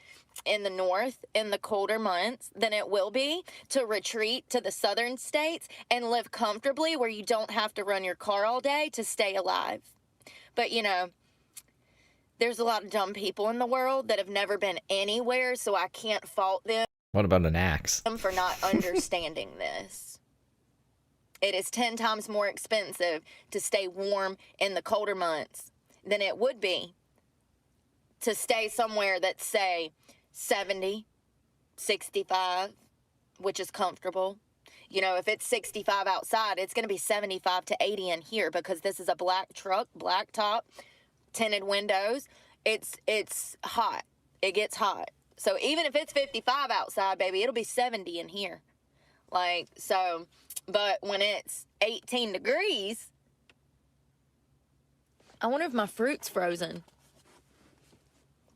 in the north in the colder months than it will be to retreat to the southern states and live comfortably where you don't have to run your car all day to stay alive. But, you know, there's a lot of dumb people in the world that have never been anywhere, so I can't fault them What about an axe? for not understanding this. It is 10 times more expensive to stay warm in the colder months than it would be to stay somewhere that's, say, 70, 65, which is comfortable. You know, if it's 65 outside, it's going to be 75 to 80 in here because this is a black truck, black top, tinted windows. It's hot. It gets hot. So even if it's 55 outside, baby, it'll be 70 in here. Like, so, but when it's 18 degrees, I wonder if my fruit's frozen.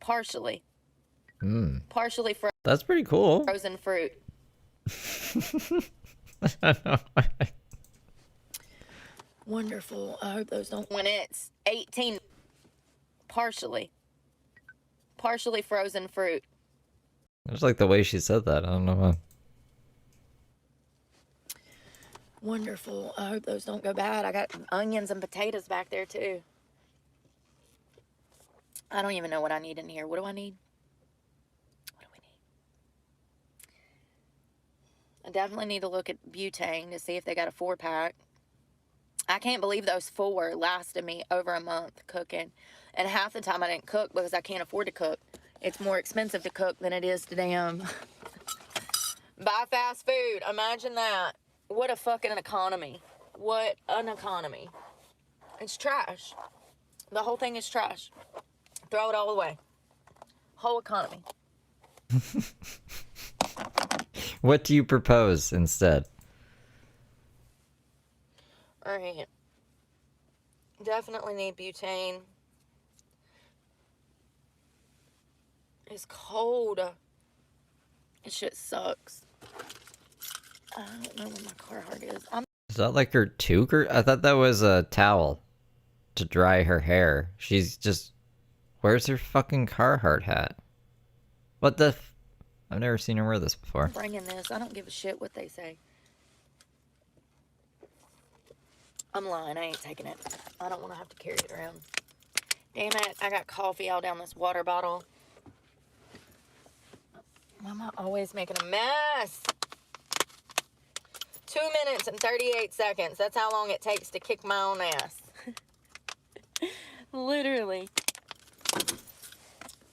Partially. Partially That's pretty cool. frozen fruit. I don't know. Wonderful. I hope those don't. When it's 18, partially frozen fruit. I just like the way she said that. I don't know why. Wonderful. I hope those don't go bad. I got onions and potatoes back there too. I don't even know what I need in here. What do I need? What do we need? I definitely need to look at butane to see if they got a 4-pack. I can't believe those 4 lasted me over a month cooking. And half the time I didn't cook because I can't afford to cook. It's more expensive to cook than it is to damn buy fast food. Imagine that. What a fucking economy. What an economy. It's trash. The whole thing is trash. Throw it all away. Whole economy. What do you propose instead? All right. Definitely need butane. It's cold. This shit sucks. I don't know where my Carhartt is. Is that like her toque? I thought that was a towel to dry her hair. She's just... Where's her fucking Carhartt hat? What the... I've never seen her wear this before. I'm bringing this. I don't give a shit what they say. I'm lying. I ain't taking it. I don't want to have to carry it around. Damn it. I got coffee all down this water bottle. Why am I always making a mess? 2 minutes and 38 seconds. That's how long it takes to kick my own ass. Literally.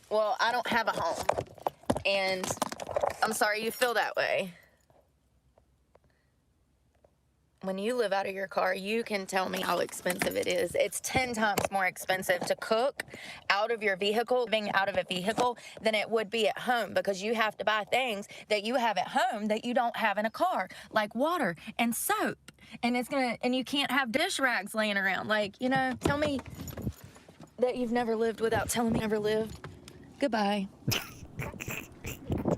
Well, I don't have a home. And I'm sorry you feel that way. When you live out of your car, you can tell me how expensive it is. It's 10 times more expensive to cook out of your vehicle, being out of a vehicle, than it would be at home, because you have to buy things that you have at home that you don't have in a car, like water and soap. And you can't have dish rags laying around. Like, you know, tell me that you've never lived without telling me never lived. Goodbye.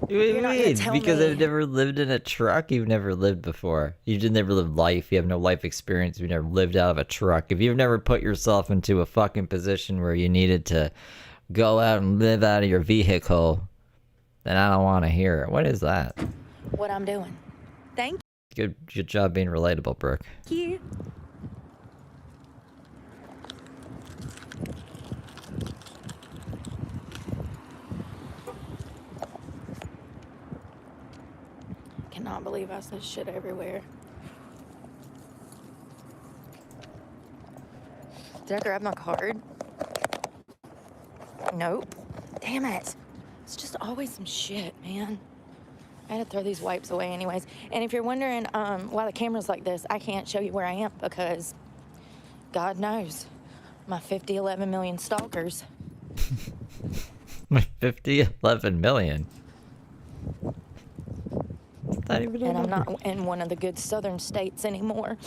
What do you mean? Because I've never lived in a truck. You've never lived before. You just never lived life. You have no life experience. You've never lived out of a truck. If you've never put yourself into a fucking position where you needed to go out and live out of your vehicle, then I don't want to hear it. What is that? What I'm doing. Thank Good job being relatable, Brooke. you. Cannot believe I said shit everywhere. Did I grab my card? Nope. Damn it. It's just always some shit, man. I had to throw these wipes away anyways. And if you're wondering why the camera's like this, I can't show you where I am because God knows my 11 million stalkers. My 11 million. Not even And I'm not in one of the good southern states anymore.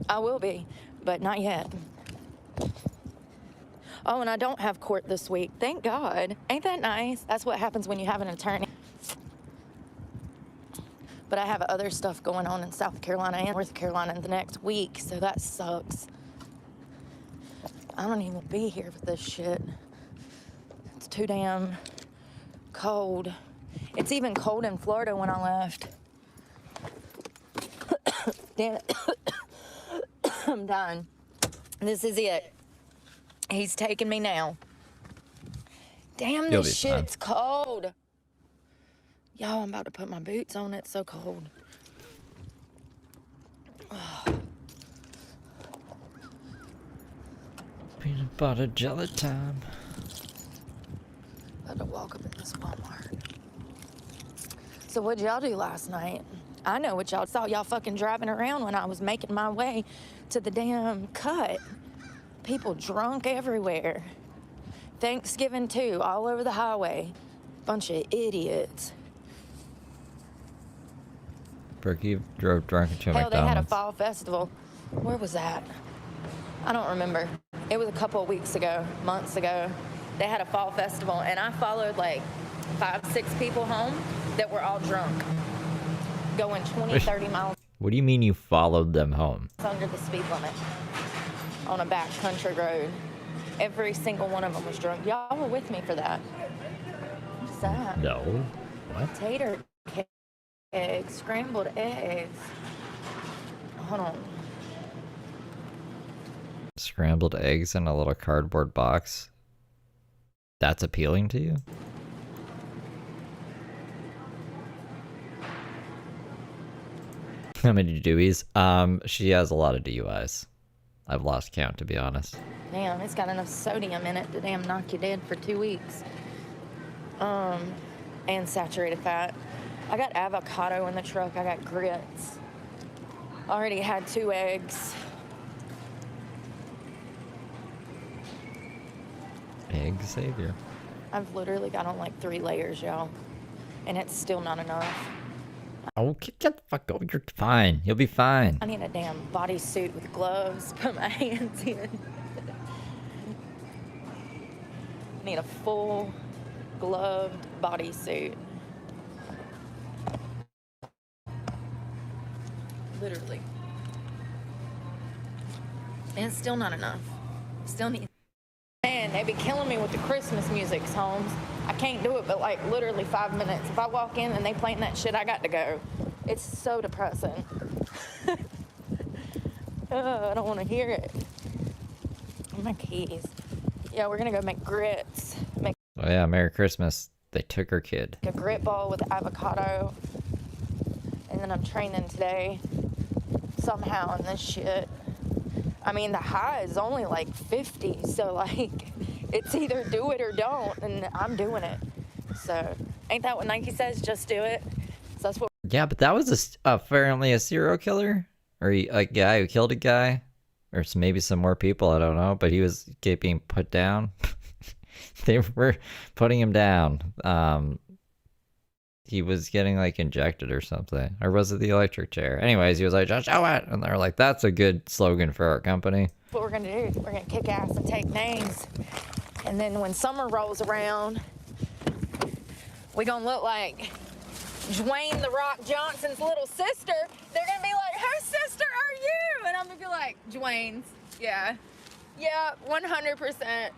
I will be, but not yet. Oh, and I don't have court this week. Thank God. Ain't that nice? That's what happens when you have an attorney. But I have other stuff going on in South Carolina and North Carolina the next week, so that sucks. I don't even be here for this shit. It's too damn cold. It's even cold in Florida when I left. Damn it. I'm done. This is it. He's taking me now. Damn, You'll this be fine. shit's cold. Y'all, I'm about to put my boots on. It's so cold. Peanut butter jelly time. About to walk up in this Walmart. So what'd y'all do last night? I know what y'all saw. Y'all fucking driving around when I was making my way to the damn cut. People drunk everywhere. Thanksgiving too, all over the highway. Bunch of idiots. Berkey drove drunk into a Hell, they had a McDonald's. fall festival. Where was that? I don't remember. It was a couple of weeks ago, months ago. They had a fall festival, and I followed like 5, 6 people home that were all drunk, going 20, 30 miles What do you mean you followed them home? under the speed limit on a back country road. Every single one of them was drunk. Y'all were with me for that. What's that? No. What? Tater eggs, scrambled eggs. Hold on. Scrambled eggs in a little cardboard box. That's appealing to you? How many Deweys? She has a lot of DUIs. I've lost count, to be honest. Damn, it's got enough sodium in it to damn knock you dead for 2 weeks. And saturated fat. I got avocado in the truck. I got grits. Already had 2 eggs. Egg savior. I've literally got on like 3 layers, y'all. And it's still not enough. Oh, get the fuck over. You're fine. You'll be fine. I need a damn bodysuit with gloves. Put my hands in. I need a full gloved bodysuit. Literally. And it's still not enough. Still need. Man, they be killing me with the Christmas music, Holmes. I can't do it, but like literally 5 minutes. If I walk in and they playing that shit, I got to go. It's so depressing. I don't want to hear it. My keys. Yeah, we're gonna go make grits. Make Oh yeah, Merry Christmas. They took her kid. a grit ball with avocado. And then I'm training today somehow in this shit. I mean, the high is only like 50, so like, it's either do it or don't, and I'm doing it. So, ain't that what Nike says? Just do it. So that's what. Yeah, but that was apparently a serial killer? Or a guy who killed a guy? Or maybe some more people, I don't know. But he was being put down. They were putting him down. He was getting like injected or something. Or was it the electric chair? Anyways, he was like, just show it. And they're like, that's a good slogan for our company. What we're gonna do. We're gonna kick ass and take names. And then when summer rolls around, we gonna look like Dwayne The Rock Johnson's little sister. They're gonna be like, whose sister are you? And I'm gonna be like, Dwayne's. Yeah. Yeah, 100%.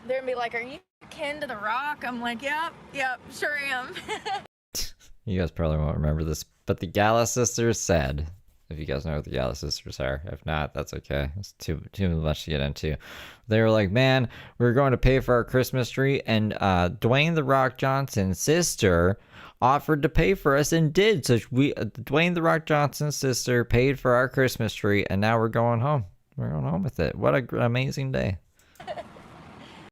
They're gonna be like, are you kin to The Rock? I'm like, yep, sure am. You guys probably won't remember this, but the Gala sisters said, if you guys know what the Gala sisters are, if not, that's okay. It's too much to get into. They were like, man, we're going to pay for our Christmas tree, and Dwayne The Rock Johnson's sister offered to pay for us and did. So Dwayne The Rock Johnson's sister paid for our Christmas tree, and now we're going home. We're going home with it. What an amazing day.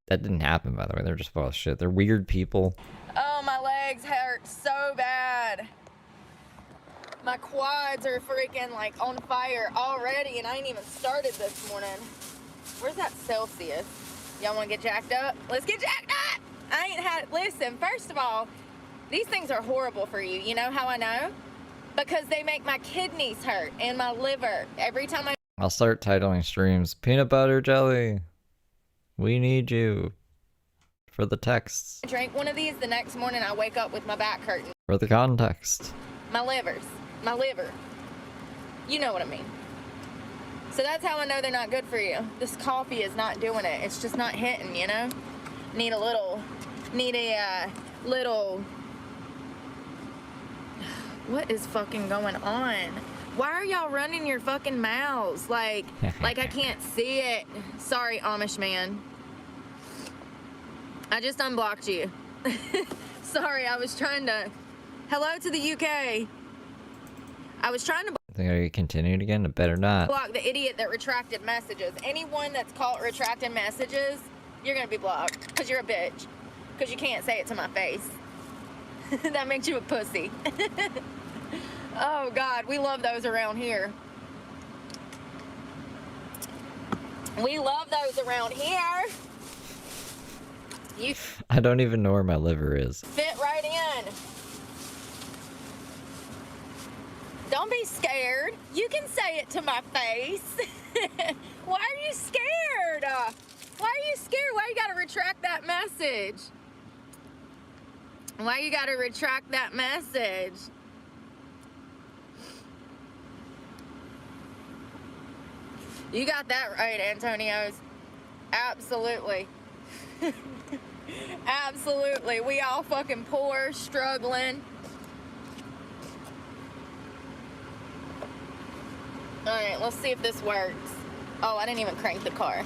That didn't happen, by the way. They're just full of shit. They're weird people. Oh, my legs hurt so bad. My quads are freaking like on fire already, and I ain't even started this morning. Where's that Celsius? Y'all want to get jacked up? Let's get jacked up! I ain't had, listen, first of all, these things are horrible for you. You know how I know? Because they make my kidneys hurt and my liver. Every time I'll start titling streams, Peanut Butter Jelly. We need you. For the texts. I drink one of these, the next morning I wake up with my back hurting. For the context. My liver. You know what I mean. So that's how I know they're not good for you. This coffee is not doing it. It's just not hitting, you know? Need a little, what is fucking going on? Why are y'all running your fucking mouths? Like I can't see it. Sorry, Amish man. I just unblocked you. Sorry, I was trying to... Hello to the UK. I was trying to... I think I continued again. It better not. block the idiot that retracted messages. Anyone that's caught retracting messages, you're gonna be blocked. Because you're a bitch. Because you can't say it to my face. That makes you a pussy. Oh, God. We love those around here. We love those around here. You I don't even know where my liver is. fit right in. Don't be scared. You can say it to my face. Why are you scared? Why are you scared? Why you gotta retract that message? Why you gotta retract that message? You got that right, Antonios. Absolutely. Absolutely. We all fucking poor, struggling. Alright, let's see if this works. Oh, I didn't even crank the car.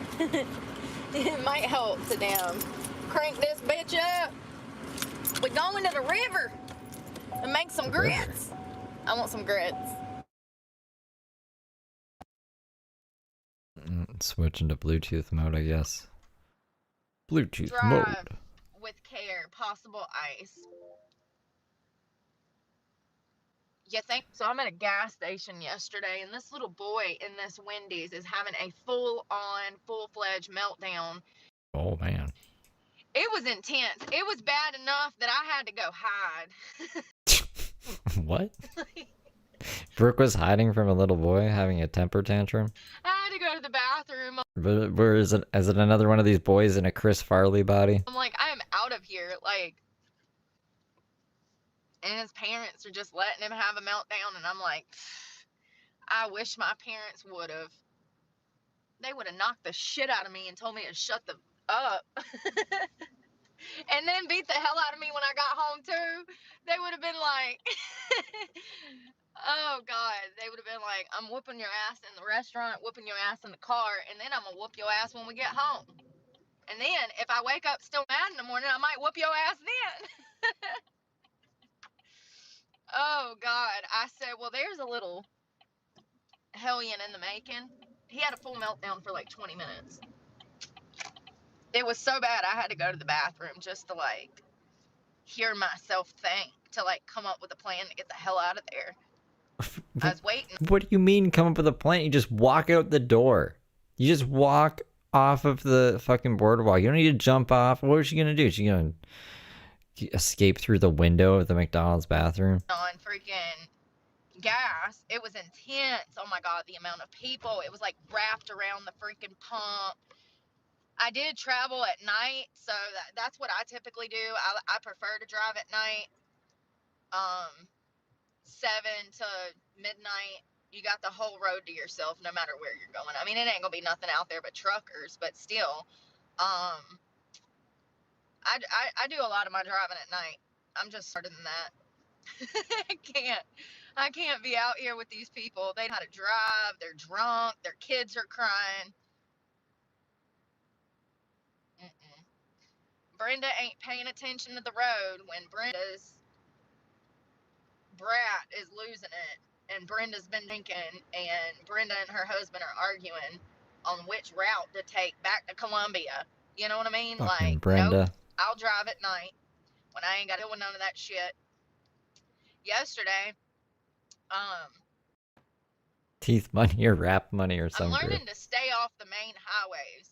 It might help to damn crank this bitch up. We're going to the river and make some grits. I want some grits. Switch into Bluetooth mode, I guess. Bluetooth Drive mode. with care. Possible ice. You think? So I'm at a gas station yesterday, and this little boy in this Wendy's is having a full-on, full-fledged meltdown. Oh man. It was intense. It was bad enough that I had to go hide. What? Brooke was hiding from a little boy having a temper tantrum? I had to go to the bathroom. But where is it? Is it another one of these boys in a Chris Farley body? I'm like, I am out of here. Like, and his parents are just letting him have a meltdown, and I'm like, I wish my parents would have. They would have knocked the shit out of me and told me to shut the up. And then beat the hell out of me when I got home too. They would have been like, oh God, they would have been like, I'm whooping your ass in the restaurant, whooping your ass in the car, and then I'm gonna whoop your ass when we get home. And then if I wake up still mad in the morning, I might whoop your ass then. Oh God, I said, well, there's a little hellion in the making. He had a full meltdown for like 20 minutes. It was so bad I had to go to the bathroom just to like hear myself think, to like come up with a plan to get the hell out of there. I was waiting. What do you mean come up with a plan? You just walk out the door. You just walk off of the fucking boardwalk. You don't need to jump off. What is she gonna do? Is she gonna escape through the window of the McDonald's bathroom? On freaking gas. It was intense. Oh my God, the amount of people. It was like wrapped around the freaking pump. I did travel at night, so that's what I typically do. I prefer to drive at night. 7 to midnight, you got the whole road to yourself no matter where you're going. I mean, it ain't gonna be nothing out there but truckers, but still. I do a lot of my driving at night. I'm just smarter than that. I can't be out here with these people. They know how to drive, they're drunk, their kids are crying. Brenda ain't paying attention to the road when Brenda's brat is losing it, and Brenda's been drinking, and Brenda and her husband are arguing on which route to take back to Columbia. You know what I mean? Fucking Like, Brenda. nope, I'll drive at night when I ain't got to deal with none of that shit. Yesterday, Teeth money or rap money or I'm something. learning to stay off the main highways.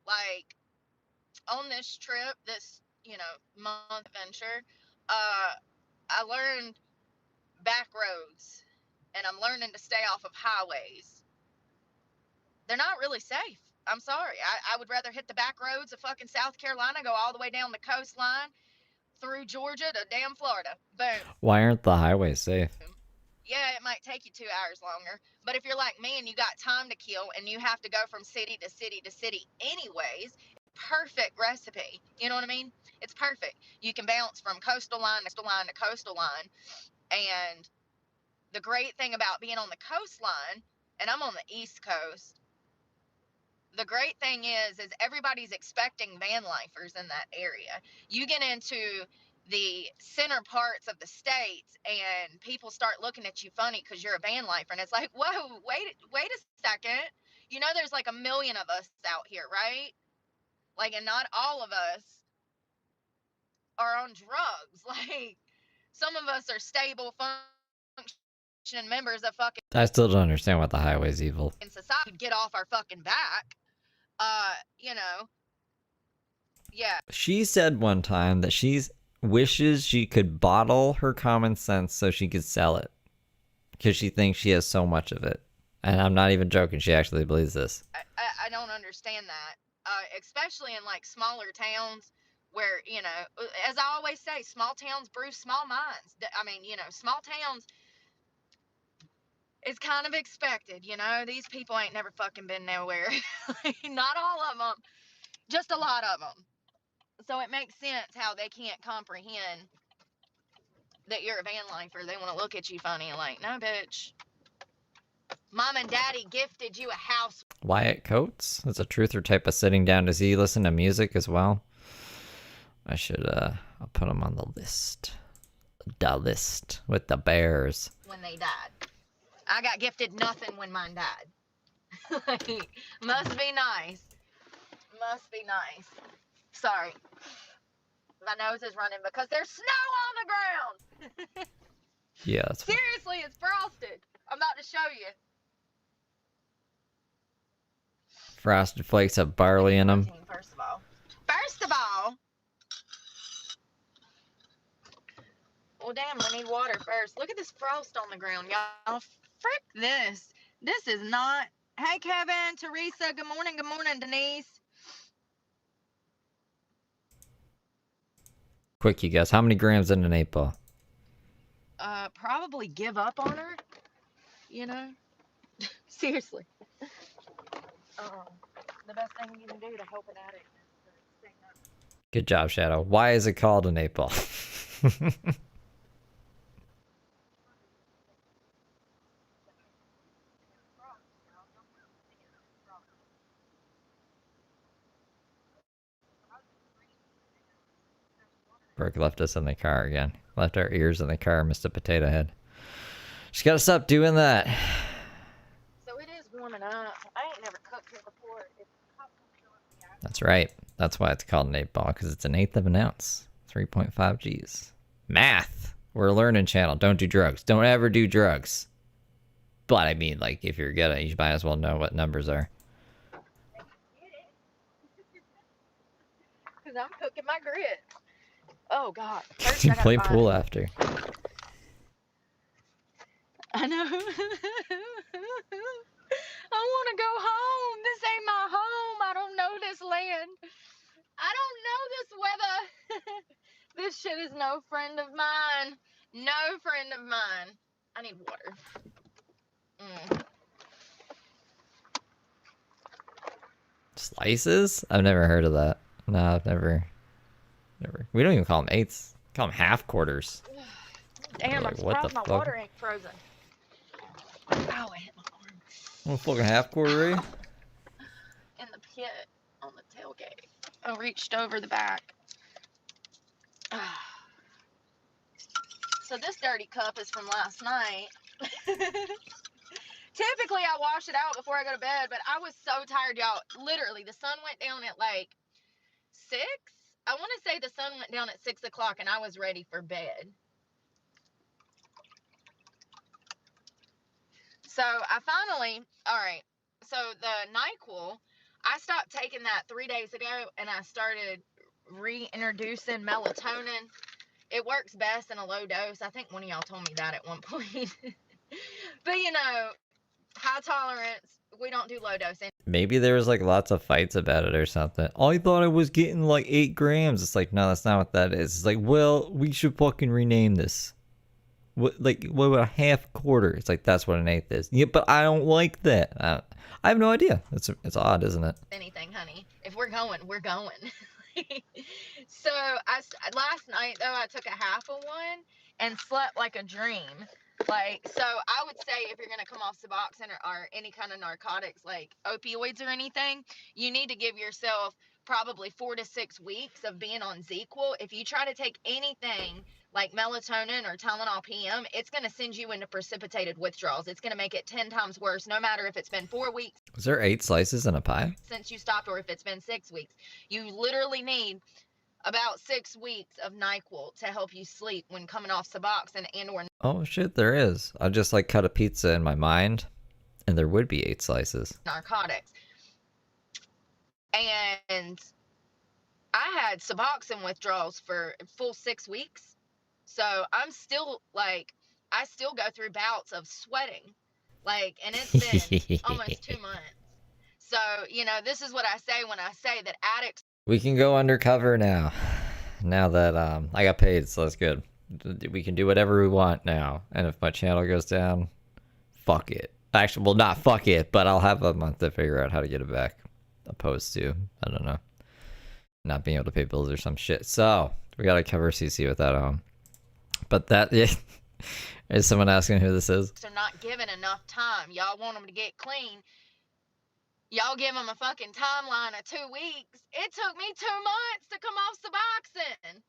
Like, on this trip, this, month adventure, I learned back roads, and I'm learning to stay off of highways. They're not really safe. I'm sorry. I would rather hit the back roads of fucking South Carolina, go all the way down the coastline through Georgia to damn Florida. Boom. Why aren't the highways safe? Yeah, it might take you 2 hours longer, but if you're like me and you got time to kill and you have to go from city to city to city anyways, perfect recipe. You know what I mean? It's perfect. You can bounce from coastal line to coastal line. And the great thing about being on the coastline, and I'm on the East Coast, the great thing is everybody's expecting van lifers in that area. You get into the center parts of the states and people start looking at you funny because you're a van lifer, and it's like, whoa, wait a second. You know, there's like a million of us out here, right? Like, and not all of us are on drugs. Like, some of us are stable, functioning members of fucking I still don't understand why the highway's evil. society. Get off our fucking back. Yeah. She said one time that she wishes she could bottle her common sense so she could sell it. Because she thinks she has so much of it. And I'm not even joking. She actually believes this. I don't understand that. Especially in like smaller towns where, you know, as I always say, small towns brew small minds. I mean, you know, small towns, it's kind of expected, you know. These people ain't never fucking been nowhere. Not all of them, just a lot of them. So it makes sense how they can't comprehend that you're a van lifer. They want to look at you funny and like, no, bitch. Mom and Daddy gifted you a house. Wyatt Coates? That's a truther type of sitting down. Does he listen to music as well? I should, I'll put him on the list. The list with the bears. When they died. I got gifted nothing when mine died. Like, must be nice. Must be nice. Sorry. My nose is running because there's snow on the ground. Yeah, that's Seriously, it's frosted. I'm about to show you. Frosted Flakes have barley in them. First of all. Well, damn, I need water first. Look at this frost on the ground, y'all. Frick this. This is not. Hey, Kevin, Teresa, good morning, Denise. Quick, you guys. How many grams in an 8-ball? Probably give up on her. You know? Seriously. The best thing you can do to help an addict is to stay up. Good job, Shadow. Why is it called an 8-ball? Brooke left us in the car again. Left our ears in the car, Mr. Potato Head. Just gotta stop doing that. So it is warming up. I ain't never cooked here before. That's right. That's why it's called an 8-ball, because it's 1/8 of an ounce. 3.5 G's. Math. We're a learning channel. Don't do drugs. Don't ever do drugs. But I mean, like, if you're gonna, you might as well know what numbers are. Because I'm cooking my grits. Oh, God. You can play pool after. I know. I want to go home. This ain't my home. I don't know this land. I don't know this weather. This shit is no friend of mine. No friend of mine. I need water. Slices? I've never heard of that. No, I've never. We don't even call them 8s. We call them half quarters. Damn, Like, I'm what the surprised my fuck? water ain't frozen. Ow, I hit my arm. What fucking half quarter? In the pit on the tailgate. I reached over the back. So this dirty cup is from last night. Typically, I wash it out before I go to bed, but I was so tired, y'all. Literally, the sun went down at like 6. I want to say the sun went down at 6 o'clock, and I was ready for bed. So I finally, all right. So the NyQuil, I stopped taking that 3 days ago, and I started reintroducing melatonin. It works best in a low dose. I think one of y'all told me that at one point. But you know, high tolerance. We don't do low dose. Maybe there was like lots of fights about it or something. I thought I was getting like 8 grams. It's like, no, that's not what that is. It's like, well, we should fucking rename this. What about a half quarter? It's like, that's what an 1/8 is. Yeah, but I don't like that. I have no idea. It's odd, isn't it? Anything, honey. If we're going, we're going. So last night though, I took a half of one and slept like a dream. Like, so I would say if you're going to come off Suboxone or any kind of narcotics like opioids or anything, you need to give yourself probably 4 to 6 weeks of being on ZzzQuil. If you try to take anything like melatonin or Tylenol PM, it's going to send you into precipitated withdrawals. It's going to make it 10 times worse, no matter if it's been 4 weeks Was there 8 slices in a pie? since you stopped or if it's been 6 weeks. You literally need about 6 weeks of NyQuil to help you sleep when coming off Suboxone and or Oh shit, there is. I just like cut a pizza in my mind, and there would be 8 slices. narcotics. And I had Suboxone withdrawals for a full 6 weeks. So I'm still like, I still go through bouts of sweating. Like, and it's been almost 2 months. So, you know, this is what I say when I say that addicts. We can go undercover now. Now that I got paid, so that's good. We can do whatever we want now. And if my channel goes down, fuck it. Actually, well, not fuck it, but I'll have a month to figure out how to get it back. Opposed to, I don't know, not being able to pay bills or some shit. So we gotta cover CC with that. But that, yeah. Is someone asking who this is? They're not given enough time. Y'all want them to get clean. Y'all give them a fucking timeline of 2 weeks. It took me 2 months to come off Suboxone.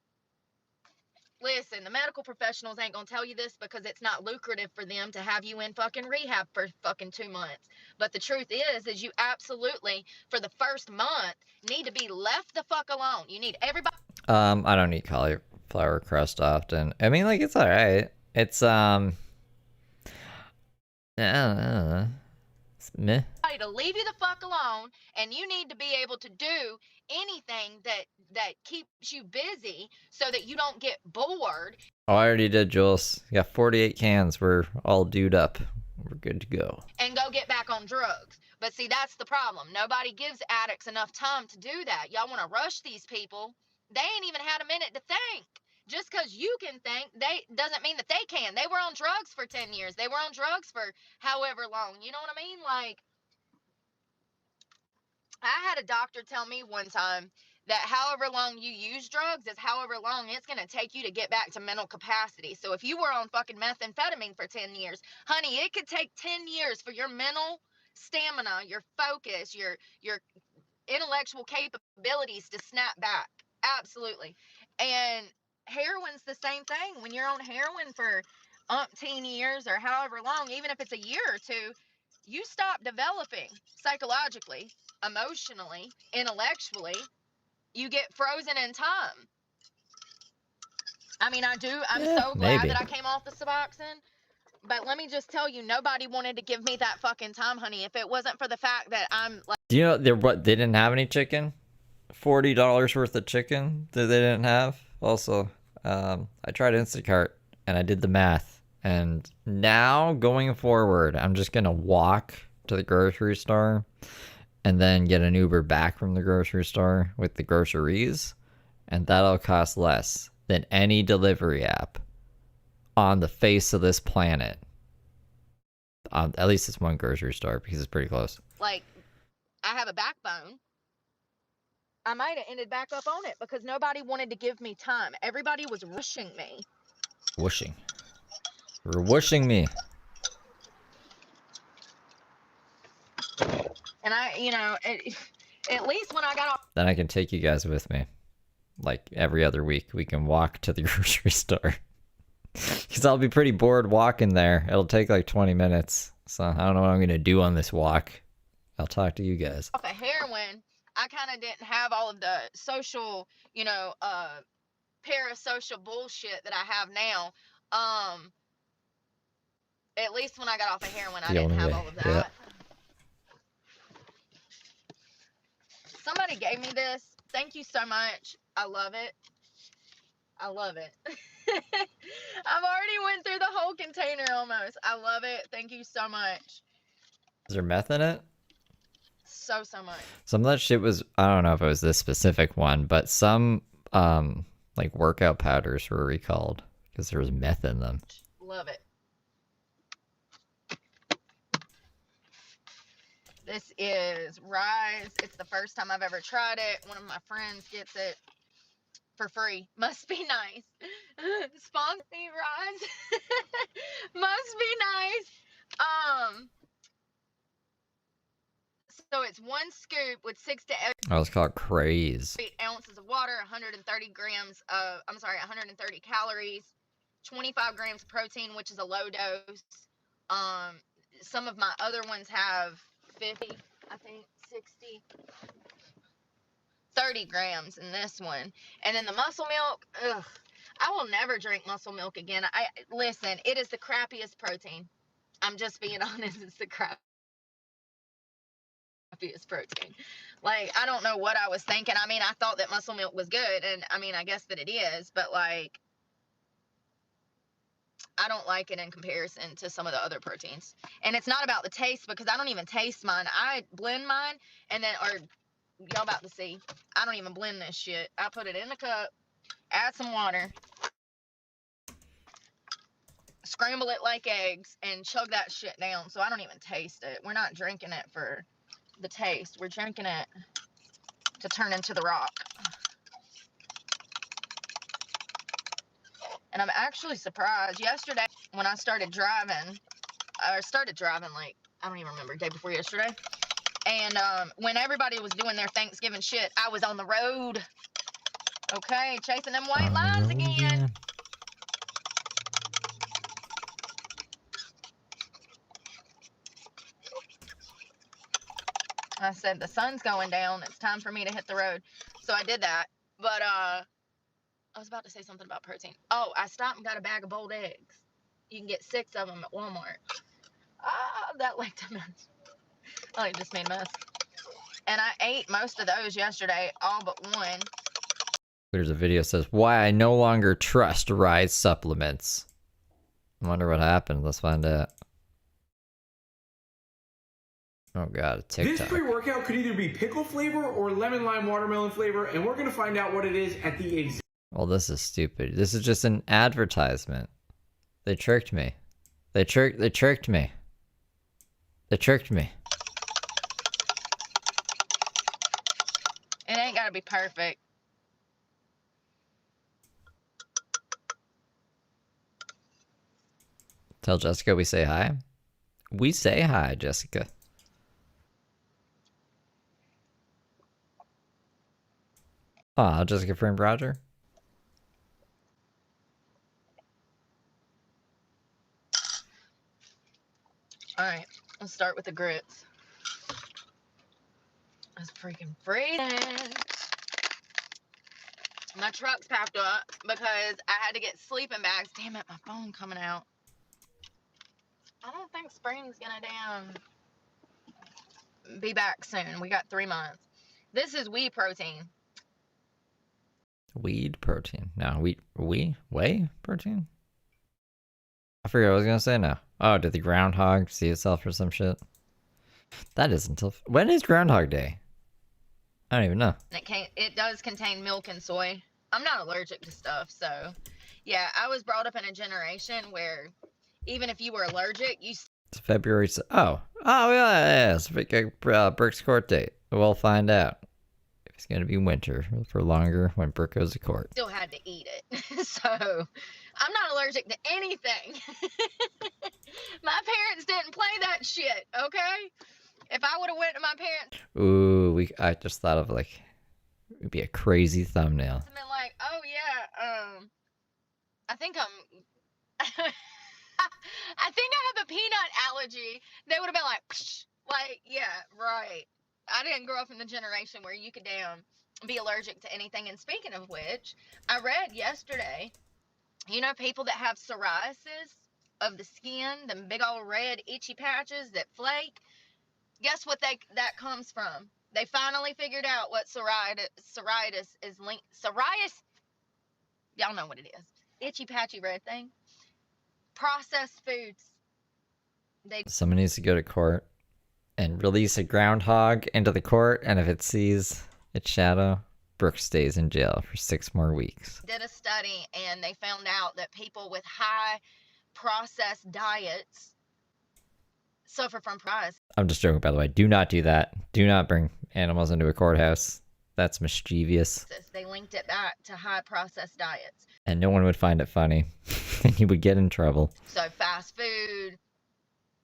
Listen, the medical professionals ain't gonna tell you this because it's not lucrative for them to have you in fucking rehab for fucking 2 months. But the truth is you absolutely, for the first month, need to be left the fuck alone. You need everybody. I don't eat cauliflower crust often. I mean, like, it's alright. It's, I don't know. It's meh. To leave you the fuck alone, and you need to be able to do anything that keeps you busy so that you don't get bored. Oh, I already did, Jules. Got 48 cans. We're all dude up. We're good to go. And go get back on drugs. But see, that's the problem. Nobody gives addicts enough time to do that. Y'all want to rush these people. They ain't even had a minute to think. Just because you can think, doesn't mean that they can. They were on drugs for 10 years. They were on drugs for however long. You know what I mean? Like, I had a doctor tell me one time that however long you use drugs is however long it's going to take you to get back to mental capacity. So if you were on fucking methamphetamine for 10 years, honey, it could take 10 years for your mental stamina, your focus, your intellectual capabilities to snap back. Absolutely. And heroin's the same thing. When you're on heroin for umpteen years or however long, even if it's a year or two, you stop developing psychologically, emotionally, intellectually. You get frozen in time. I mean, I'm so glad that I came off the Suboxone. But let me just tell you, nobody wanted to give me that fucking time, honey. If it wasn't for the fact that I'm like... Do you know they didn't have any chicken? $40 worth of chicken that they didn't have. Also, I tried Instacart and I did the math. And now going forward, I'm just gonna walk to the grocery store and then get an Uber back from the grocery store with the groceries, and that'll cost less than any delivery app on the face of this planet. At least it's one grocery store because it's pretty close. Like, I have a backbone. I might have ended back up on it because nobody wanted to give me time. Everybody was rushing me. Whooshing. You're whooshing me. And I, you know, at least when I got off... Then I can take you guys with me. Like, every other week, we can walk to the grocery store. Because I'll be pretty bored walking there. It'll take like 20 minutes. So I don't know what I'm going to do on this walk. I'll talk to you guys. Off of heroin, I kind of didn't have all of the social, you know, parasocial bullshit that I have now. At least when I got off of heroin, I didn't have all of that. Yeah. Somebody gave me this. Thank you so much. I love it. I love it. I've already went through the whole container almost. I love it. Thank you so much. Is there meth in it? So much. Some of that shit was, I don't know if it was this specific one, but some like workout powders were recalled because there was meth in them. Love it. This is Rise. It's the first time I've ever tried it. One of my friends gets it for free. Must be nice. Sponsor me, Rise. Must be nice. So it's 1 scoop with 6 to 8. Oh, it's called Craze. 8 ounces of water, 130 grams of, 130 calories, 25 grams of protein, which is a low dose. Some of my other ones have 50, I think 60, 30 grams in this one. And then the muscle milk, ugh, I will never drink muscle milk again. Listen, it is the crappiest protein. I'm just being honest, it's the crappiest coffee is protein. Like, I don't know what I was thinking. I mean, I thought that muscle milk was good, and I mean, I guess that it is, but like, I don't like it in comparison to some of the other proteins. And it's not about the taste, because I don't even taste mine. I blend mine, and then, or y'all about to see, I don't even blend this shit. I put it in the cup, add some water, scramble it like eggs, and chug that shit down. So I don't even taste it. We're not drinking it for the taste. We're drinking it to turn into the rock. And I'm actually surprised. Yesterday, when I started driving like, I don't even remember, day before yesterday. And when everybody was doing their Thanksgiving shit, I was on the road. Okay, chasing them white lines again. I said, the sun's going down. It's time for me to hit the road. So I did that. But I was about to say something about protein. Oh, I stopped and got a bag of boiled eggs. You can get 6 of them at Walmart. That like a mess. Oh, it just made a mess. And I ate most of those yesterday, all but one. There's a video that says, why I no longer trust Rise supplements. I wonder what happened. Let's find out. Oh god, TikTok. This pre-workout could either be pickle flavor or lemon lime watermelon flavor, and we're gonna find out what it is at the exact. Well, this is stupid. This is just an advertisement. They tricked me. They tricked me. They tricked me. It ain't gotta be perfect. Tell Jessica we say hi. We say hi, Jessica. Aw, Jessica friend Roger. Alright, let's start with the grits. It's freaking freezing. My truck's packed up because I had to get sleeping bags. Damn it, my phone coming out. I don't think spring's gonna be back soon. We got 3 months. This is whey protein. Weed protein. No, whey protein? I forget what I was gonna say now. Oh, did the groundhog see itself or some shit? That is until... When is Groundhog Day? I don't even know. It does contain milk and soy. I'm not allergic to stuff, so... Yeah, I was brought up in a generation where even if you were allergic, you... It's February... Oh, yeah. It's Brooke's court date. We'll find out. It's gonna be winter for longer when Brooke goes to court. Still had to eat it. So, I'm not allergic to anything. My parents didn't play that shit, okay? If I would have went to my parents... Ooh, I just thought of like... It would be a crazy thumbnail. And then like, oh yeah, I think I'm... I think I have a peanut allergy. They would have been like, psh, like, yeah, right. I didn't grow up in the generation where you could be allergic to anything. And speaking of which, I read yesterday, you know, people that have psoriasis of the skin, the big old red itchy patches that flake, guess what that comes from? They finally figured out what psoriasis is linked. Psoriasis, y'all know what it is. Itchy patchy red thing. Processed foods. Someone needs to go to court and release a groundhog into the court, and if it sees its shadow, Brooke stays in jail for 6 more weeks. Did a study, and they found out that people with high processed diets suffer from psoriasis. I'm just joking, by the way. Do not do that. Do not bring animals into a courthouse. That's mischievous. They linked it back to high processed diets. And no one would find it funny. And you would get in trouble. So fast food,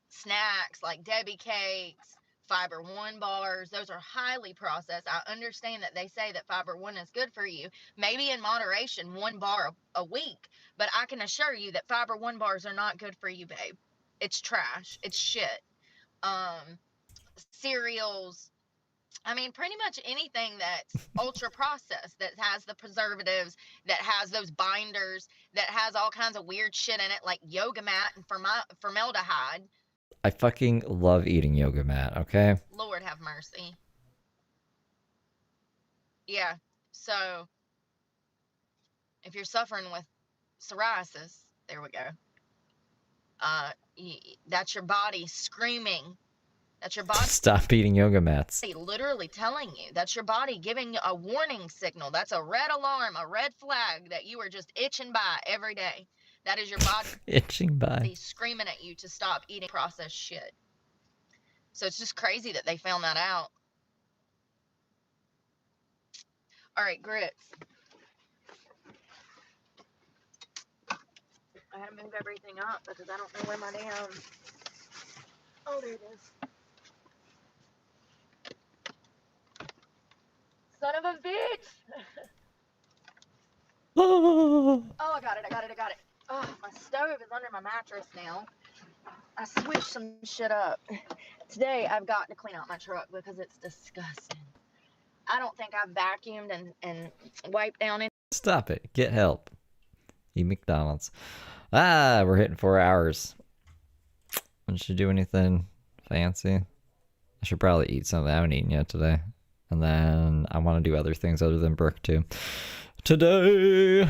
snacks like Debbie cakes, Fiber One bars, those are highly processed. I understand that they say that Fiber One is good for you, maybe in moderation, 1 bar a week, but I can assure you that Fiber One bars are not good for you, babe. It's trash. It's shit. Cereals, I mean, pretty much anything that's ultra processed, that has the preservatives, that has those binders, that has all kinds of weird shit in it, like yoga mat and formaldehyde. I fucking love eating yoga mat, okay? Lord have mercy. Yeah, so if you're suffering with psoriasis, there we go. That's your body screaming. That's your body Stop eating yoga mats. literally telling you. That's your body giving a warning signal. That's a red alarm, a red flag that you are just itching by every day. That is your body Itching by. screaming at you to stop eating processed shit. So it's just crazy that they found that out. All right, grits. I had to move everything up because I don't know where my damn... Oh, there it is. Son of a bitch! Oh, I got it. Oh, my stove is under my mattress now. I switched some shit up. Today, I've got to clean out my truck because it's disgusting. I don't think I've vacuumed and wiped down it. Stop it. Get help. Eat McDonald's. Ah, we're hitting 4 hours. I should do anything fancy. I should probably eat something I haven't eaten yet today. And then I want to do other things other than Brooke too. Today.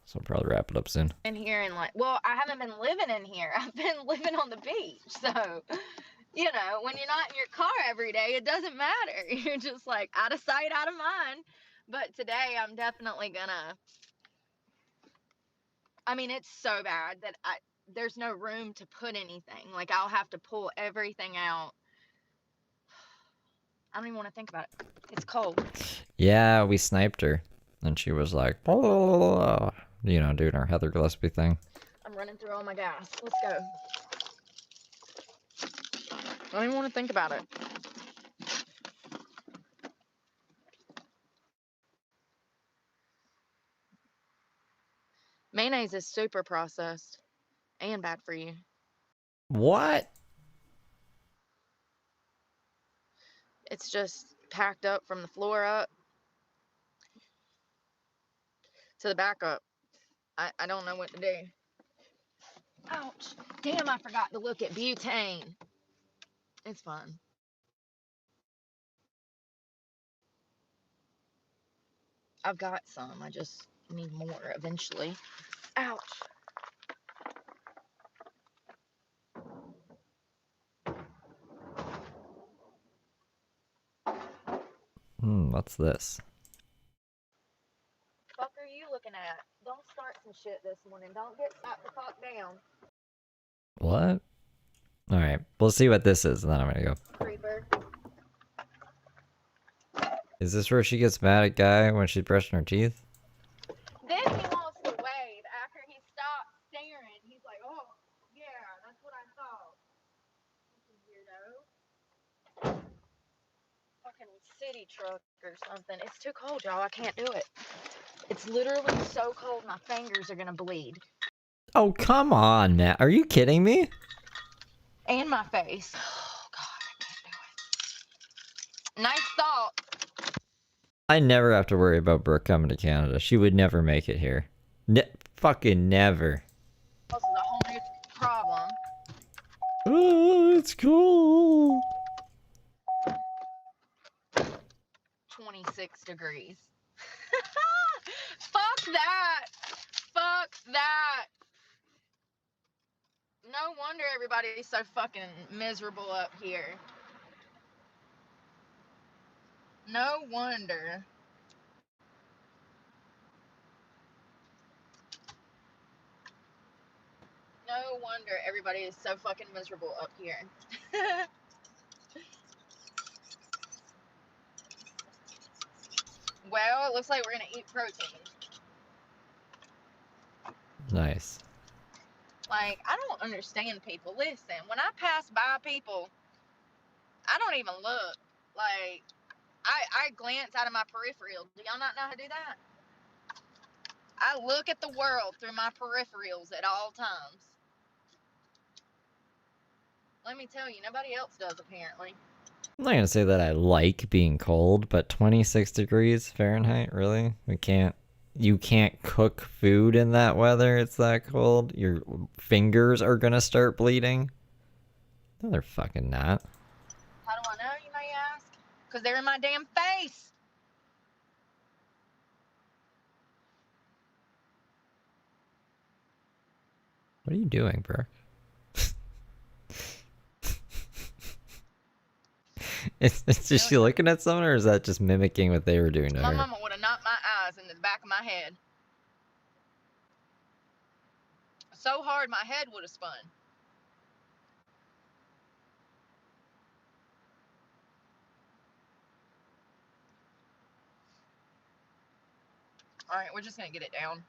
So I'll probably wrap it up soon. In here and like, well, I haven't been living in here. I've been living on the beach. So, you know, when you're not in your car every day, it doesn't matter. You're just like out of sight, out of mind. But today I'm definitely gonna, I mean, it's so bad that there's no room to put anything. Like I'll have to pull everything out. I don't even want to think about it. It's cold. Yeah, we sniped her. And she was like, blah, blah, blah, blah, you know, doing her Heather Gillespie thing. I'm running through all my gas. Let's go. I don't even want to think about it. Mayonnaise is super processed and bad for you. What? It's just packed up from the floor up to the back up. I don't know what to do. Ouch. Damn, I forgot to look at butane. It's fun. I've got some. I just need more eventually. Ouch. What's this? Fuck are you looking at? Don't start some shit this morning. Don't get slapped the fuck down. What? Alright, we'll see what this is, and then I'm gonna go. Creeper. Is this where she gets mad at Guy when she's brushing her teeth? Then he wants to wave after he stops staring. He's like, oh, yeah, that's what I thought. Fucking weirdo. Fucking city truck or something. It's too cold, y'all. I can't do it. It's literally so cold my fingers are gonna bleed. Oh, come on, Matt. Are you kidding me? And my face. Oh, God, I can't do it. Nice thought. I never have to worry about Brooke coming to Canada. She would never make it here. Fucking never. This is a whole new problem. Oh, it's cool. 26 degrees. Fuck that. Fuck that. No wonder everybody's so fucking miserable up here. No wonder. No wonder everybody is so fucking miserable up here. Well, it looks like we're gonna eat protein. Nice. Like, I don't understand people. Listen, when I pass by people, I don't even look. Like, I glance out of my peripherals. Do y'all not know how to do that? I look at the world through my peripherals at all times. Let me tell you, nobody else does, apparently. I'm not gonna say that I like being cold, but 26 degrees Fahrenheit, really? You can't cook food in that weather, it's that cold? Your fingers are gonna start bleeding? No, they're fucking not. How do I know, you may ask? Because they're in my damn face. What are you doing, bro? It's just you looking at someone, or is that just mimicking what they were doing to My her? mama would have knocked my eyes into the back of my head. So hard my head would have spun. Alright, we're just gonna get it down.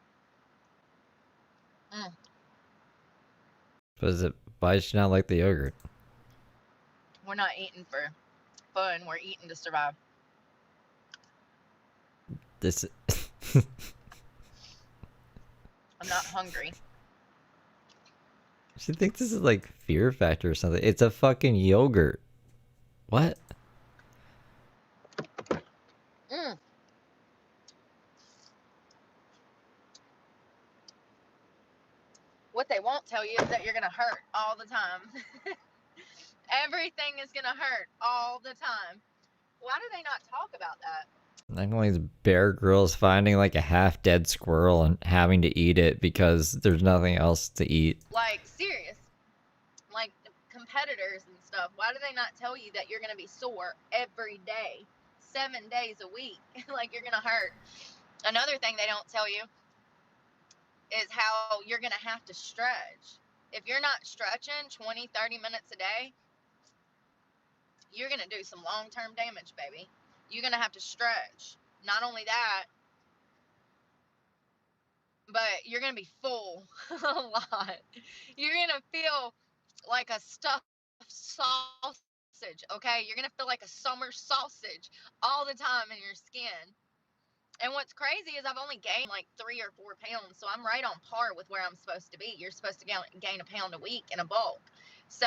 But is it, why does she not like the yogurt? We're not eating for fun, we're eating to survive. This. I'm not hungry. She thinks this is like Fear Factor or something. It's a fucking yogurt. What? What they won't tell you is that you're gonna hurt all the time. Everything is gonna hurt all the time. Why do they not talk about that? Like all these Bear Grylls finding like a half-dead squirrel and having to eat it because there's nothing else to eat. Like, serious. Like, competitors and stuff. Why do they not tell you that you're gonna be sore every day? 7 days a week. Like, you're gonna hurt. Another thing they don't tell you is how you're gonna have to stretch. If you're not stretching 20, 30 minutes a day, you're gonna do some long-term damage, baby. You're gonna have to stretch. Not only that, but you're gonna be full a lot. You're gonna feel like a stuffed sausage, okay? You're gonna feel like a summer sausage all the time in your skin. And what's crazy is I've only gained like 3 or 4 pounds, so I'm right on par with where I'm supposed to be. You're supposed to gain a pound a week in a bulk. So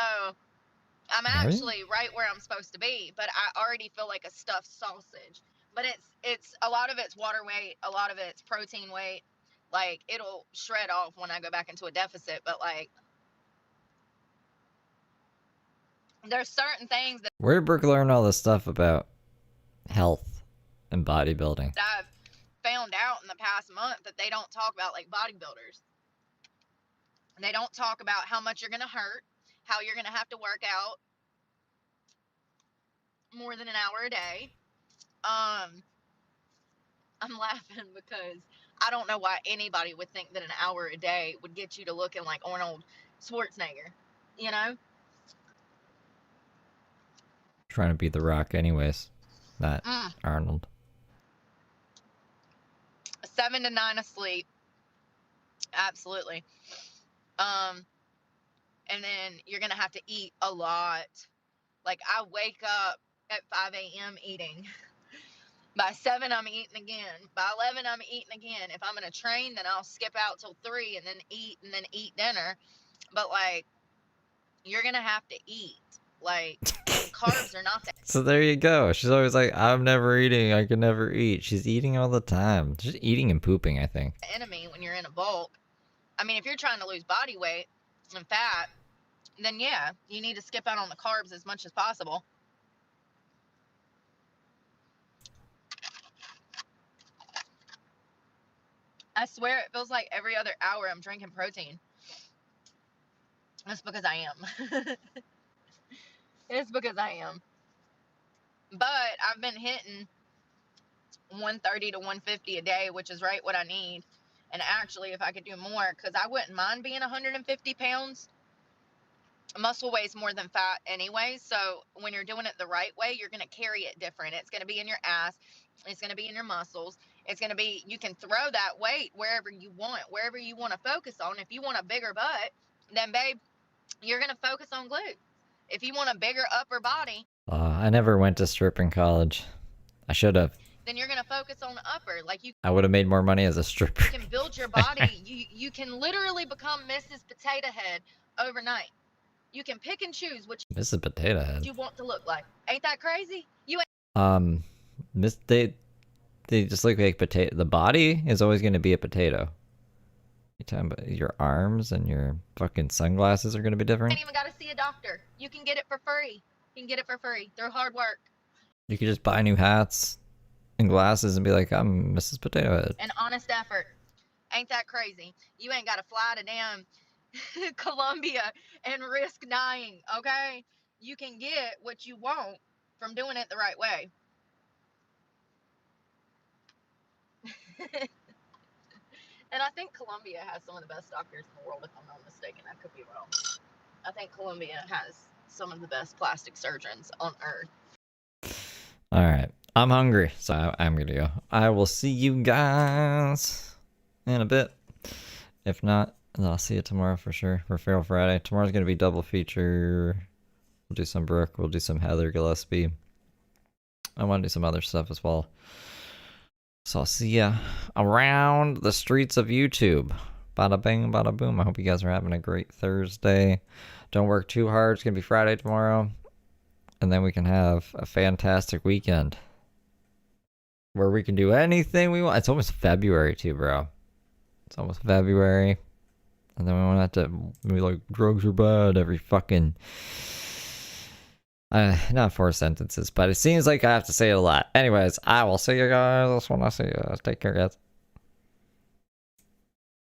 I'm actually right where I'm supposed to be, but I already feel like a stuffed sausage. But it's a lot of it's water weight, a lot of it's protein weight. Like, it'll shred off when I go back into a deficit, but like, there's certain things that Where did Brooke learn all this stuff about health and bodybuilding? I've found out in the past month that they don't talk about, like bodybuilders. They don't talk about how much you're going to hurt, how you're going to have to work out more than an hour a day. I'm laughing because I don't know why anybody would think that an hour a day would get you to looking like Arnold Schwarzenegger, you know? Trying to be The Rock anyways. Not Arnold. 7 to 9 of sleep. Absolutely. And then you're going to have to eat a lot. Like, I wake up at 5 a.m. eating. By 7, I'm eating again. By 11, I'm eating again. If I'm going to train, then I'll skip out till 3 and then eat dinner. But, like, you're going to have to eat. Like, carbs are not that. So there you go. She's always like, I'm never eating. I can never eat. She's eating all the time. She's eating and pooping, I think. Enemy when you're in a bulk. I mean, if you're trying to lose body weight and fat, then yeah, you need to skip out on the carbs as much as possible. I swear it feels like every other hour I'm drinking protein. That's because I am. It's because I am. But I've been hitting 130 to 150 a day, which is right what I need. And actually, if I could do more, because I wouldn't mind being 150 pounds. Muscle weighs more than fat anyway. So when you're doing it the right way, you're going to carry it different. It's going to be in your ass. It's going to be in your muscles. It's going to be, you can throw that weight wherever you want to focus on. If you want a bigger butt, then babe, you're going to focus on glutes. If you want a bigger upper body, I never went to strip in college. I should have. then you're going to focus on the upper. Like, you I would have made more money as a stripper. can build your body. You can literally become Mrs. Potato Head overnight. You can pick and choose which Mrs. Potato Head. you want to look like. Ain't that crazy? They just look like potato. The body is always going to be a potato. You talking about your arms and your fucking sunglasses are gonna be different? You ain't even gotta see a doctor. You can get it for free. You can get it for free through hard work You could just buy new hats and glasses and be like, I'm Mrs. Potato Head. and honest effort. Ain't that crazy? You ain't gotta fly to damn Colombia and risk dying, okay? You can get what you want from doing it the right way. And I think Colombia has some of the best doctors in the world, if I'm not mistaken. I could be wrong. I think Colombia has some of the best plastic surgeons on earth. All right. I'm hungry, so I'm gonna go. I will see you guys in a bit. If not, I'll see you tomorrow for sure for Feral Friday. Tomorrow's gonna be double feature. We'll do some Brooke. We'll do some Heather Gillespie. I want to do some other stuff as well. So I'll see ya around the streets of YouTube. Bada bing, bada boom. I hope you guys are having a great Thursday. Don't work too hard. It's gonna be Friday tomorrow. And then we can have a fantastic weekend where we can do anything we want. It's almost February too, bro. It's almost February. And then we won't have to be like, drugs are bad every fucking... not 4 sentences, but it seems like I have to say it a lot. Anyways, I will see you guys when I see you guys. Take care, guys.